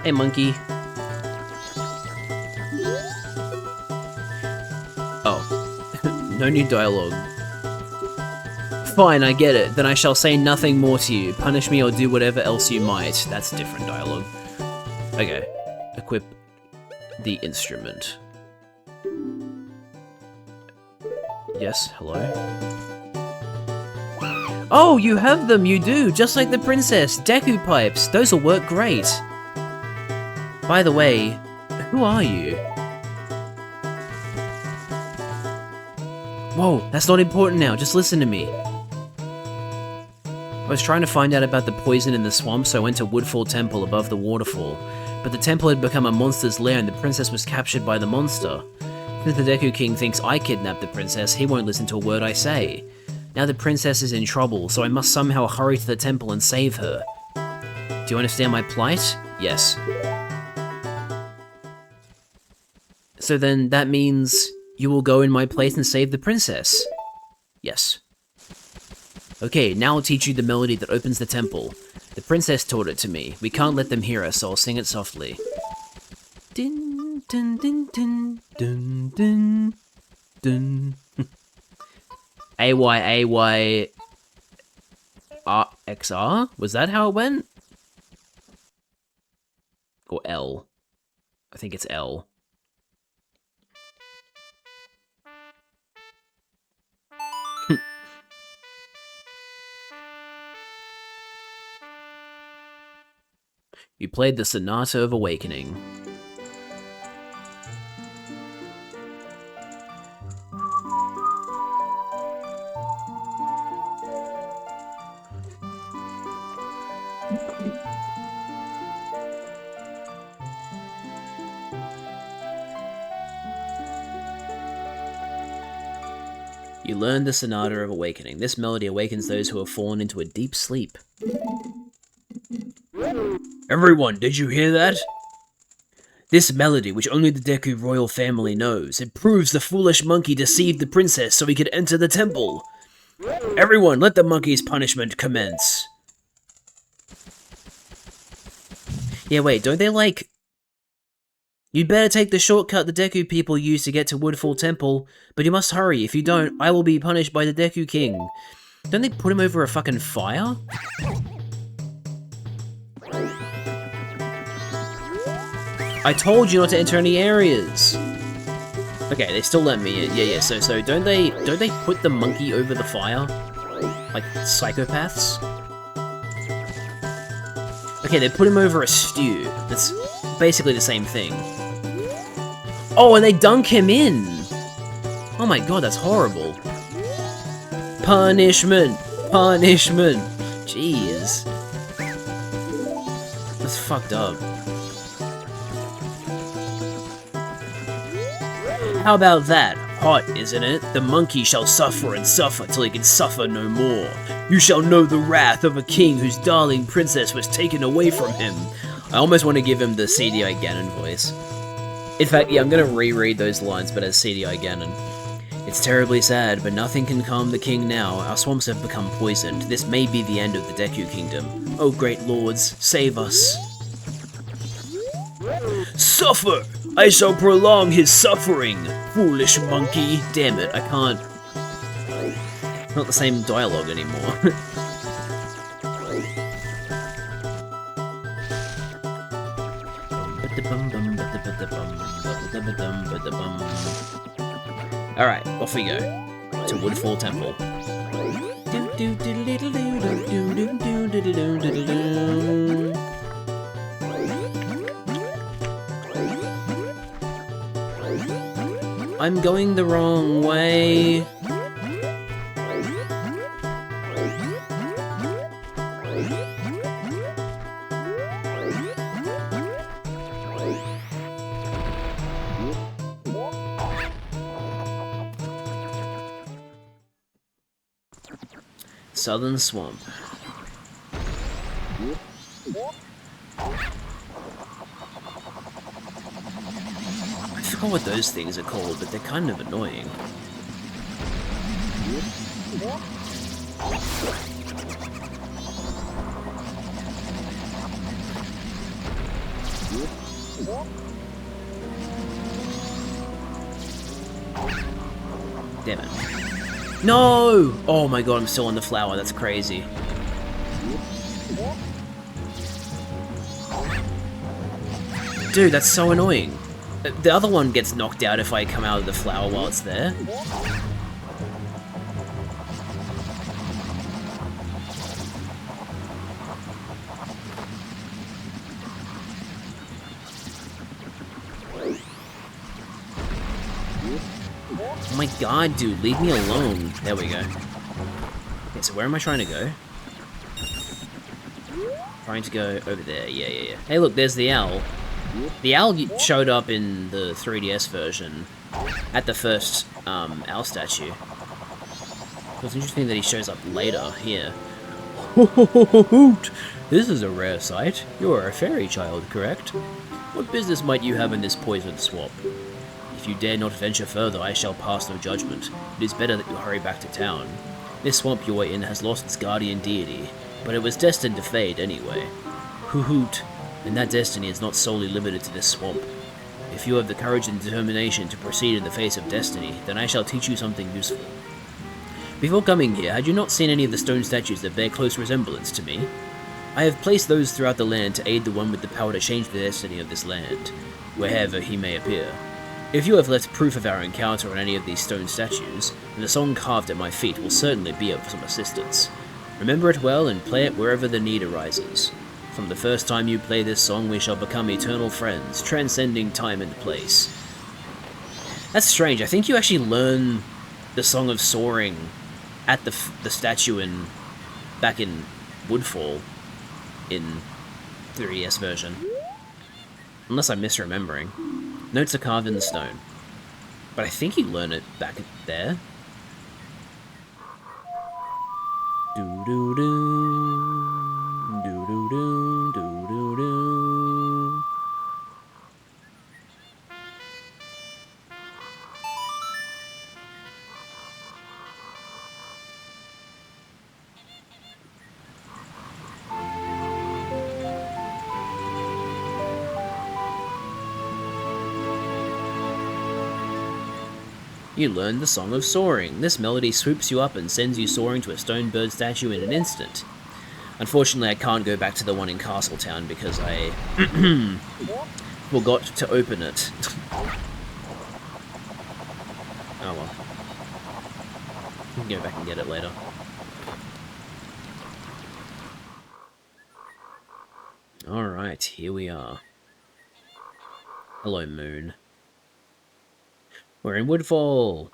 Hey, monkey. Oh. No new dialogue. Fine, I get it. Then I shall say nothing more to you. Punish me or do whatever else you might. That's different dialogue. Okay. Equip the instrument. Yes, hello? Oh, you have them, you do! Just like the princess! Deku pipes! Those'll work great! By the way, who are you? Whoa, that's not important now, just listen to me. I was trying to find out about the poison in the swamp, so I went to Woodfall Temple above the waterfall. But the temple had become a monster's lair and the princess was captured by the monster. Since the Deku King thinks I kidnapped the princess, he won't listen to a word I say. Now the princess is in trouble, so I must somehow hurry to the temple and save her. Do you understand my plight? Yes. So then that means you will go in my place and save the princess? Yes. Okay, now I'll teach you the melody that opens the temple. The princess taught it to me. We can't let them hear us, so I'll sing it softly. Din, din, din, din, din, din, din. A-Y-A-Y-R-X-R? Was that how it went? Or L? I think it's L. You played the Sonata of Awakening. You learned the Sonata of Awakening. This melody awakens those who have fallen into a deep sleep. Everyone, did you hear that? This melody, which only the Deku royal family knows, it proves the foolish monkey deceived the princess so he could enter the temple. Everyone, let the monkey's punishment commence. Yeah, wait, don't they like... You'd better take the shortcut the Deku people use to get to Woodfall Temple, but you must hurry. If you don't, I will be punished by the Deku King. Don't they put him over a fucking fire? I told you not to enter any areas. Okay, they still let me in. Yeah, so don't they put the monkey over the fire? Like psychopaths? Okay, they put him over a stew. That's basically the same thing. Oh, and they dunk him in! Oh my god, that's horrible. Punishment! Punishment! Jeez. That's fucked up. How about that? Hot, isn't it? The monkey shall suffer and suffer till he can suffer no more. You shall know the wrath of a king whose darling princess was taken away from him. I almost want to give him the CDI Ganon voice. In fact, yeah, I'm gonna reread those lines, but as CDI Ganon. It's terribly sad, but nothing can calm the king now. Our swamps have become poisoned. This may be the end of the Deku Kingdom. Oh, great lords, save us. Suffer! I shall prolong his suffering, foolish monkey. Damn it, I can't. Not the same dialogue anymore. Alright, off we go. To Woodfall Temple. I'm going the wrong way. Southern Swamp. I forgot what those things are called, but they're kind of annoying. Damn it. No! Oh my god, I'm still on the flower, that's crazy. Dude, that's so annoying. The other one gets knocked out if I come out of the flower while it's there. Oh my god, dude, leave me alone. There we go. Okay, so where am I trying to go? Trying to go over there, yeah. Hey look, there's the owl. The owl showed up in the 3DS version at the first owl statue. It's interesting that he shows up later here. Hoot! This is a rare sight. You are a fairy child, correct? What business might you have in this poisoned swamp? If you dare not venture further, I shall pass no judgment. It is better that you hurry back to town. This swamp you are in has lost its guardian deity, but it was destined to fade anyway. Hoot! And that destiny is not solely limited to this swamp. If you have the courage and determination to proceed in the face of destiny, then I shall teach you something useful. Before coming here, had you not seen any of the stone statues that bear close resemblance to me? I have placed those throughout the land to aid the one with the power to change the destiny of this land, wherever he may appear. If you have left proof of our encounter on any of these stone statues, then the song carved at my feet will certainly be of some assistance. Remember it well and play it wherever the need arises. From the first time you play this song, we shall become eternal friends, transcending time and place. That's strange. I think you actually learn the Song of Soaring at the statue back in Woodfall in 3DS version. Unless I'm misremembering. Notes are carved in the stone. But I think you learn it back there. Do-do-do, do-do-do, do-do-do. You learn the Song of Soaring. This melody swoops you up and sends you soaring to a stone bird statue in an instant. Unfortunately, I can't go back to the one in Castletown because I forgot to open it. Oh well. We can go back and get it later. Alright, here we are. Hello, Moon. We're in Woodfall!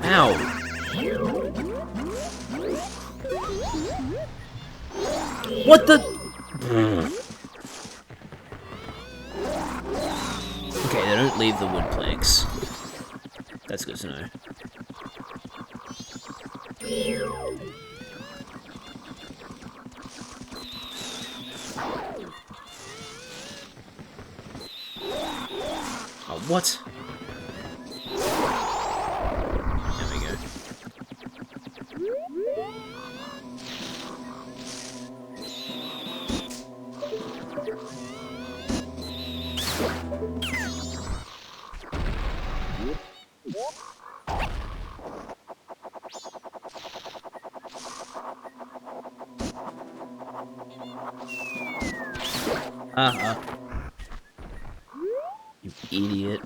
Ow! What the? Okay, they don't leave the wood planks. That's good to know. Oh, what? There we go. You idiot.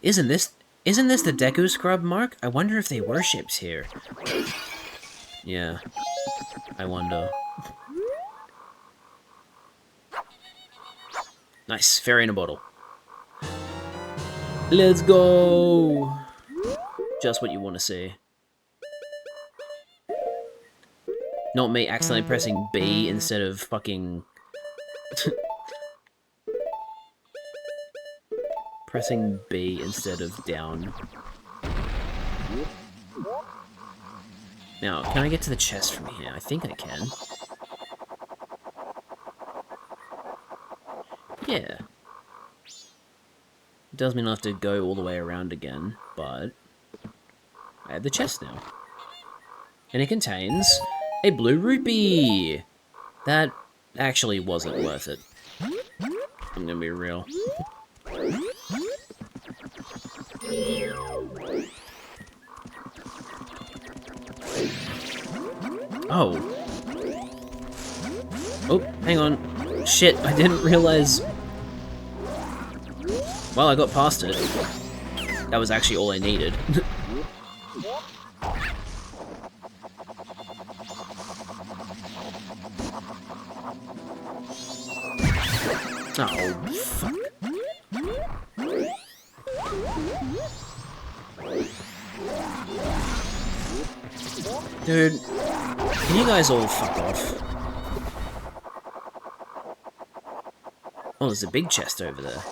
Isn't this the Deku Scrub, Mark? I wonder if they worshipped here. Yeah. I wonder. Nice. Fairy in a bottle. Let's go! Just what you want to see. Not me accidentally pressing B instead of fucking... pressing B instead of down. Now, can I get to the chest from here? I think I can. Yeah. It does mean I'll have to go all the way around again, but I have the chest now. And it contains a blue rupee! That actually wasn't worth it. I'm gonna be real. Oh. Oh, hang on. Shit, I didn't realize... Well, I got past it. That was actually all I needed. Oh, fuck. Dude, can you guys all fuck off? Oh, there's a big chest over there.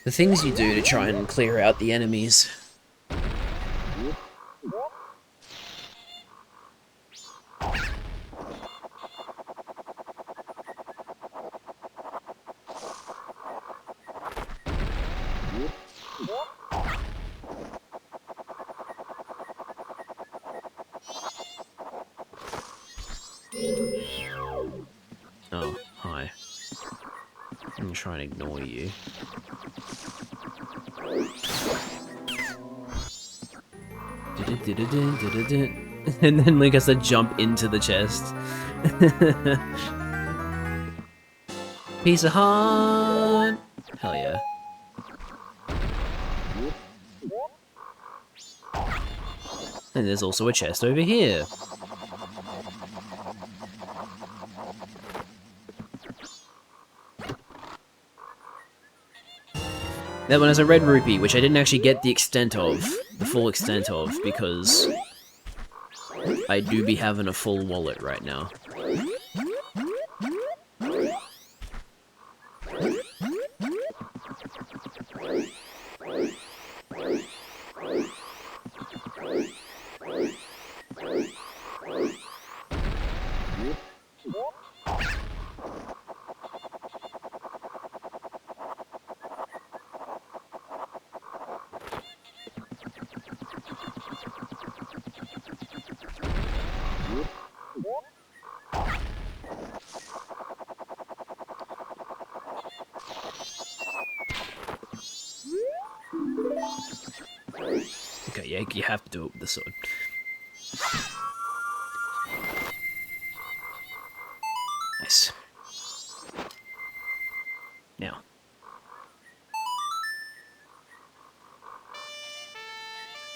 The things you do to try and clear out the enemies. Oh, hi. I'm gonna try and ignore you. And then Link has to jump into the chest. Piece of heart! Hell yeah. And there's also a chest over here. That one has a red rupee, which I didn't actually get the extent of, the full extent of, because I do be having a full wallet right now. Okay, yeah, you have to do it with the sword. Nice. Now.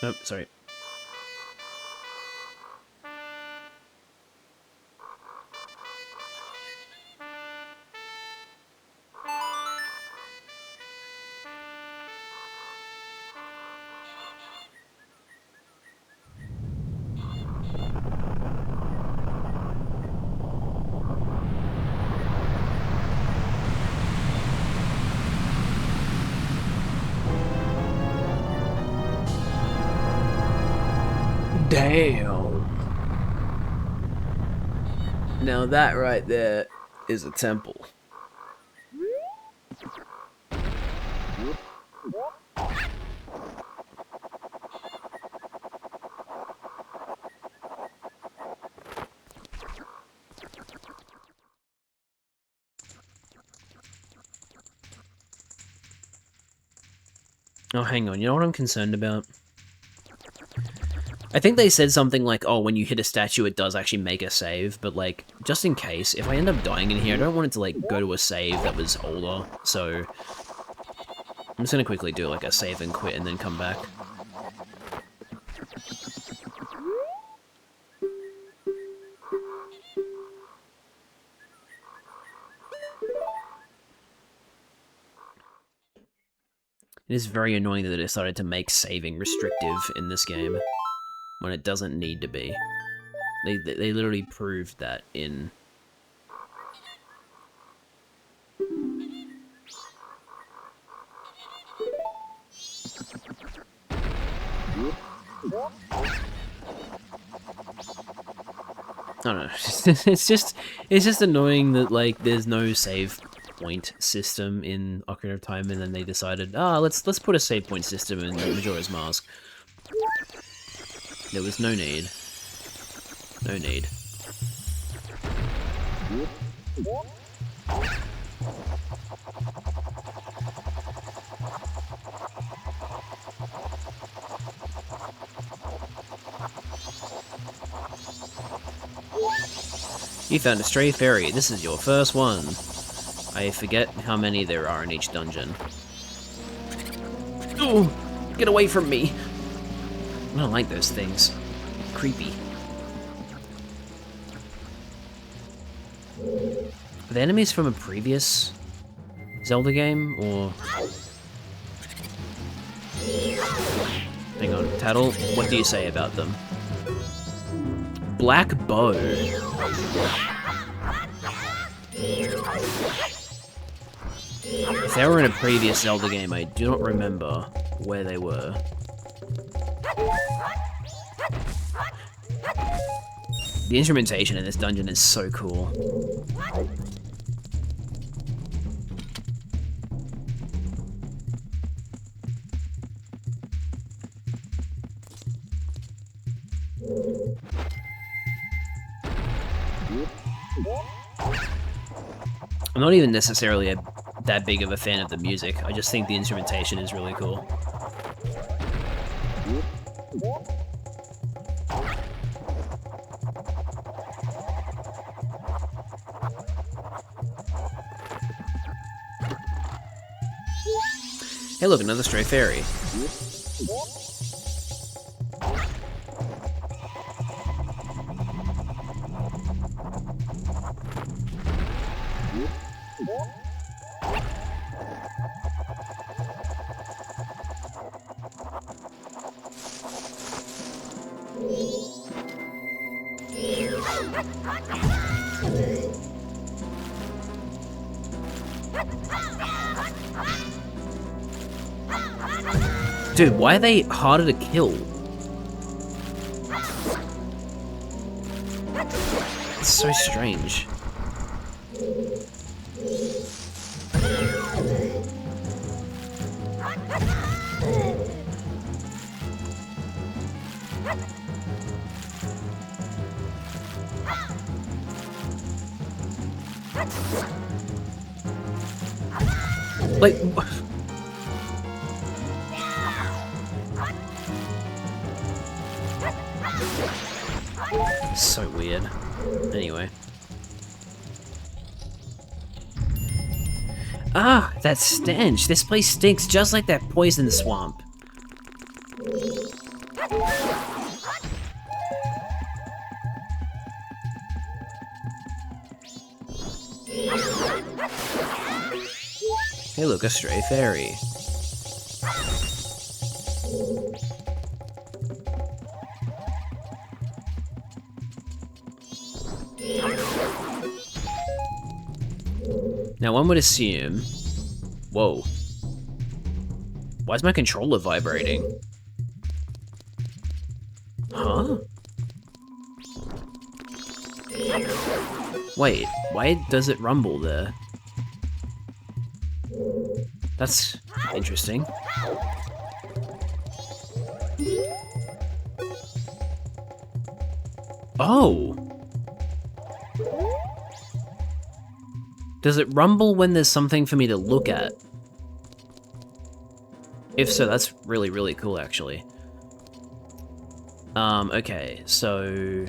Oh, sorry. Damn. Now that right there is a temple. Oh, hang on. You know what I'm concerned about? I think they said something like, oh, when you hit a statue, it does actually make a save, but, like, just in case, if I end up dying in here, I don't want it to, like, go to a save that was older, so I'm just gonna quickly do, like, a save and quit and then come back. It is very annoying that they decided to make saving restrictive in this game, when it doesn't need to be. They literally proved that in... I don't know, it's just annoying that, like, there's no save point system in Ocarina of Time, and then they decided, let's put a save point system in Majora's Mask. There was no need. No need. You found a stray fairy. This is your first one. I forget how many there are in each dungeon. Oh, get away from me. I don't like those things. Creepy. Are the enemies from a previous Zelda game, or... Hang on, Tattle, what do you say about them? Black bow. If they were in a previous Zelda game, I do not remember where they were. The instrumentation in this dungeon is so cool. I'm not even necessarily that big of a fan of the music. I just think the instrumentation is really cool. Hey look, another stray fairy. Dude, why are they harder to kill? It's so strange. Like, so weird. Anyway. Ah, that stench. This place stinks just like that poison swamp. Hey look, a stray fairy. Now one would assume... Whoa. Why is my controller vibrating? Huh? Wait, why does it rumble there? That's interesting. Oh! Does it rumble when there's something for me to look at? If so, that's really, really cool, actually. Okay, so... I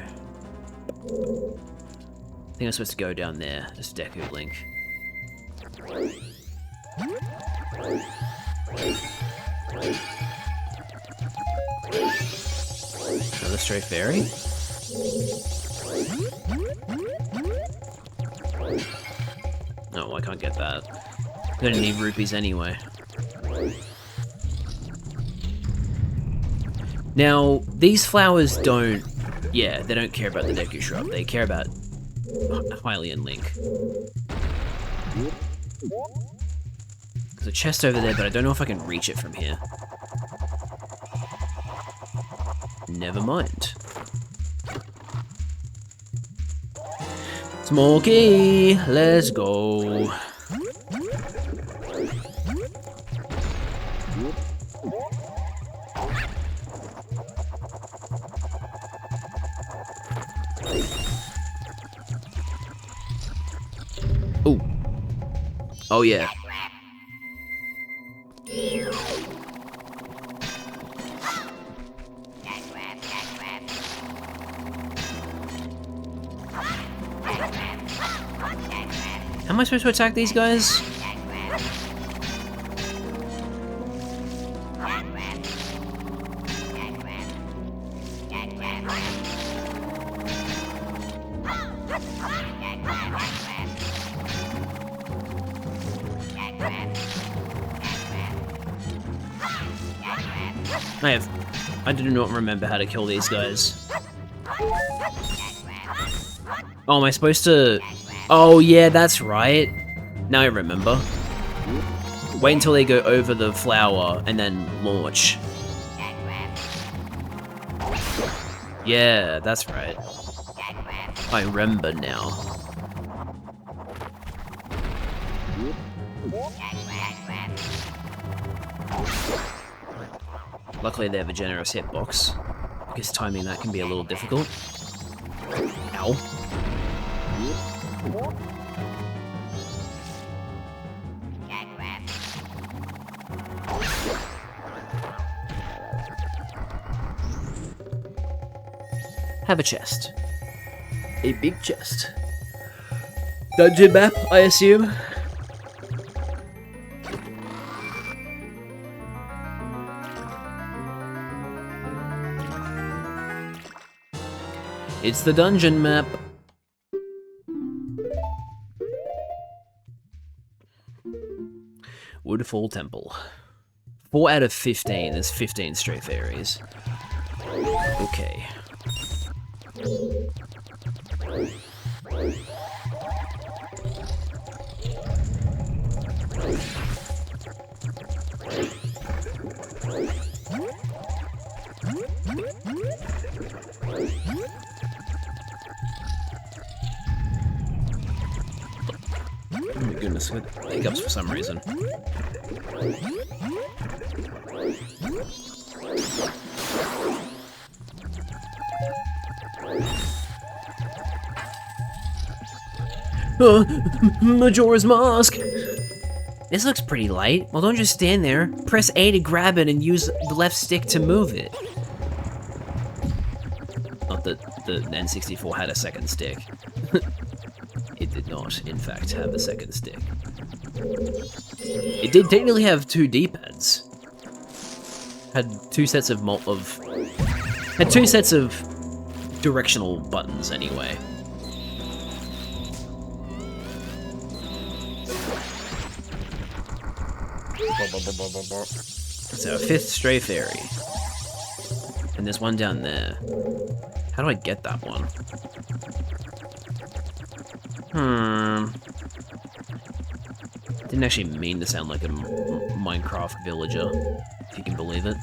think I'm supposed to go down there. This Deku Link. Another stray fairy? No, I can't get that. I'm gonna need rupees anyway. Now, these flowers don't... Yeah, they don't care about the Deku Shrub. They care about Hylian Link. There's a chest over there, but I don't know if I can reach it from here. Never mind. Smokey, let's go. Oh yeah. How am I supposed to attack these guys? I do not remember how to kill these guys. Oh, am I supposed to... Oh, yeah, that's right. Now I remember. Wait until they go over the flower and then launch. Yeah, that's right. I remember now. Luckily they have a generous hitbox, because timing that can be a little difficult. Ow. Have a chest. A big chest. Dungeon map, I assume? It's the dungeon map. Woodfall Temple. 4 out of 15. There's 15 stray fairies. Okay. Oh my goodness, I got hiccups for some reason. Majora's Mask! This looks pretty light. Well, don't just stand there. Press A to grab it and use the left stick to move it. Not that the N64 had a second stick. It did not, in fact, have a second stick. It did technically have 2 D-pads. Had 2 sets of had 2 sets of directional buttons anyway. So, 5th stray fairy. And there's one down there. How do I get that one? Didn't actually mean to sound like a Minecraft villager, if you can believe it.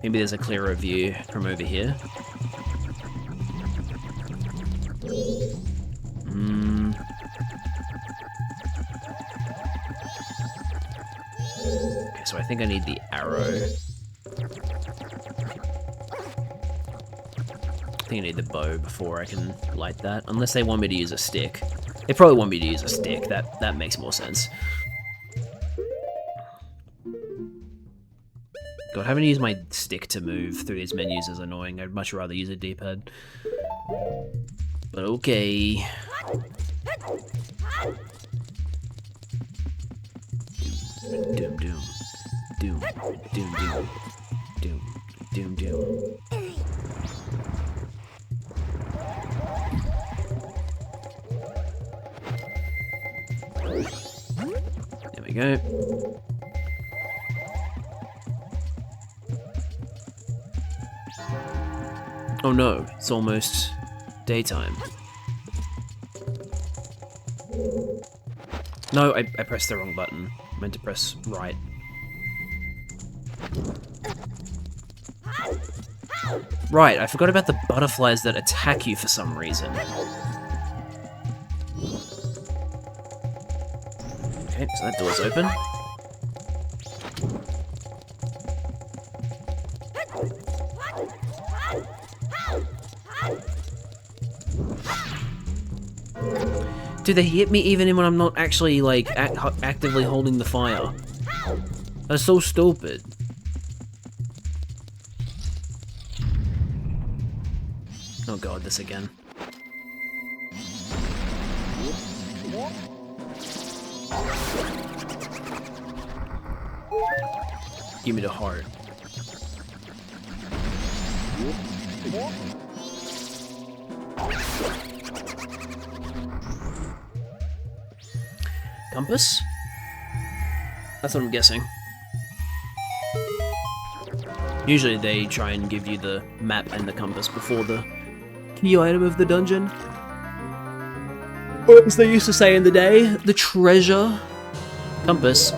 Maybe there's a clearer view from over here. Okay, so I think I need the arrow. I think I need the bow before I can light that, unless they want me to use a stick. They probably want me to use a stick. That makes more sense. God, having to use my stick to move through these menus is annoying. I'd much rather use a D-pad. But okay. Doom, doom. Doom, doom, doom. Doom, doom, doom. There we go. Oh no, it's almost daytime. No, I pressed the wrong button. I meant to press right. Right, I forgot about the butterflies that attack you for some reason. Okay, so that door's open. Do they hit me even when I'm not actually, like, actively holding the fire? That's so stupid. Oh god, this again. Give me the heart. Compass? That's what I'm guessing. Usually they try and give you the map and the compass before the key item of the dungeon. Or as they used to say in the day, the treasure. Compass.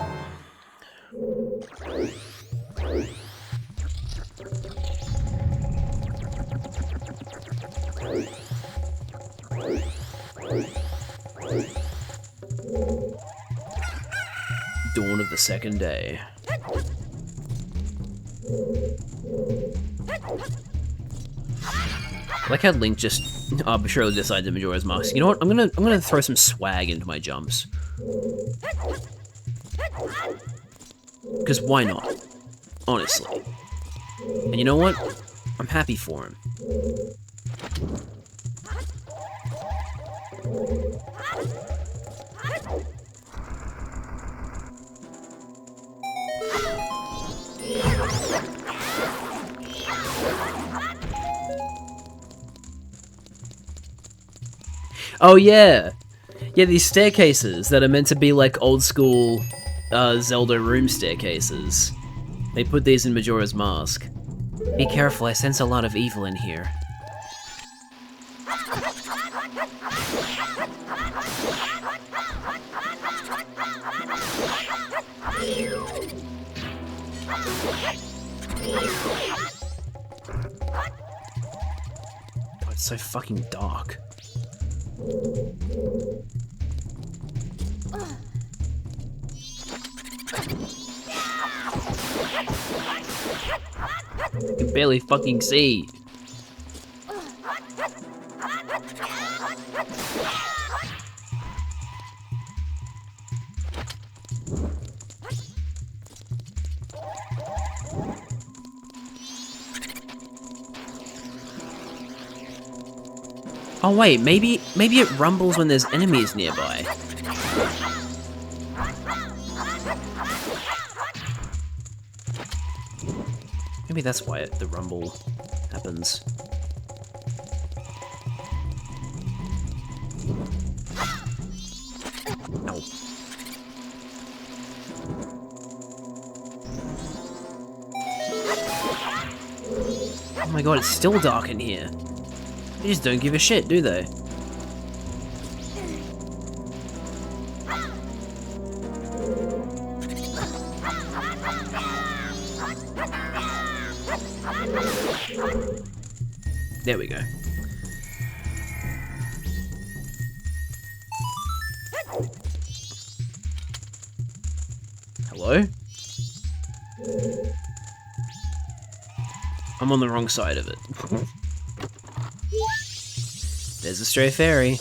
Dawn of the second day. I like how Link just arbitrarily decided to Majora's Mask. You know what? I'm gonna throw some swag into my jumps. Because why not? Honestly. And you know what? I'm happy for him. Oh yeah! Yeah, these staircases that are meant to be like old school Zelda room staircases. They put these in Majora's Mask. Be careful, I sense a lot of evil in here. God, it's so fucking dark. I can barely fucking see. Oh wait, maybe it rumbles when there's enemies nearby. Maybe that's why the rumble happens. Ow. Oh my god, it's still dark in here. They just don't give a shit, do they? There we go. Hello? I'm on the wrong side of it. There's a stray fairy.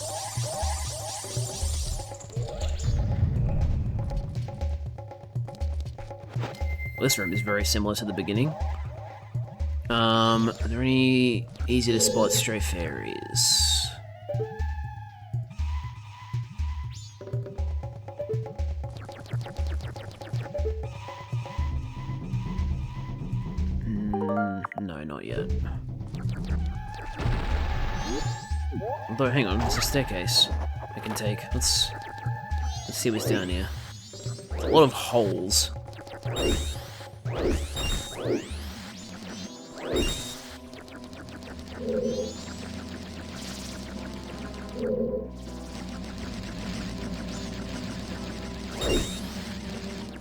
Well, this room is very similar to the beginning. Are there any easy to spot stray fairies? No, not yet. Although, hang on, there's a staircase I can take. Let's see what's down here. A lot of holes.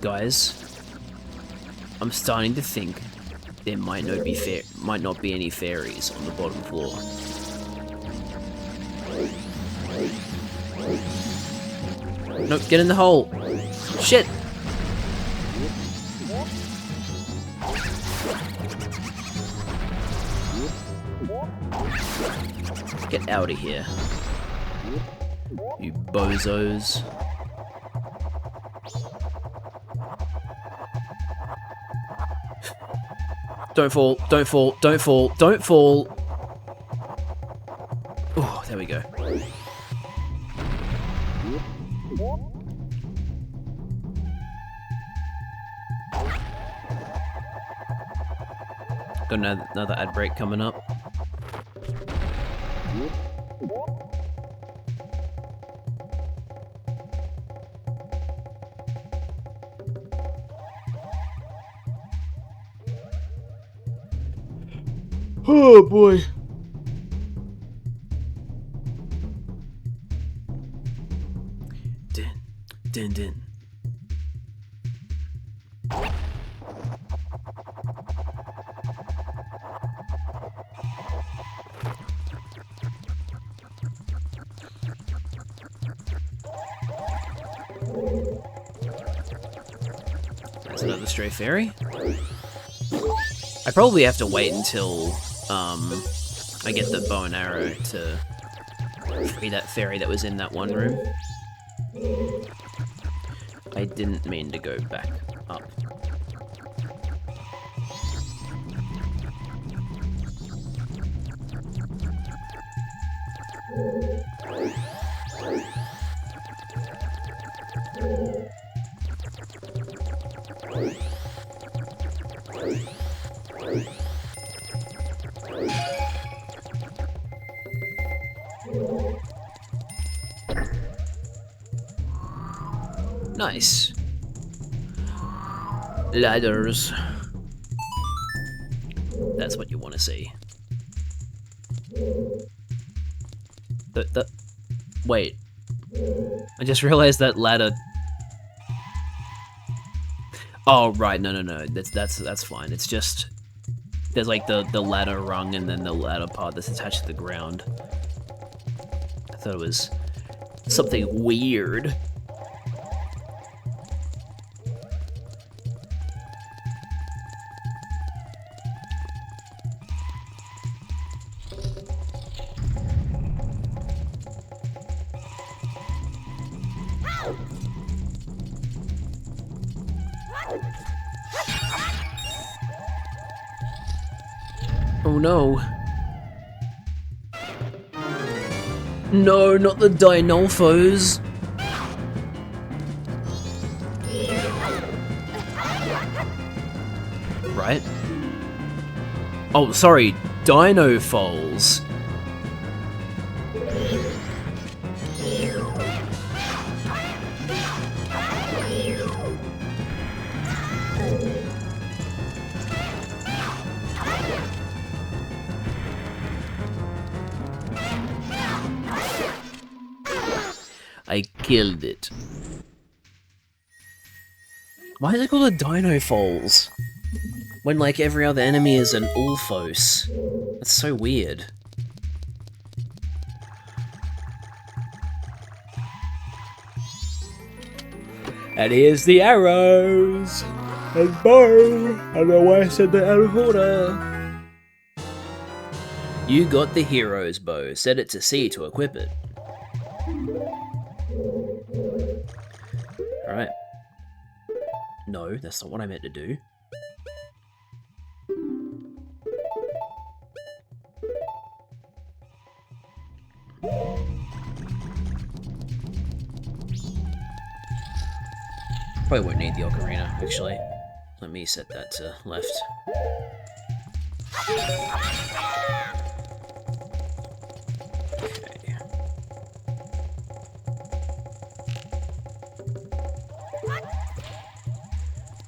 Guys, I'm starting to think there might not be any fairies on the bottom floor. Nope, get in the hole. Shit. Get out of here. You bozos. Don't fall, don't fall, don't fall, don't fall! Oh, there we go. Got another ad break coming up. Oh boy. Din, din, din. That's another stray fairy. I probably have to wait until I get the bow and arrow to free that fairy that was in that one room. I didn't mean to go back up. Nice. Ladders. That's what you want to see. Wait. I just realized that ladder. Oh right, no. That's fine. It's just there's like the ladder rung and then the ladder part that's attached to the ground. I thought it was something weird. Oh no. No, not the Dinolfos. Right? Oh, sorry, Dinofoals. I killed it. Why is it called a Dinofoals? When, like, every other enemy is an Ulfos. That's so weird. And here's the arrows! And bow! I don't know why I said that out of order. You got the hero's bow. Set it to C to equip it. Alright. No, that's not what I meant to do. Probably won't need the ocarina, actually. Let me set that to left.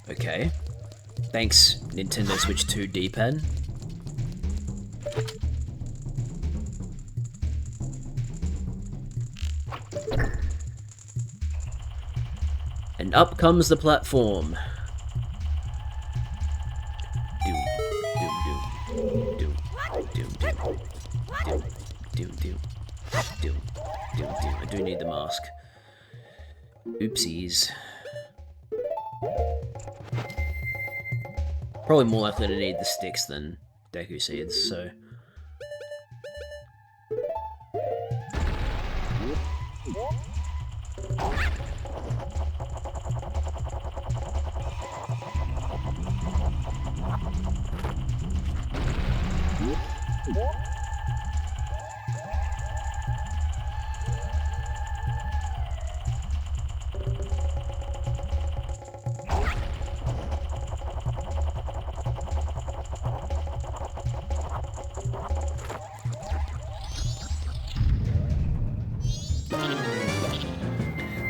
Okay. Thanks, Nintendo Switch 2 D-pad. And up comes the platform. Doom, doom, doom, doom, doom, doom, doom, doom, doom, doom. I do need the mask. Oopsies. Probably more likely to need the sticks than Deku Seeds, so...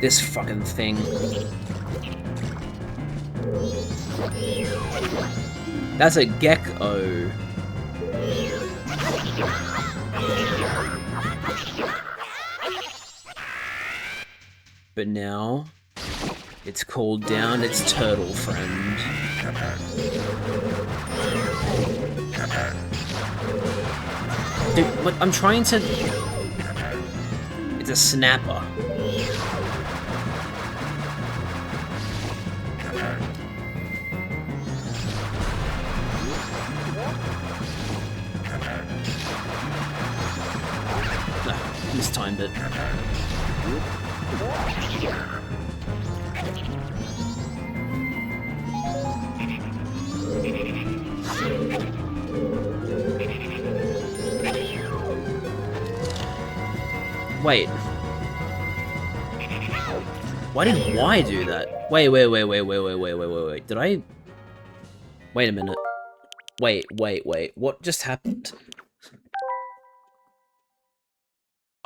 this fucking thing. That's a gecko. But now, it's called down its turtle friend. Dude, what? I'm trying to... It's a snapper. Mistimed it. Wait. Why did Y do that? Wait. Did I... Wait a minute. Wait. What just happened?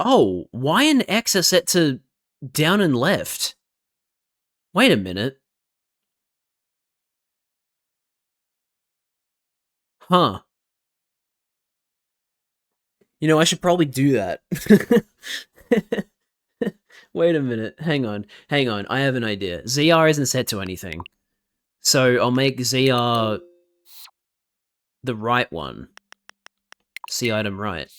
Oh, Y and X are set to down and left. Wait a minute. Huh. You know, I should probably do that. Wait a minute. Hang on. I have an idea. ZR isn't set to anything. So I'll make ZR the right one. C item right.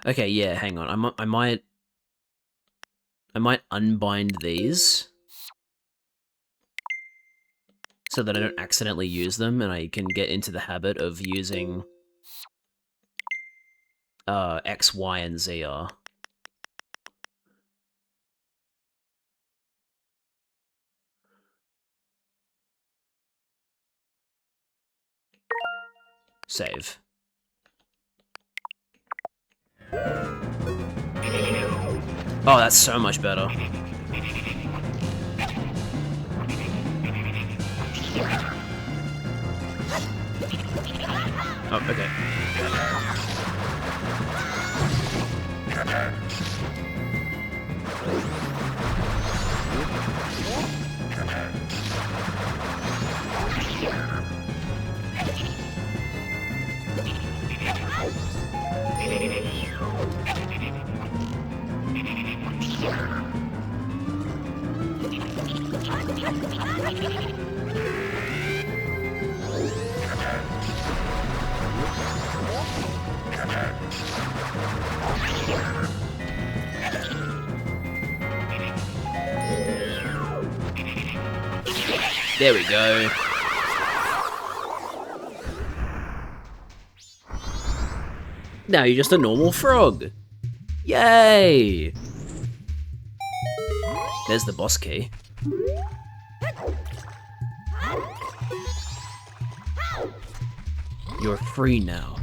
Okay, yeah, hang on. I might unbind these so that I don't accidentally use them and I can get into the habit of using X, Y, and ZR. Save. Oh, that's so much better. Oh, okay. There we go. Now you're just a normal frog. Yay! There's the boss key. You're free now.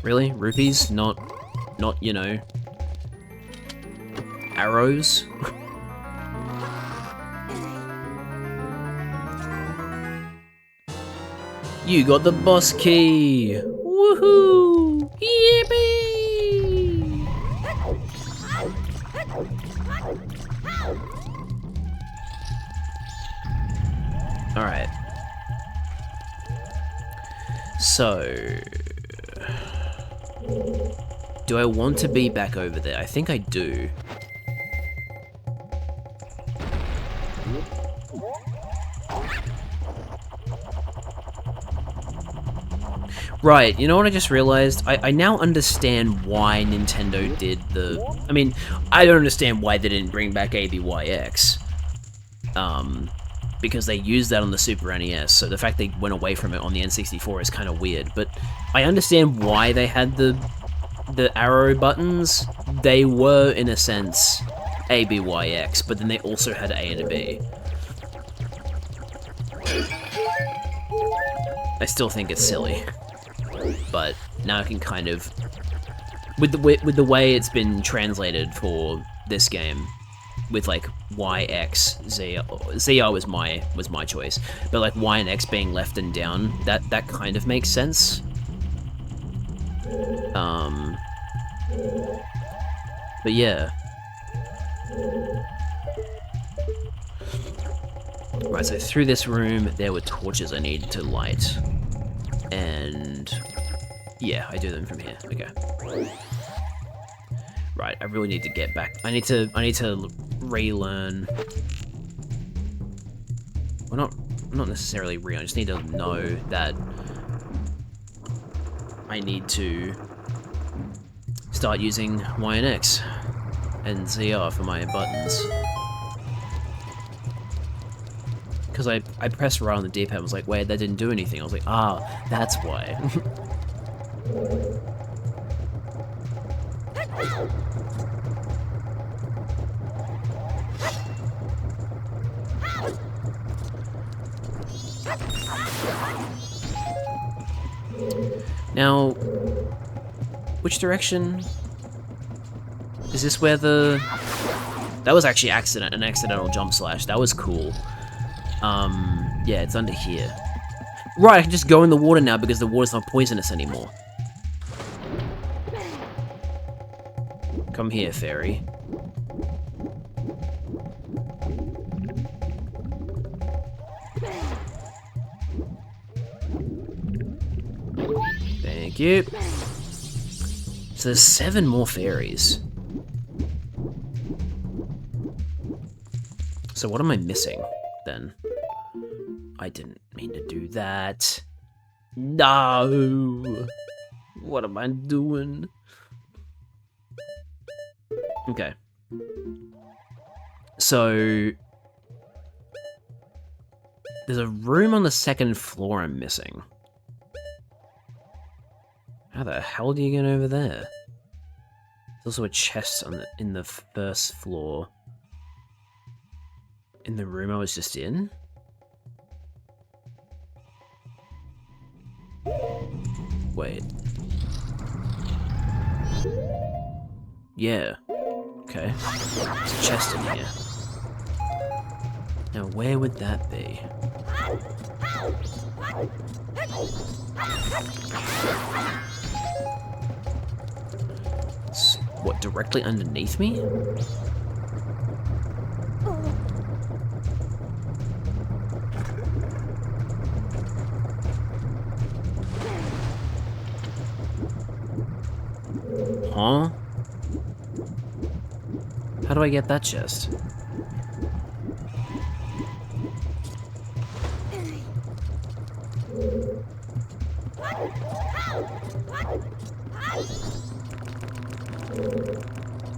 Really? Rupees? Not, you know, arrows? You got the boss key! Woohoo! Yippee! Alright. So... do I want to be back over there? I think I do. Right, you know what I just realized? I now understand why Nintendo did the... I mean, I don't understand why they didn't bring back ABYX. Because they used that on the Super NES, so the fact they went away from it on the N64 is kind of weird. But I understand why they had the arrow buttons. They were, in a sense, ABYX, but then they also had A and a B. I still think it's silly. But now I can kind of, with the way it's been translated for this game, with like Y, X, Z. ZR was my choice, but like Y and X being left and down, that kind of makes sense. But yeah. Right, so through this room, there were torches I needed to light. And yeah, I do them from here. Okay. Right, I really need to get back. I need to relearn. Well, not necessarily relearn. I just need to know that I need to start using Y and X and ZR for my buttons. Because I pressed right on the D-pad and was like, wait, that didn't do anything. I was like, ah, that's why. Now, which direction? Is this where the... That was actually an accidental jump slash. That was cool. Yeah, it's under here. Right, I can just go in the water now because the water's not poisonous anymore. Come here, fairy. Thank you. So there's 7 more fairies. So what am I missing, then? I didn't mean to do that. No! What am I doing? Okay. So... there's a room on the 2nd floor I'm missing. How the hell do you get over there? There's also a chest in the 1st floor. In the room I was just in? Wait. Yeah. Okay. There's a chest in here. Now where would that be? It's, what, directly underneath me? Huh? How do I get that chest?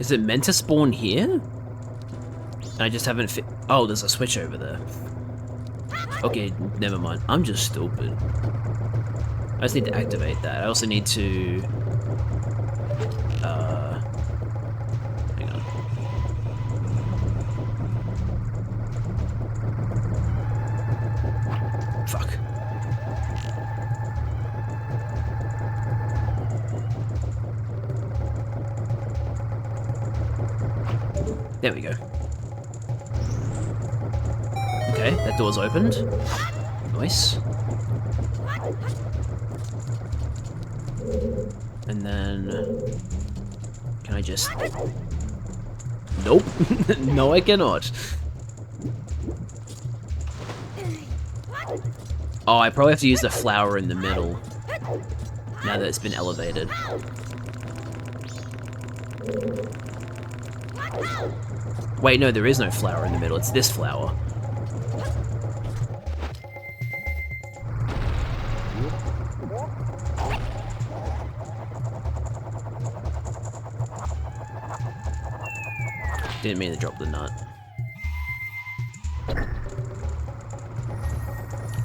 Is it meant to spawn here? I just haven't fit. Oh, there's a switch over there. Okay, never mind. I'm just stupid. I just need to activate that. I also need to... hang on. Fuck. There we go. Okay, that door's opened. Nice. And then... can I just... Nope. No, I cannot. Oh, I probably have to use the flower in the middle. Now that it's been elevated. Wait, no, there is no flower in the middle. It's this flower. Didn't mean to drop the nut.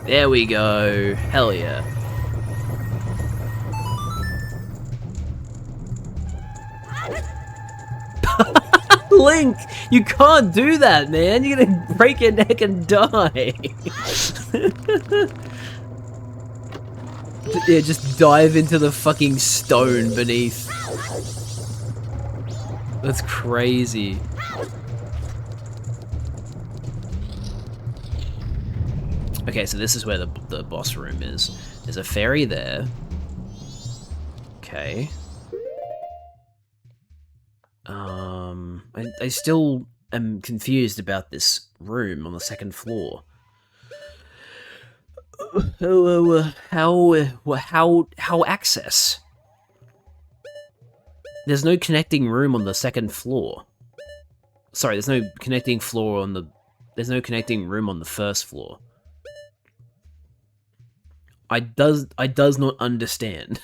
There we go. Hell yeah. Link! You can't do that, man! You're gonna break your neck and die! Yeah, just dive into the fucking stone beneath. That's crazy. Okay, so this is where the boss room is. There's a fairy there. Okay. I still am confused about this room on the second floor. How access? There's no connecting room on the second floor. Sorry, there's no connecting floor on the... There's no connecting room on the first floor. I does not understand.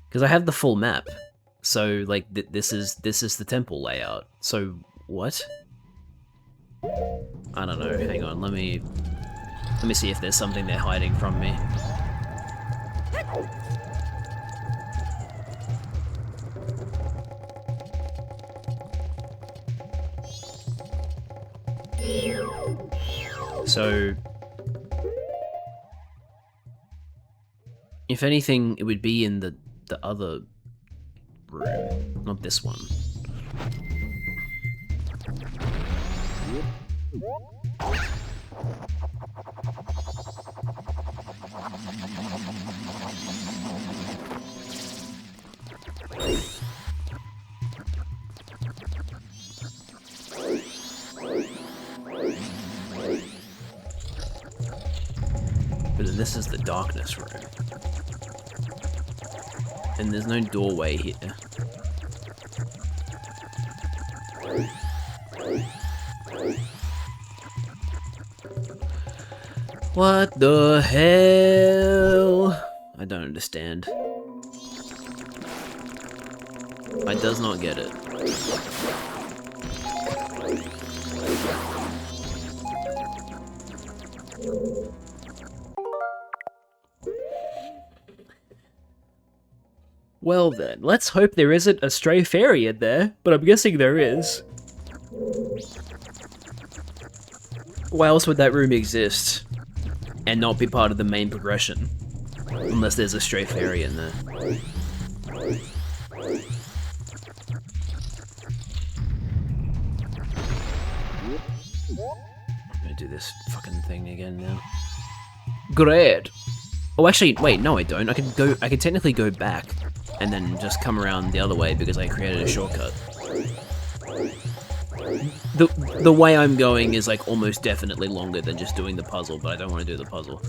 Because I have the full map. So, like, this is the temple layout. So, what? I don't know, hang on, let me see if there's something they're hiding from me. So, if anything, it would be in the other room, not this one. But then this is the darkness room. And there's no doorway here. What the hell? I don't understand. I does not get it. Well then, let's hope there isn't a stray fairy in there, but I'm guessing there is. Why else would that room exist and not be part of the main progression? Unless there's a stray fairy in there. I'm gonna do this fucking thing again now. Great! Oh, actually, wait, no I don't. I can technically go back and then just come around the other way because I created a shortcut. The way I'm going is like almost definitely longer than just doing the puzzle, but I don't want to do the puzzle.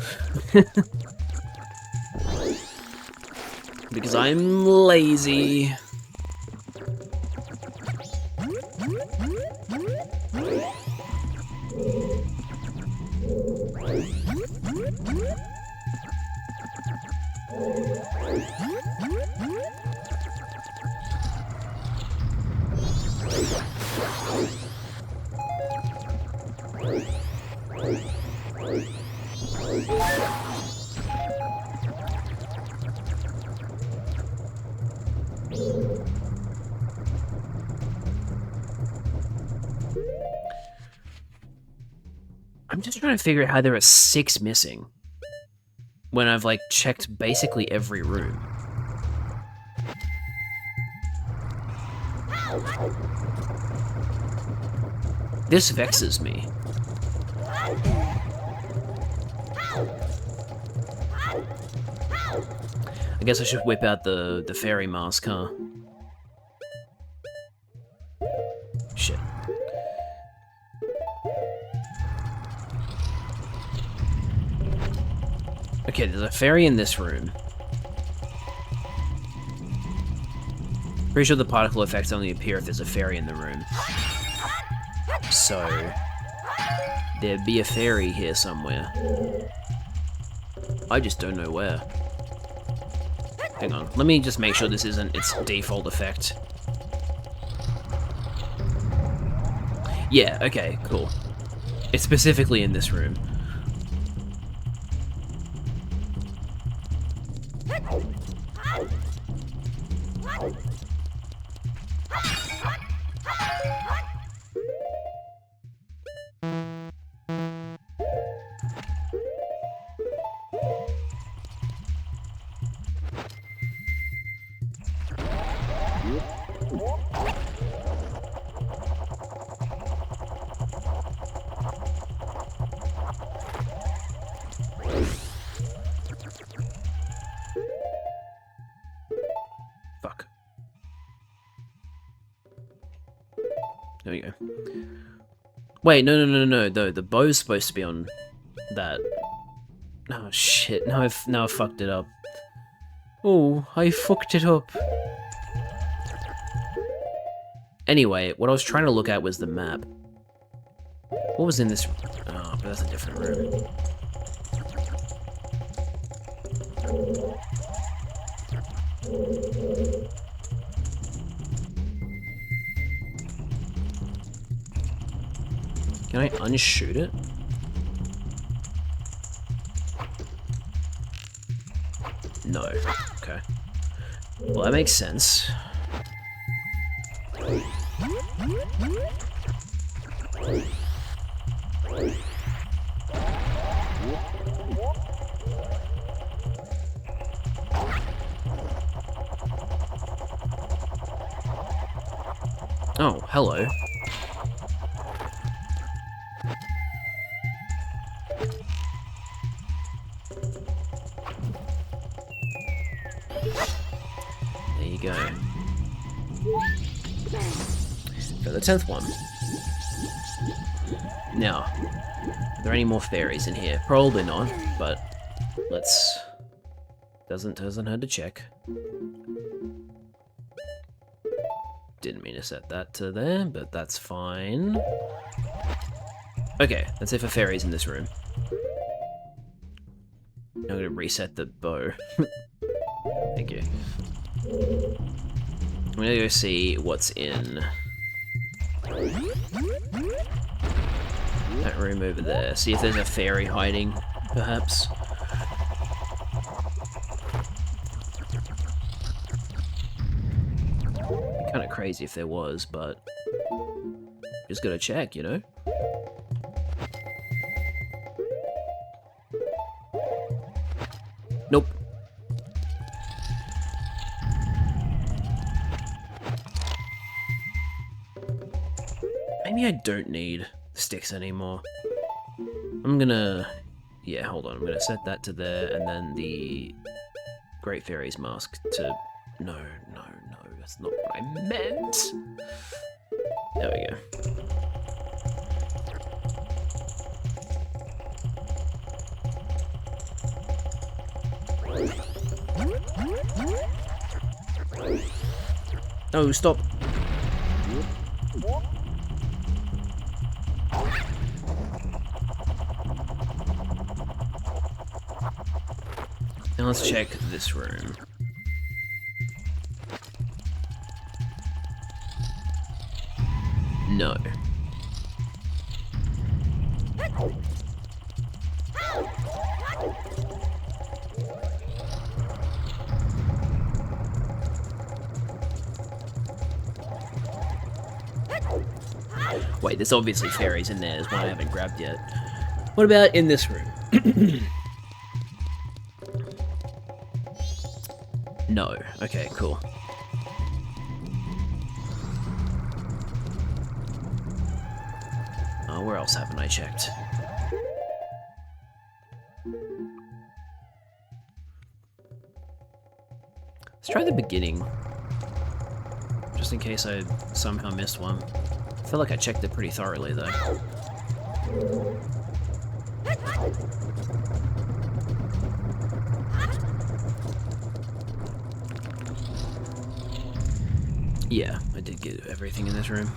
Because I'm lazy. I'm just trying to figure out how there are 6 missing when I've like checked basically every room. This vexes me. I guess I should whip out the fairy mask, huh? Shit. Okay, there's a fairy in this room. Pretty sure the particle effects only appear if there's a fairy in the room. So, there'd be a fairy here somewhere. I just don't know where. Hang on, let me just make sure this isn't its default effect. Yeah, okay, cool. It's specifically in this room. There we go. Wait, no. The bow's supposed to be on that. Oh shit! Now I've fucked it up. Oh, I fucked it up. Anyway, what I was trying to look at was the map. What was in this? Oh, but that's a different room. Can I unshoot it? No. Okay. Well, that makes sense. Oh, hello. There you go. For the 10th one. Now, are there any more fairies in here? Probably not, but let's... Doesn't hurt to check. Didn't mean to set that to there, but that's fine. Okay, let's see for fairies in this room. I'm gonna reset the bow. Thank you. I'm gonna go see what's in that room over there. See if there's a fairy hiding, perhaps. Be kind of crazy if there was, but just gotta check, you know? Nope. Maybe I don't need sticks anymore. I'm gonna... Yeah, hold on. I'm gonna set that to there, and then the Great Fairy's Mask to... No. That's not what I meant. There we go. Oh, stop. Now let's check this room. No. Wait, there's obviously fairies in there. There's one I haven't grabbed yet. What about in this room? No. Okay, cool. Oh, where else haven't I checked? Let's try the beginning. Just in case I somehow missed one. I feel like I checked it pretty thoroughly, though. Yeah, I did get everything in this room.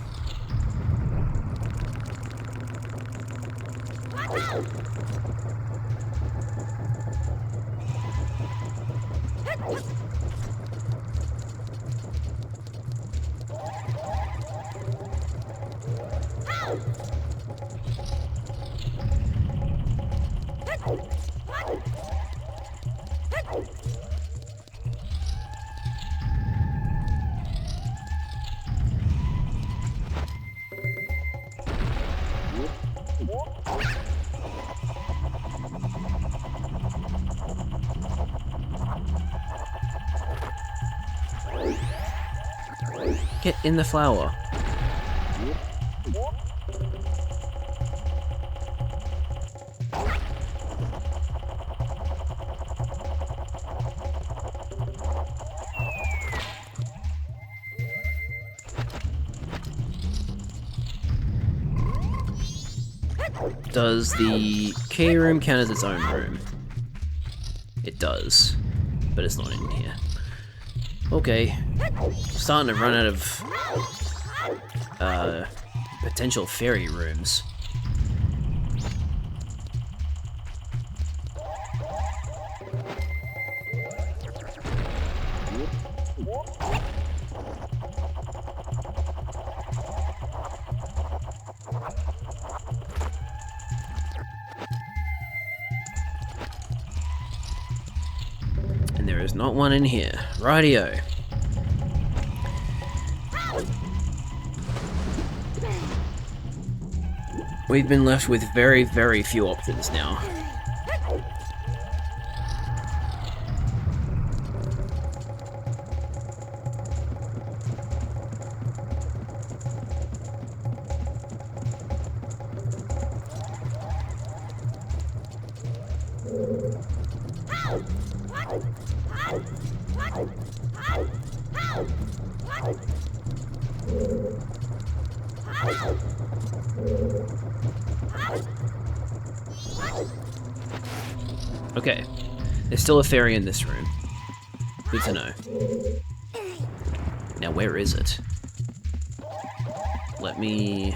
Get in the flower. Does the key room count as its own room? It does, but it's not in here. Okay, starting to run out of potential fairy rooms. And there is not one in here. Rightio. We've been left with very, very few options now. Okay, there's still a fairy in this room. Good to know. Now, where is it? Let me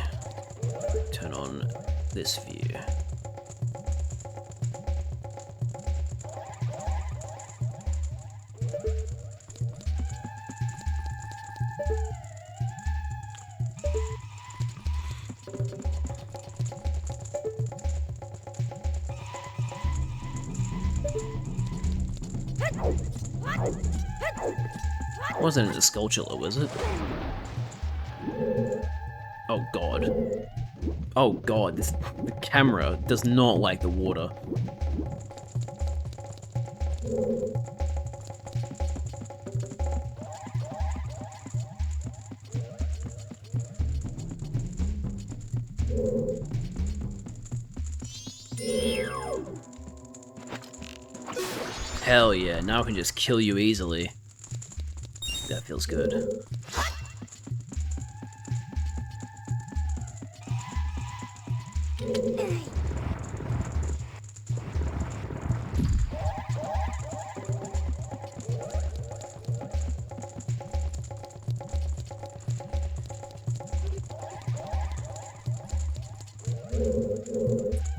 turn on this view. Wasn't it a Skulltula, was it? Oh god. Oh god, the camera does not like the water. Hell yeah, now I can just kill you easily. That feels good.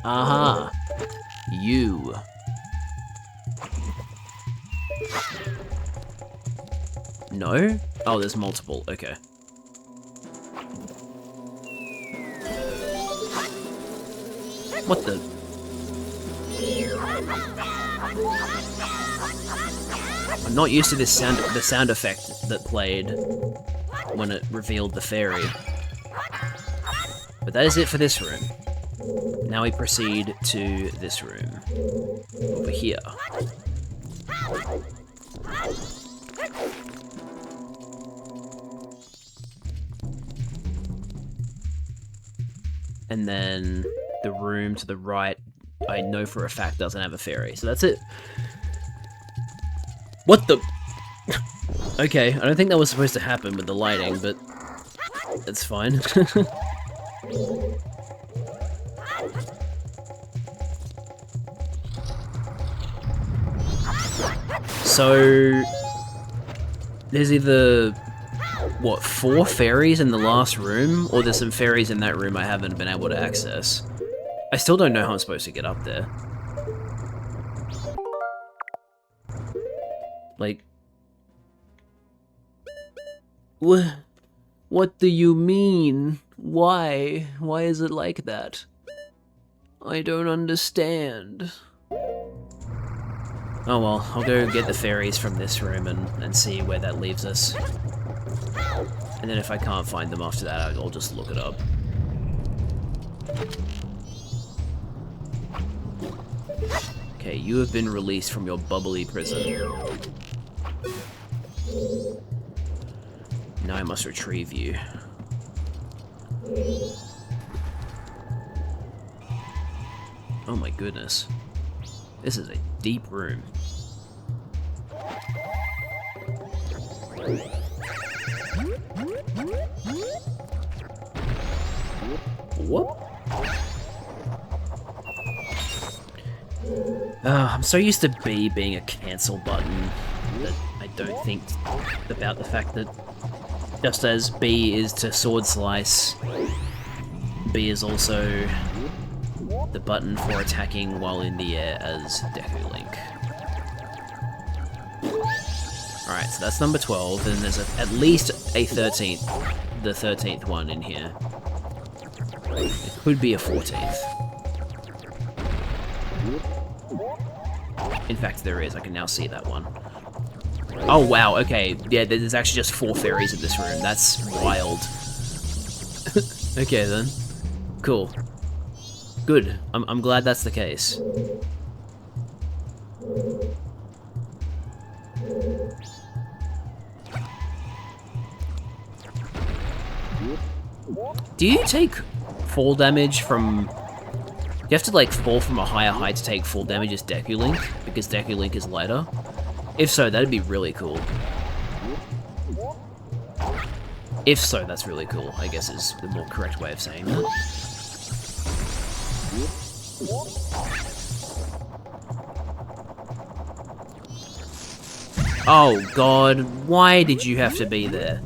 Aha! You. No? Oh, there's multiple. Okay. What the? I'm not used to this the sound effect that played when it revealed the fairy. But that is it for this room. Now we proceed to this room. Over here. And then the room to the right, I know for a fact doesn't have a fairy. So that's it. What the? Okay, I don't think that was supposed to happen with the lighting, but it's fine. So there's either, what, 4 fairies in the last room, or there's some fairies in that room I haven't been able to access. I still don't know how I'm supposed to get up there. Like, what do you mean? Why? Why is it like that? I don't understand. Oh well, I'll go get the fairies from this room and see where that leaves us. And then if I can't find them after that, I'll just look it up. Okay, you have been released from your bubbly prison. Now I must retrieve you. Oh my goodness. This is a deep room. Whoop. I'm so used to B being a cancel button that I don't think about the fact that just as B is to sword slice, B is also the button for attacking while in the air as Deku Link. Alright, so that's number 12, and there's at least a 13th, the 13th one in here. It could be a 14th. In fact, there is. I can now see that one. Oh, wow, okay. Yeah, there's actually just 4 fairies in this room. That's wild. Okay, then. Cool. Good. I'm glad that's the case. Do you take fall damage from... Do you have to, like, fall from a higher height to take full damage as Deku Link? Because Deku Link is lighter? If so, that'd be really cool. If so, that's really cool, I guess is the more correct way of saying that. Oh god, why did you have to be there?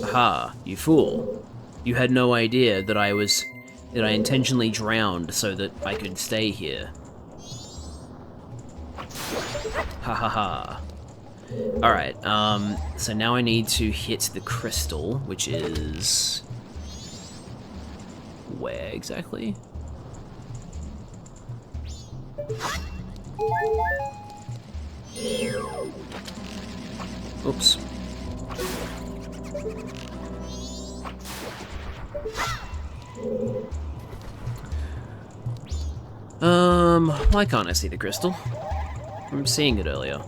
Aha, you fool. You had no idea that I intentionally drowned so that I could stay here. Ha ha ha. Alright, so now I need to hit the crystal, which is... where exactly? Oops. Why can't I see the crystal? I'm seeing it earlier.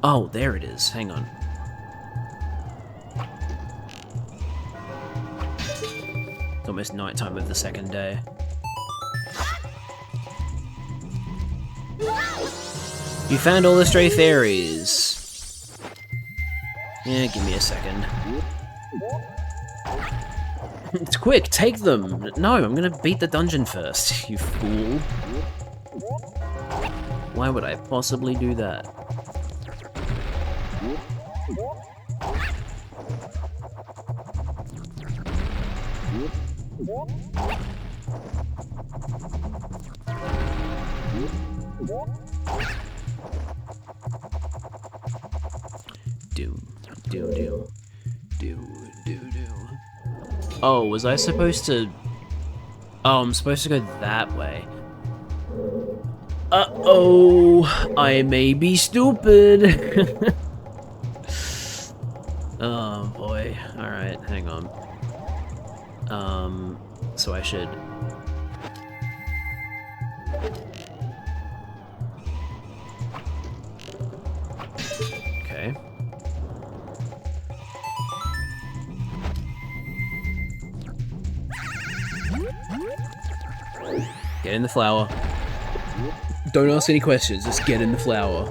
Oh, there it is. Hang on. It's almost nighttime of the second day. You found all the stray fairies. Yeah, give me a second. It's quick, take them! No, I'm gonna beat the dungeon first, you fool. Why would I possibly do that? Oh, was I supposed to... Oh, I'm supposed to go that way. Uh-oh, I may be stupid. Oh, boy. Alright, hang on. So I should... Okay. Get in the flower. Don't ask any questions, just get in the flower.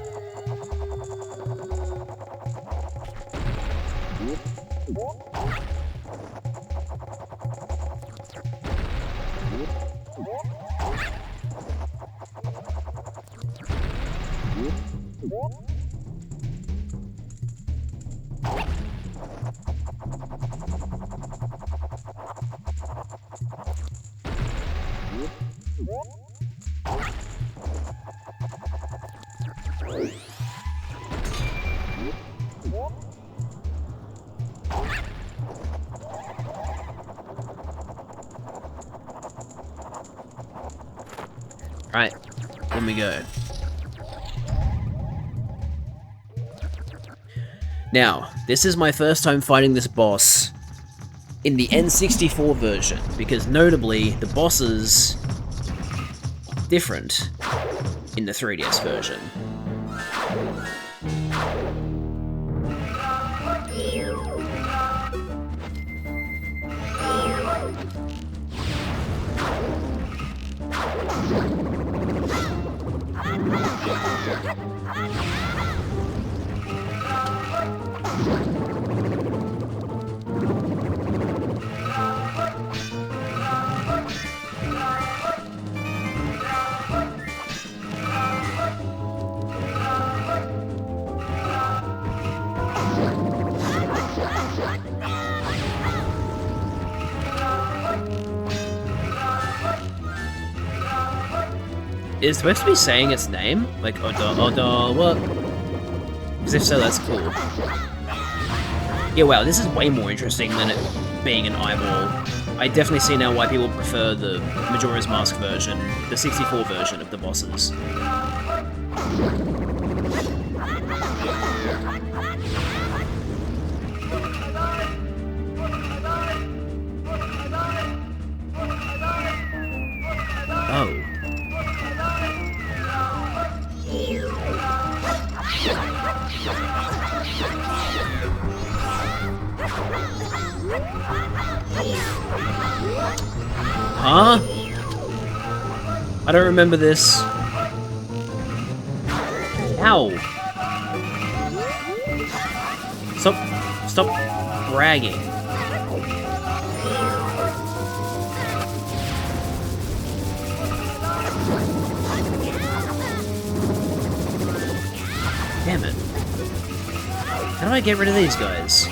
Right, in we go. Now, this is my first time fighting this boss in the N64 version, because notably, the bosses different in the 3DS version. Is it supposed to be saying its name? Like, Oda, what? Because if so, that's cool. Yeah, wow, this is way more interesting than it being an eyeball. I definitely see now why people prefer the Majora's Mask version, the 64 version of the bosses. Oh. Huh? I don't remember this. Ow. Stop bragging. Damn it. How do I get rid of these guys?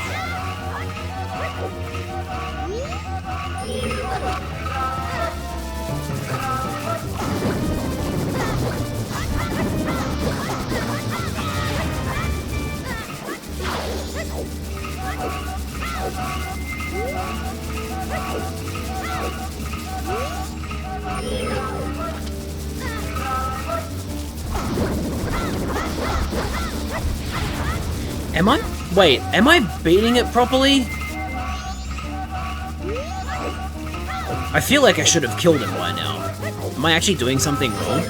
Wait, am I beating it properly? I feel like I should have killed him by now. Am I actually doing something wrong?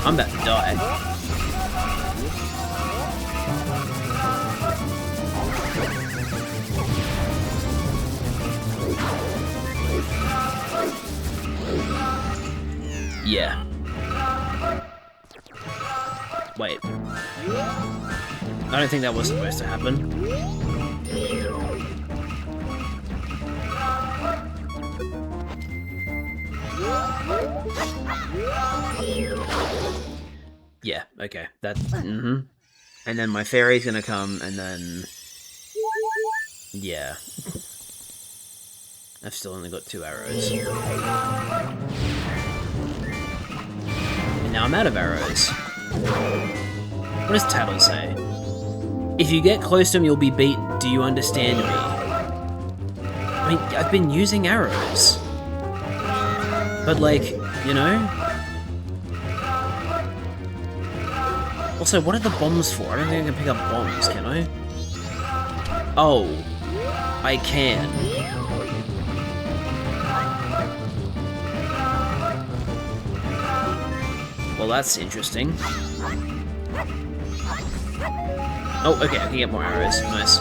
I'm about to die. Yeah. Wait. I don't think that was supposed to happen. Yeah, okay. That, And then my fairy's gonna come, and then... Yeah. I've still only got 2 arrows. And now I'm out of arrows. What does Tattle say? If you get close to him, you'll be beaten. Do you understand me? I mean, I've been using arrows. But, like, you know? Also, what are the bombs for? I don't think I can pick up bombs, can I? Oh. I can. Well, that's interesting. Oh, okay, I can get more arrows. Nice.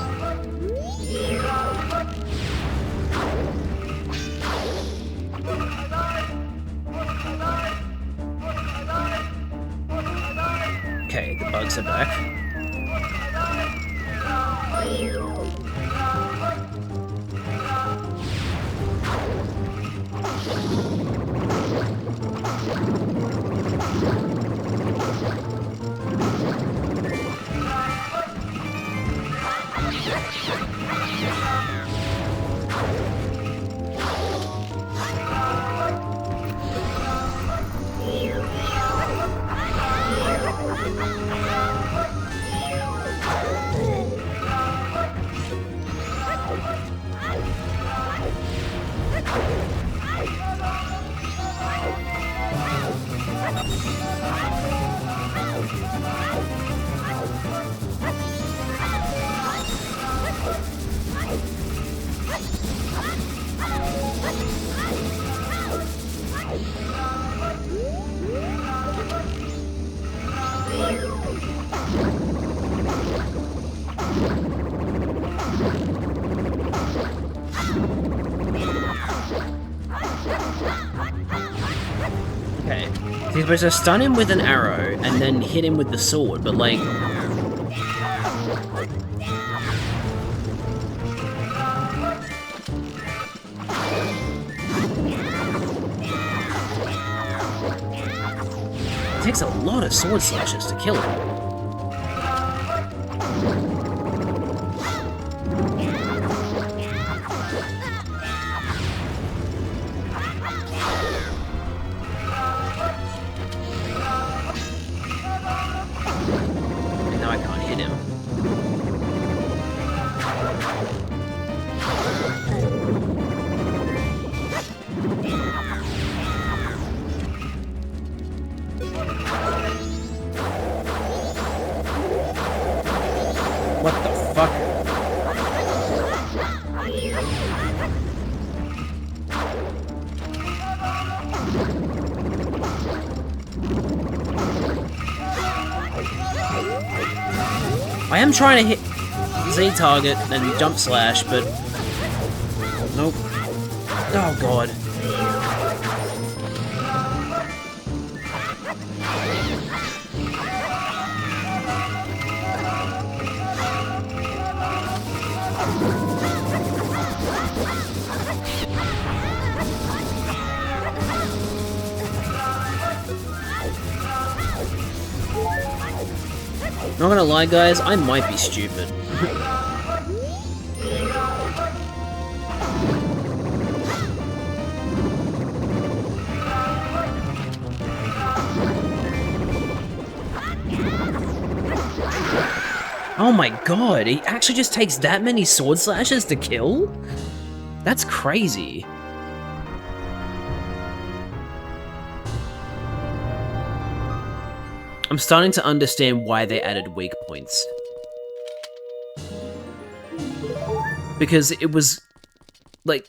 Okay, the bugs are back. Okay. So you're supposed to stun him with an arrow and then hit him with the sword, but like... It takes a lot of sword slashes to kill him. And now I can't hit him. What the fuck? I am trying to hit Z target and jump slash, but nope. Oh god. Not gonna lie, guys, I might be stupid. Oh my god, he actually just takes that many sword slashes to kill? That's crazy. I'm starting to understand why they added weak points. Because it was, like,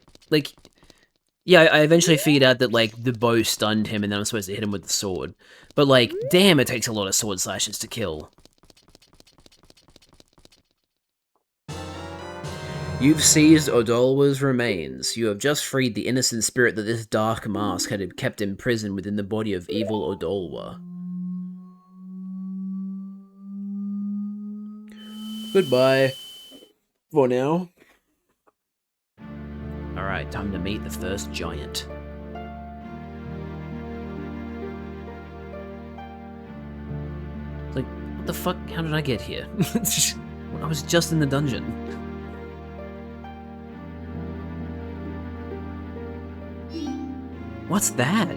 yeah, I eventually figured out that, like, the bow stunned him and then I'm supposed to hit him with the sword. But, like, damn, it takes a lot of sword slashes to kill. You've seized Odolwa's remains. You have just freed the innocent spirit that this dark mask had kept imprisoned within the body of evil Odolwa. Goodbye. For now. Alright, time to meet the first giant. Like, what the fuck? How did I get here? I was just in the dungeon. What's that?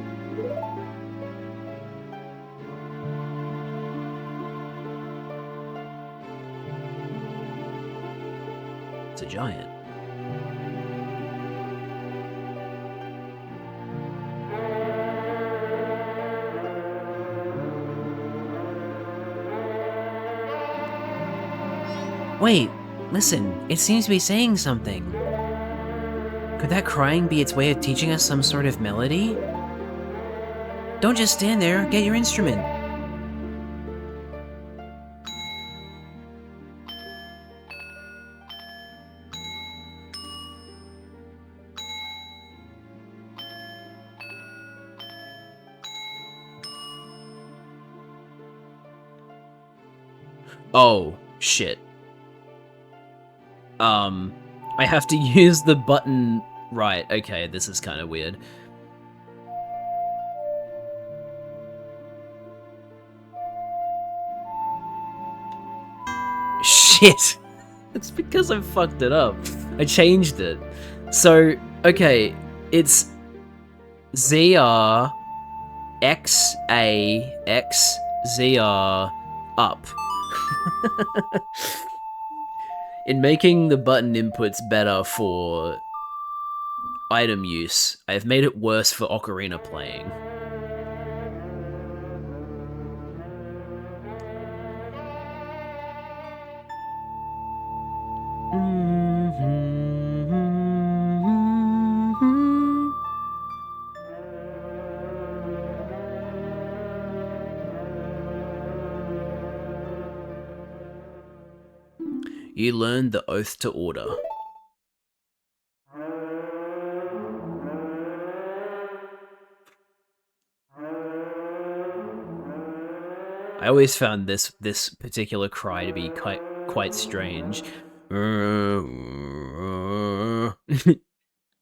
It's a giant. Wait, listen, it seems to be saying something. Could that crying be its way of teaching us some sort of melody? Don't just stand there, get your instrument. Oh, shit. I have to use the button... Right, okay, this is kind of weird. Shit! It's because I fucked it up. I changed it. So, okay, it's ZR X A X ZR up. In making the button inputs better for item use, I have made it worse for ocarina playing. You learned the oath to order. I always found this particular cry to be quite strange.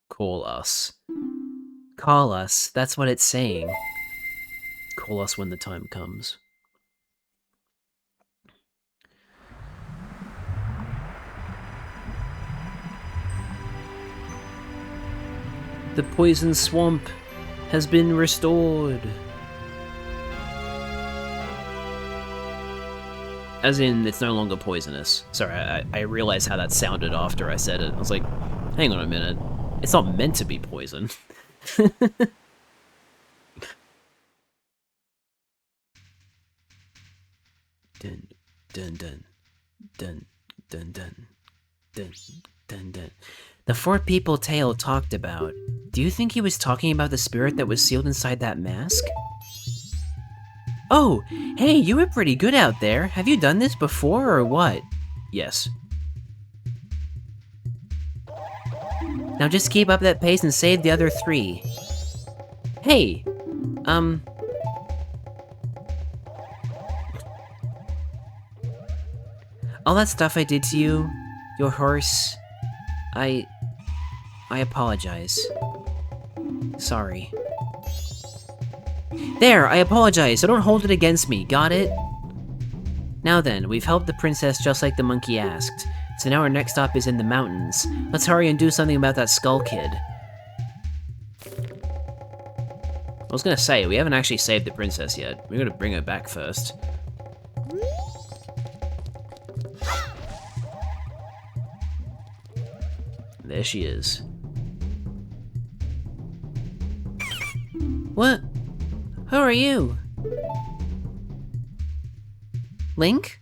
Call us. Call us. That's what it's saying. Call us when the time comes. The poison swamp has been restored. As in, it's no longer poisonous. Sorry, I realized how that sounded after I said it. I was like, hang on a minute. It's not meant to be poison. Dun, dun, dun, dun, dun, dun, dun, dun, dun. The four people Tale talked about. Do you think he was talking about the spirit that was sealed inside that mask? Oh, hey, you were pretty good out there. Have you done this before or what? Yes. Now just keep up that pace and save the other 3. Hey, all that stuff I did to you, your horse, I apologize. Sorry. There, I apologize, so don't hold it against me, got it? Now then, we've helped the princess just like the monkey asked, so now our next stop is in the mountains. Let's hurry and do something about that skull kid. I was gonna say, we haven't actually saved the princess yet. We gotta bring her back first. There she is. What? Who are you? Link?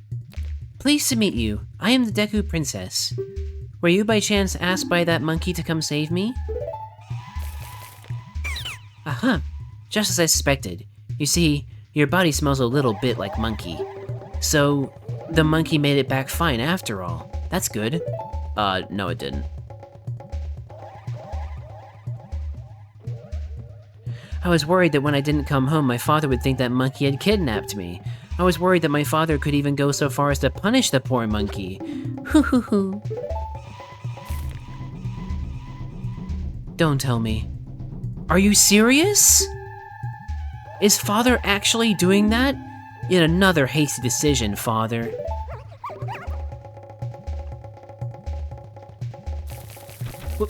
Pleased to meet you. I am the Deku Princess. Were you by chance asked by that monkey to come save me? Aha! Just as I suspected. You see, your body smells a little bit like monkey. So, the monkey made it back fine after all. That's good. No it didn't. I was worried that when I didn't come home, my father would think that monkey had kidnapped me. I was worried that my father could even go so far as to punish the poor monkey. Hoo hoo hoo. Don't tell me. Are you serious? Is father actually doing that? Yet another hasty decision, father.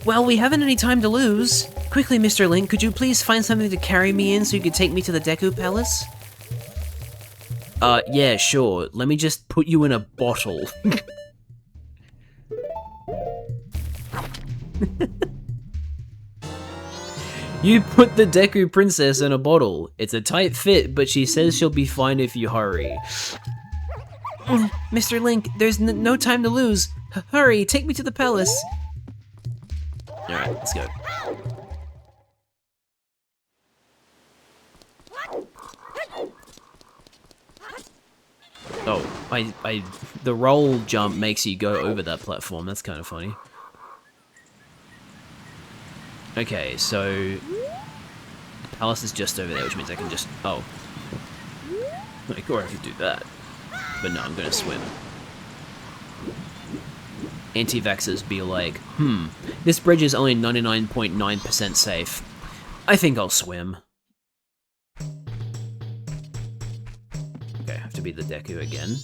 Well, we haven't any time to lose. Quickly, Mr. Link, could you please find something to carry me in so you could take me to the Deku Palace? Yeah, sure. Let me just put you in a bottle. You put the Deku Princess in a bottle. It's a tight fit, but she says she'll be fine if you hurry. Mr. Link, there's no time to lose. Hurry, take me to the palace. Alright, let's go. Oh, the roll jump makes you go over that platform. That's kind of funny. Okay, so the palace is just over there, which means I can just, oh. Like, or I could do that. But no, I'm gonna swim. Anti-vaxxers be like, this bridge is only 99.9% safe. I think I'll swim. Okay, I have to be the Deku again.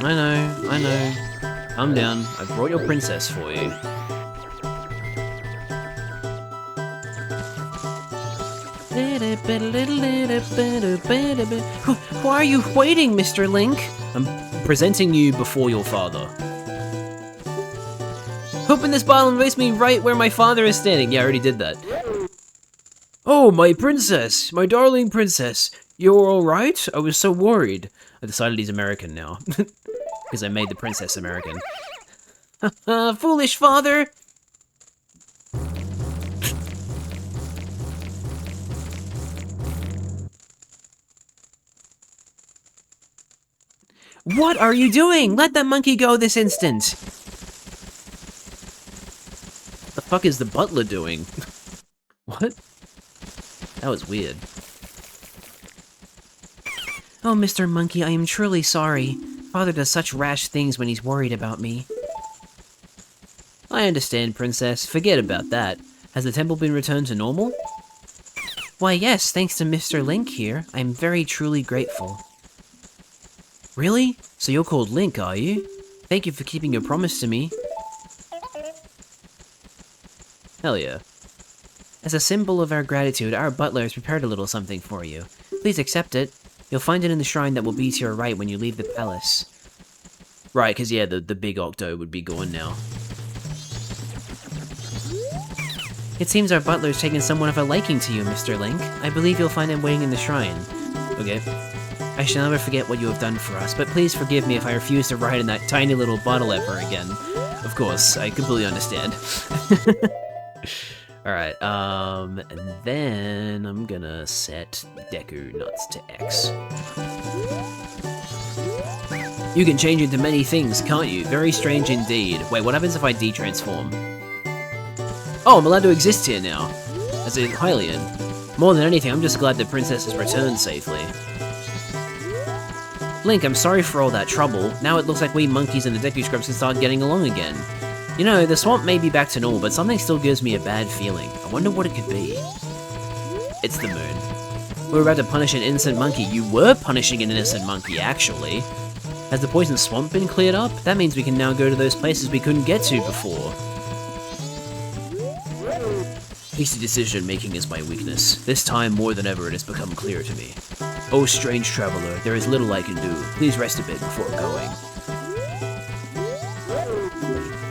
I know. Calm down, I brought your princess for you. Why are you waiting, Mr. Link? I'm presenting you before your father. Open this bottle and place me right where my father is standing. Yeah, I already did that. Oh, my princess! My darling princess! You're alright? I was so worried. I decided he's American now. Because I made the princess American. Foolish father! What are you doing? Let that monkey go this instant! The fuck is the butler doing? What? That was weird. Oh, Mr. Monkey, I am truly sorry. Father does such rash things when he's worried about me. I understand, Princess. Forget about that. Has the temple been returned to normal? Why, yes, thanks to Mr. Link here. I am very truly grateful. Really? So you're called Link, are you? Thank you for keeping your promise to me. Hell yeah. As a symbol of our gratitude, our butler has prepared a little something for you. Please accept it. You'll find it in the shrine that will be to your right when you leave the palace. Right, because yeah, the big octo would be gone now. It seems our butler's taken somewhat of a liking to you, Mr. Link. I believe you'll find him waiting in the shrine. Okay. I shall never forget what you have done for us, but please forgive me if I refuse to ride in that tiny little bottle ever again. Of course, I completely understand. Alright, and then I'm gonna set Deku Nuts to X. You can change into many things, can't you? Very strange indeed. Wait, what happens if I de-transform? Oh, I'm allowed to exist here now, as a Hylian. More than anything, I'm just glad the princess has returned safely. Link, I'm sorry for all that trouble. Now it looks like we monkeys and the Deku Scrubs can start getting along again. You know, the swamp may be back to normal, but something still gives me a bad feeling. I wonder what it could be. It's the moon. We were about to punish an innocent monkey. You were punishing an innocent monkey, actually. Has the poison swamp been cleared up? That means we can now go to those places we couldn't get to before. Hasty decision-making is my weakness. This time, more than ever, it has become clear to me. Oh, strange traveler, there is little I can do. Please rest a bit before going.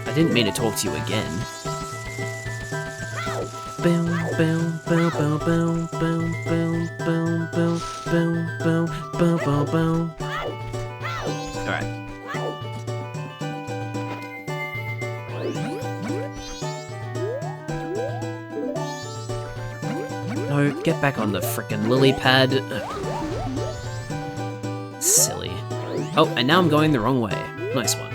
I didn't mean to talk to you again. Alright. No, get back on the frickin' lily pad. Silly. Oh, and now I'm going the wrong way. Nice one.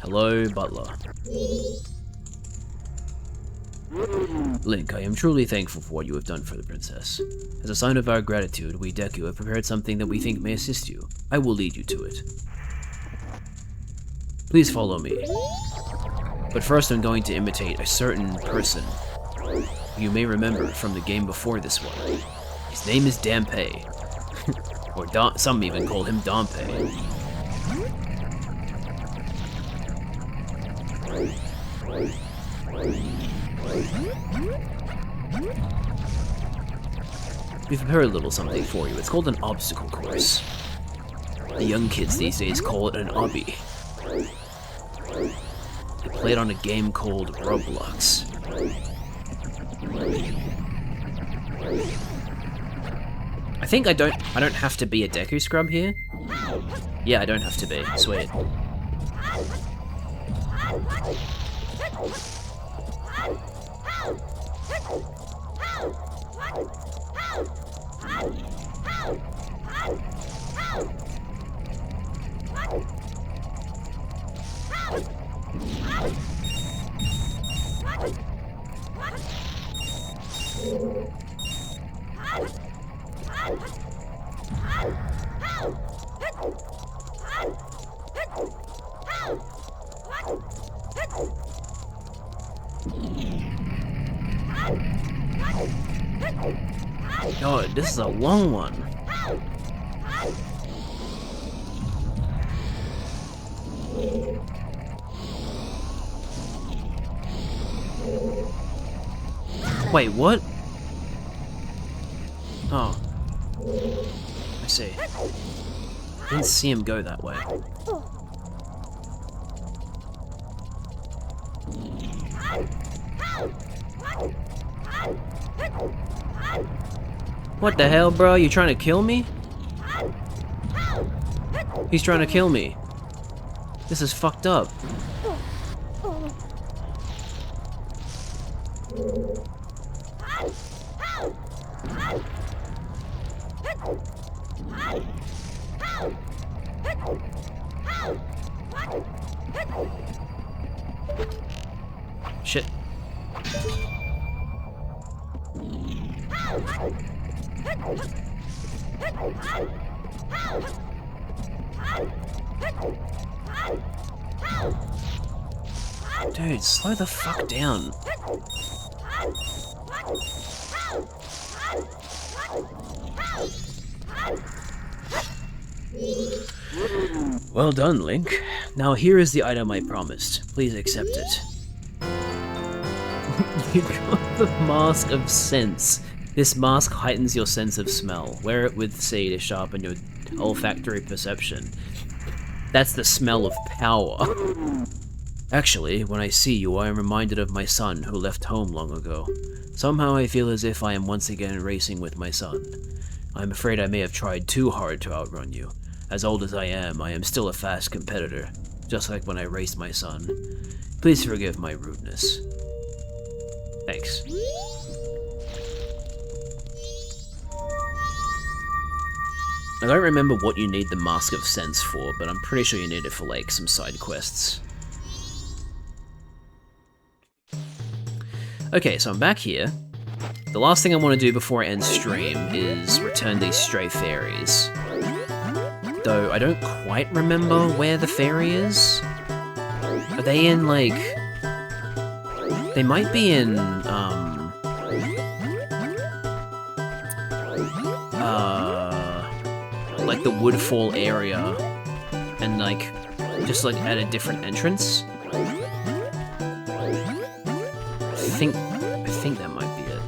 Hello, butler. Link, I am truly thankful for what you have done for the princess. As a sign of our gratitude, we Deku have prepared something that we think may assist you. I will lead you to it. Please follow me. But first I'm going to imitate a certain person you may remember from the game before this one. His name is Dampé. Or some even call him Dampé. We've prepared a little something for you. It's called an obstacle course. The young kids these days call it an obby. They play it on a game called Roblox. I think I don't have to be a Deku Scrub here. Yeah, I don't have to be. Sweet. God, this is a long one. Wait, what? Oh. I see. Didn't see him go that way. What the hell, bro? You trying to kill me? He's trying to kill me. This is fucked up. Shit. Dude, slow the fuck down. Well done, Link. Now here is the item I promised. Please accept it. You got the Mask of Sense. This mask heightens your sense of smell. Wear it with C to sharpen your olfactory perception. That's the smell of power. Actually, when I see you, I am reminded of my son who left home long ago. Somehow I feel as if I am once again racing with my son. I'm afraid I may have tried too hard to outrun you. As old as I am still a fast competitor, just like when I raced my son. Please forgive my rudeness. Thanks. I don't remember what you need the Mask of Sense for, but I'm pretty sure you need it for, like, some side quests. Okay, so I'm back here. The last thing I want to do before I end stream is return these stray fairies. Though I don't quite remember where the fairy is. Are they in, like... They might be in, like the Woodfall area, and like, just like at a different entrance. I think that might be it.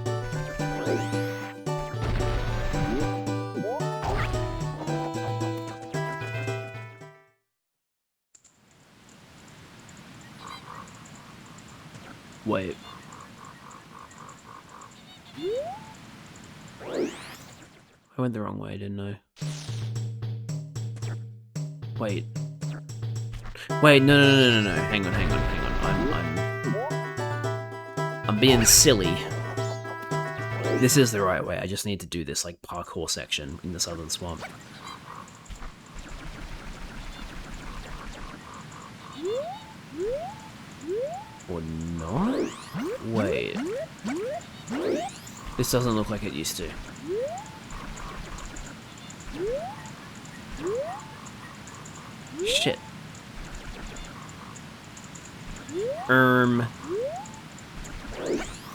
Wait. I went the wrong way, didn't I? Wait. Wait, no. Hang on. I'm being silly. This is the right way. I just need to do this, like, parkour section in the Southern Swamp. Or not? Wait. This doesn't look like it used to. Shit.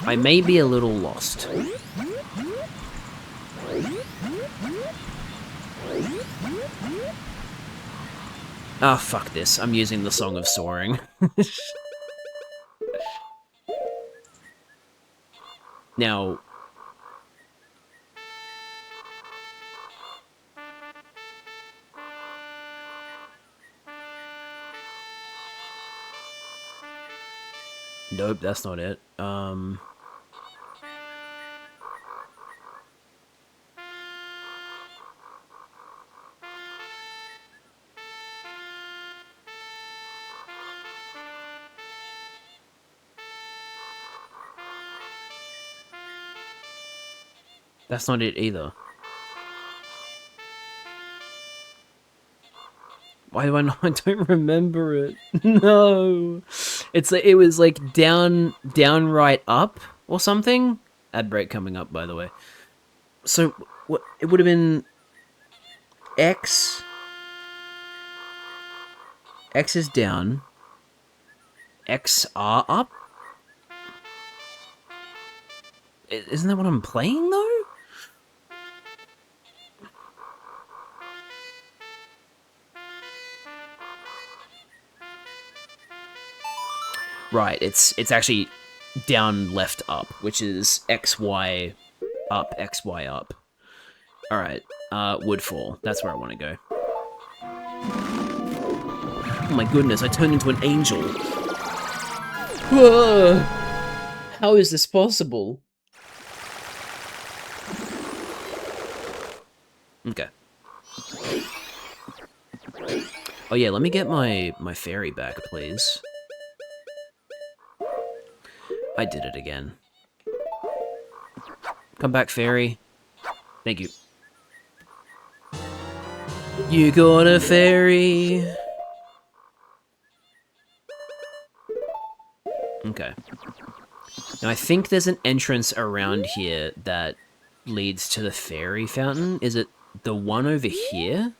I may be a little lost. Ah, fuck this. I'm using the Song of Soaring. Now... Nope, that's not it. That's not it either. Why do I not? I don't remember it. No. It's like, it was like down right up or something. Ad break coming up, by the way. So what? It would have been X. X is down. X R up. Isn't that what I'm playing though? Right, it's actually down, left, up, which is X, Y, up, X, Y, up. Alright, Woodfall. That's where I want to go. Oh my goodness, I turned into an angel. Whoa. How is this possible? Okay. Oh yeah, let me get my fairy back, please. I did it again. Come back, fairy. Thank you. You got a fairy. Okay. Now I think there's an entrance around here that leads to the fairy fountain. Is it the one over here?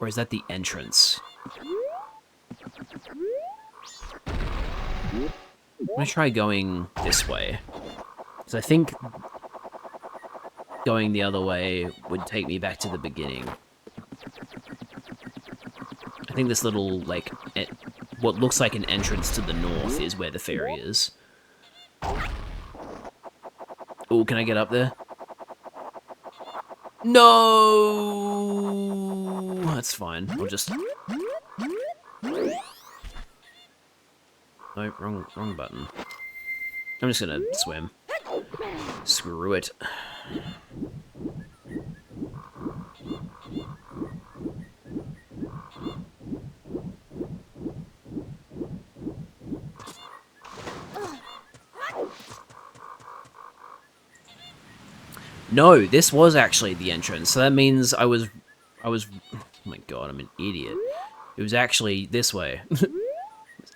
Or is that the entrance? I'm gonna try going this way. Because I think going the other way would take me back to the beginning. I think this little, like, what looks like an entrance to the north is where the fairy is. Oh, can I get up there? No! That's fine. I'll just... No, wrong button. I'm just gonna swim. Screw it. No, this was actually the entrance, so that means I was, oh my god, I'm an idiot. It was actually this way.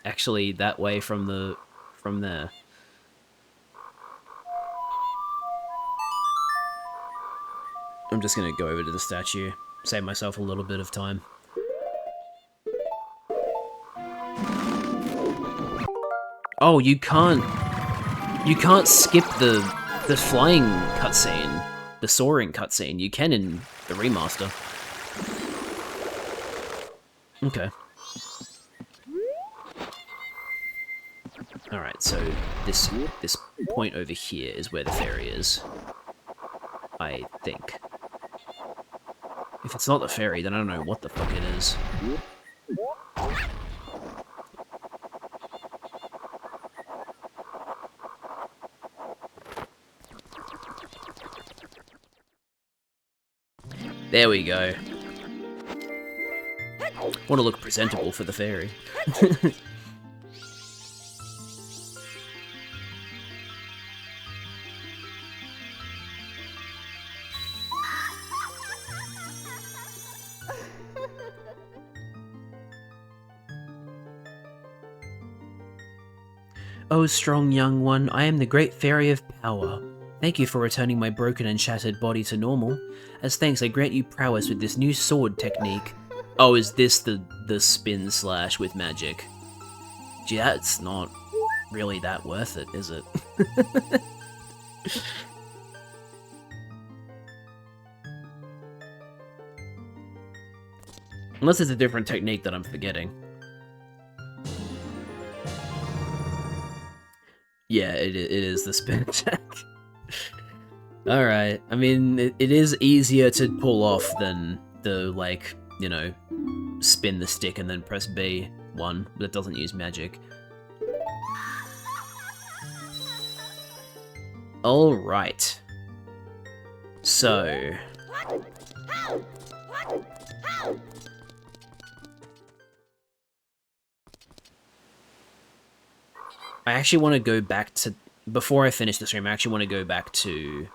Actually that way from there. I'm just gonna go over to the statue, save myself a little bit of time. Oh, you can't skip the flying cutscene, the soaring cutscene. You can in the remaster. Okay. Alright, so this point over here is where the fairy is. I think. If it's not the fairy, then I don't know what the fuck it is. There we go. Want to look presentable for the fairy. Oh, strong young one, I am the great fairy of power. Thank you for returning my broken and shattered body to normal. As thanks, I grant you prowess with this new sword technique. Oh, is this the spin slash with magic? Gee, that's not really that worth it, is it? Unless it's a different technique that I'm forgetting. Yeah, it is the spin attack. Alright, I mean, it is easier to pull off than the, like, you know, spin the stick and then press B one that doesn't use magic. Alright. So... I actually want to go back to... Before I finish the stream, I actually want to go back to...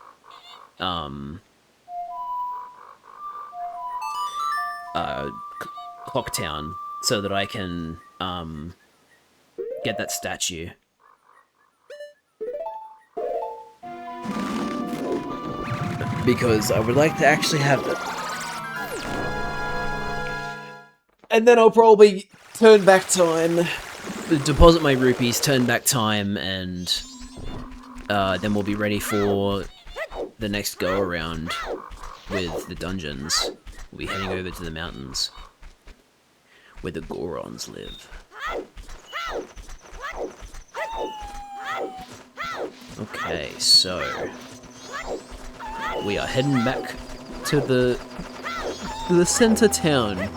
Clocktown, so that I can, get that statue. Because I would like to actually have it. And then I'll probably turn back time, deposit my rupees, turn back time, and then we'll be ready for the next go-around with the dungeons. We'll be heading over to the mountains, where the Gorons live. Okay, so... we are heading back to the center town.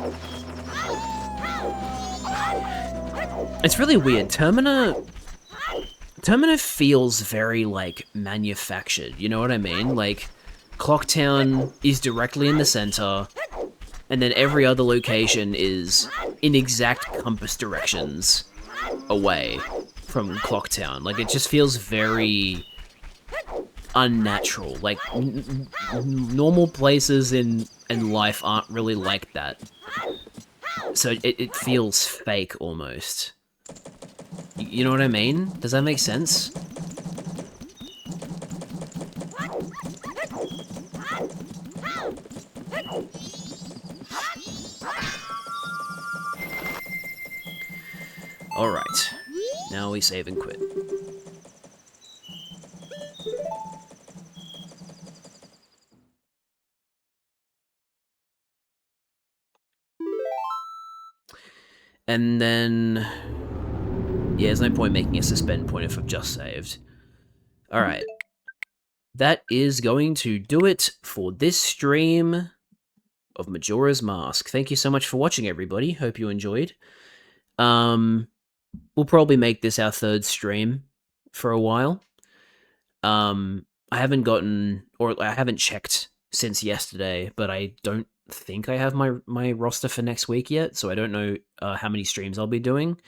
It's really weird. Termina feels very, like, manufactured, you know what I mean? Like, Clocktown is directly in the center, and then every other location is in exact compass directions away from Clocktown. Like, it just feels very unnatural. Like, normal places in life aren't really like that. So it feels fake, almost. You know what I mean? Does that make sense? Alright. Now we save and quit. And then... yeah, there's no point making a suspend point if I've just saved. Alright. That is going to do it for this stream of Majora's Mask. Thank you so much for watching, everybody. Hope you enjoyed. We'll probably make this our 3rd stream for a while. I haven't gotten, or I haven't checked since yesterday, but I don't think I have my roster for next week yet, so I don't know how many streams I'll be doing.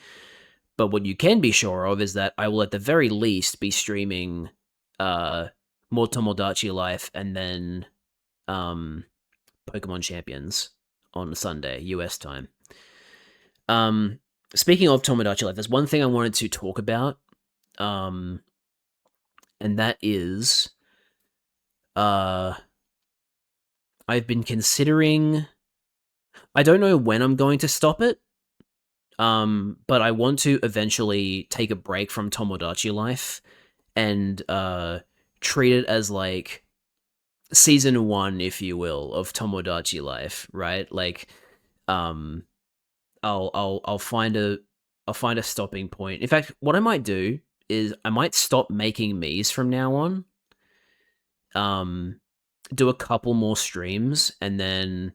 But what you can be sure of is that I will at the very least be streaming more Tomodachi Life and then Pokemon Champions on Sunday, US time. Speaking of Tomodachi Life, there's one thing I wanted to talk about, and that is, I've been considering, I don't know when I'm going to stop it, but I want to eventually take a break from Tomodachi Life and treat it as, like, season 1, if you will, of Tomodachi Life, right? Like, I'll find a stopping point. In fact, what I might do is I might stop making Miis from now on. Do a couple more streams and then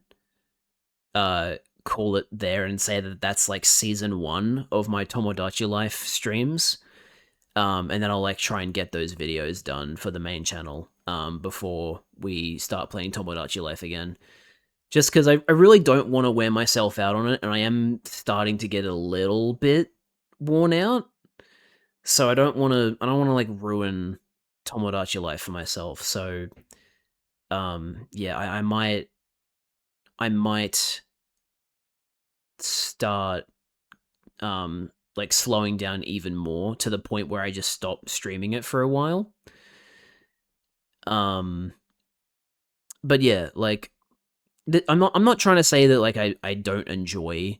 call it there and say that that's, like, season 1 of my Tomodachi Life streams. And then I'll, like, try and get those videos done for the main channel before we start playing Tomodachi Life again. Just because I really don't want to wear myself out on it, and I am starting to get a little bit worn out. So I don't want to like ruin Tomodachi Life for myself. So yeah, I might start like slowing down even more to the point where I just stop streaming it for a while. But yeah, like, I'm not trying to say that, like, I don't enjoy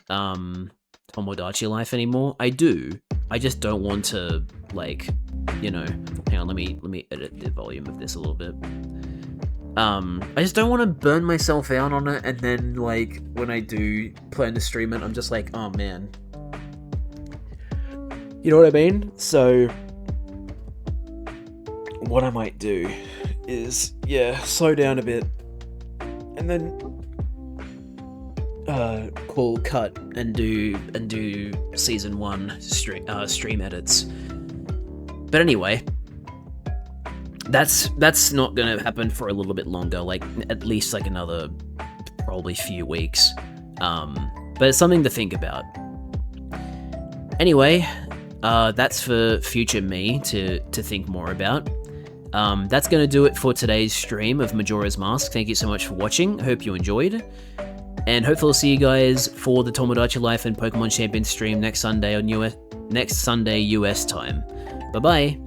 Tomodachi Life anymore. I do. I just don't want to, like, you know, hang on, let me edit the volume of this a little bit. I just don't want to burn myself out on it, and then, like, when I do plan to stream it, I'm just like, oh man. You know what I mean? So what I might do is, yeah, slow down a bit, and then call cut and do season 1 stream edits. But anyway, that's not gonna happen for a little bit longer, like at least like another probably few weeks. But it's something to think about. Anyway, that's for future me to think more about. That's going to do it for today's stream of Majora's Mask. Thank you so much for watching. Hope you enjoyed. And hopefully I'll see you guys for the Tomodachi Life and Pokemon Champions stream next Sunday US time. Bye-bye.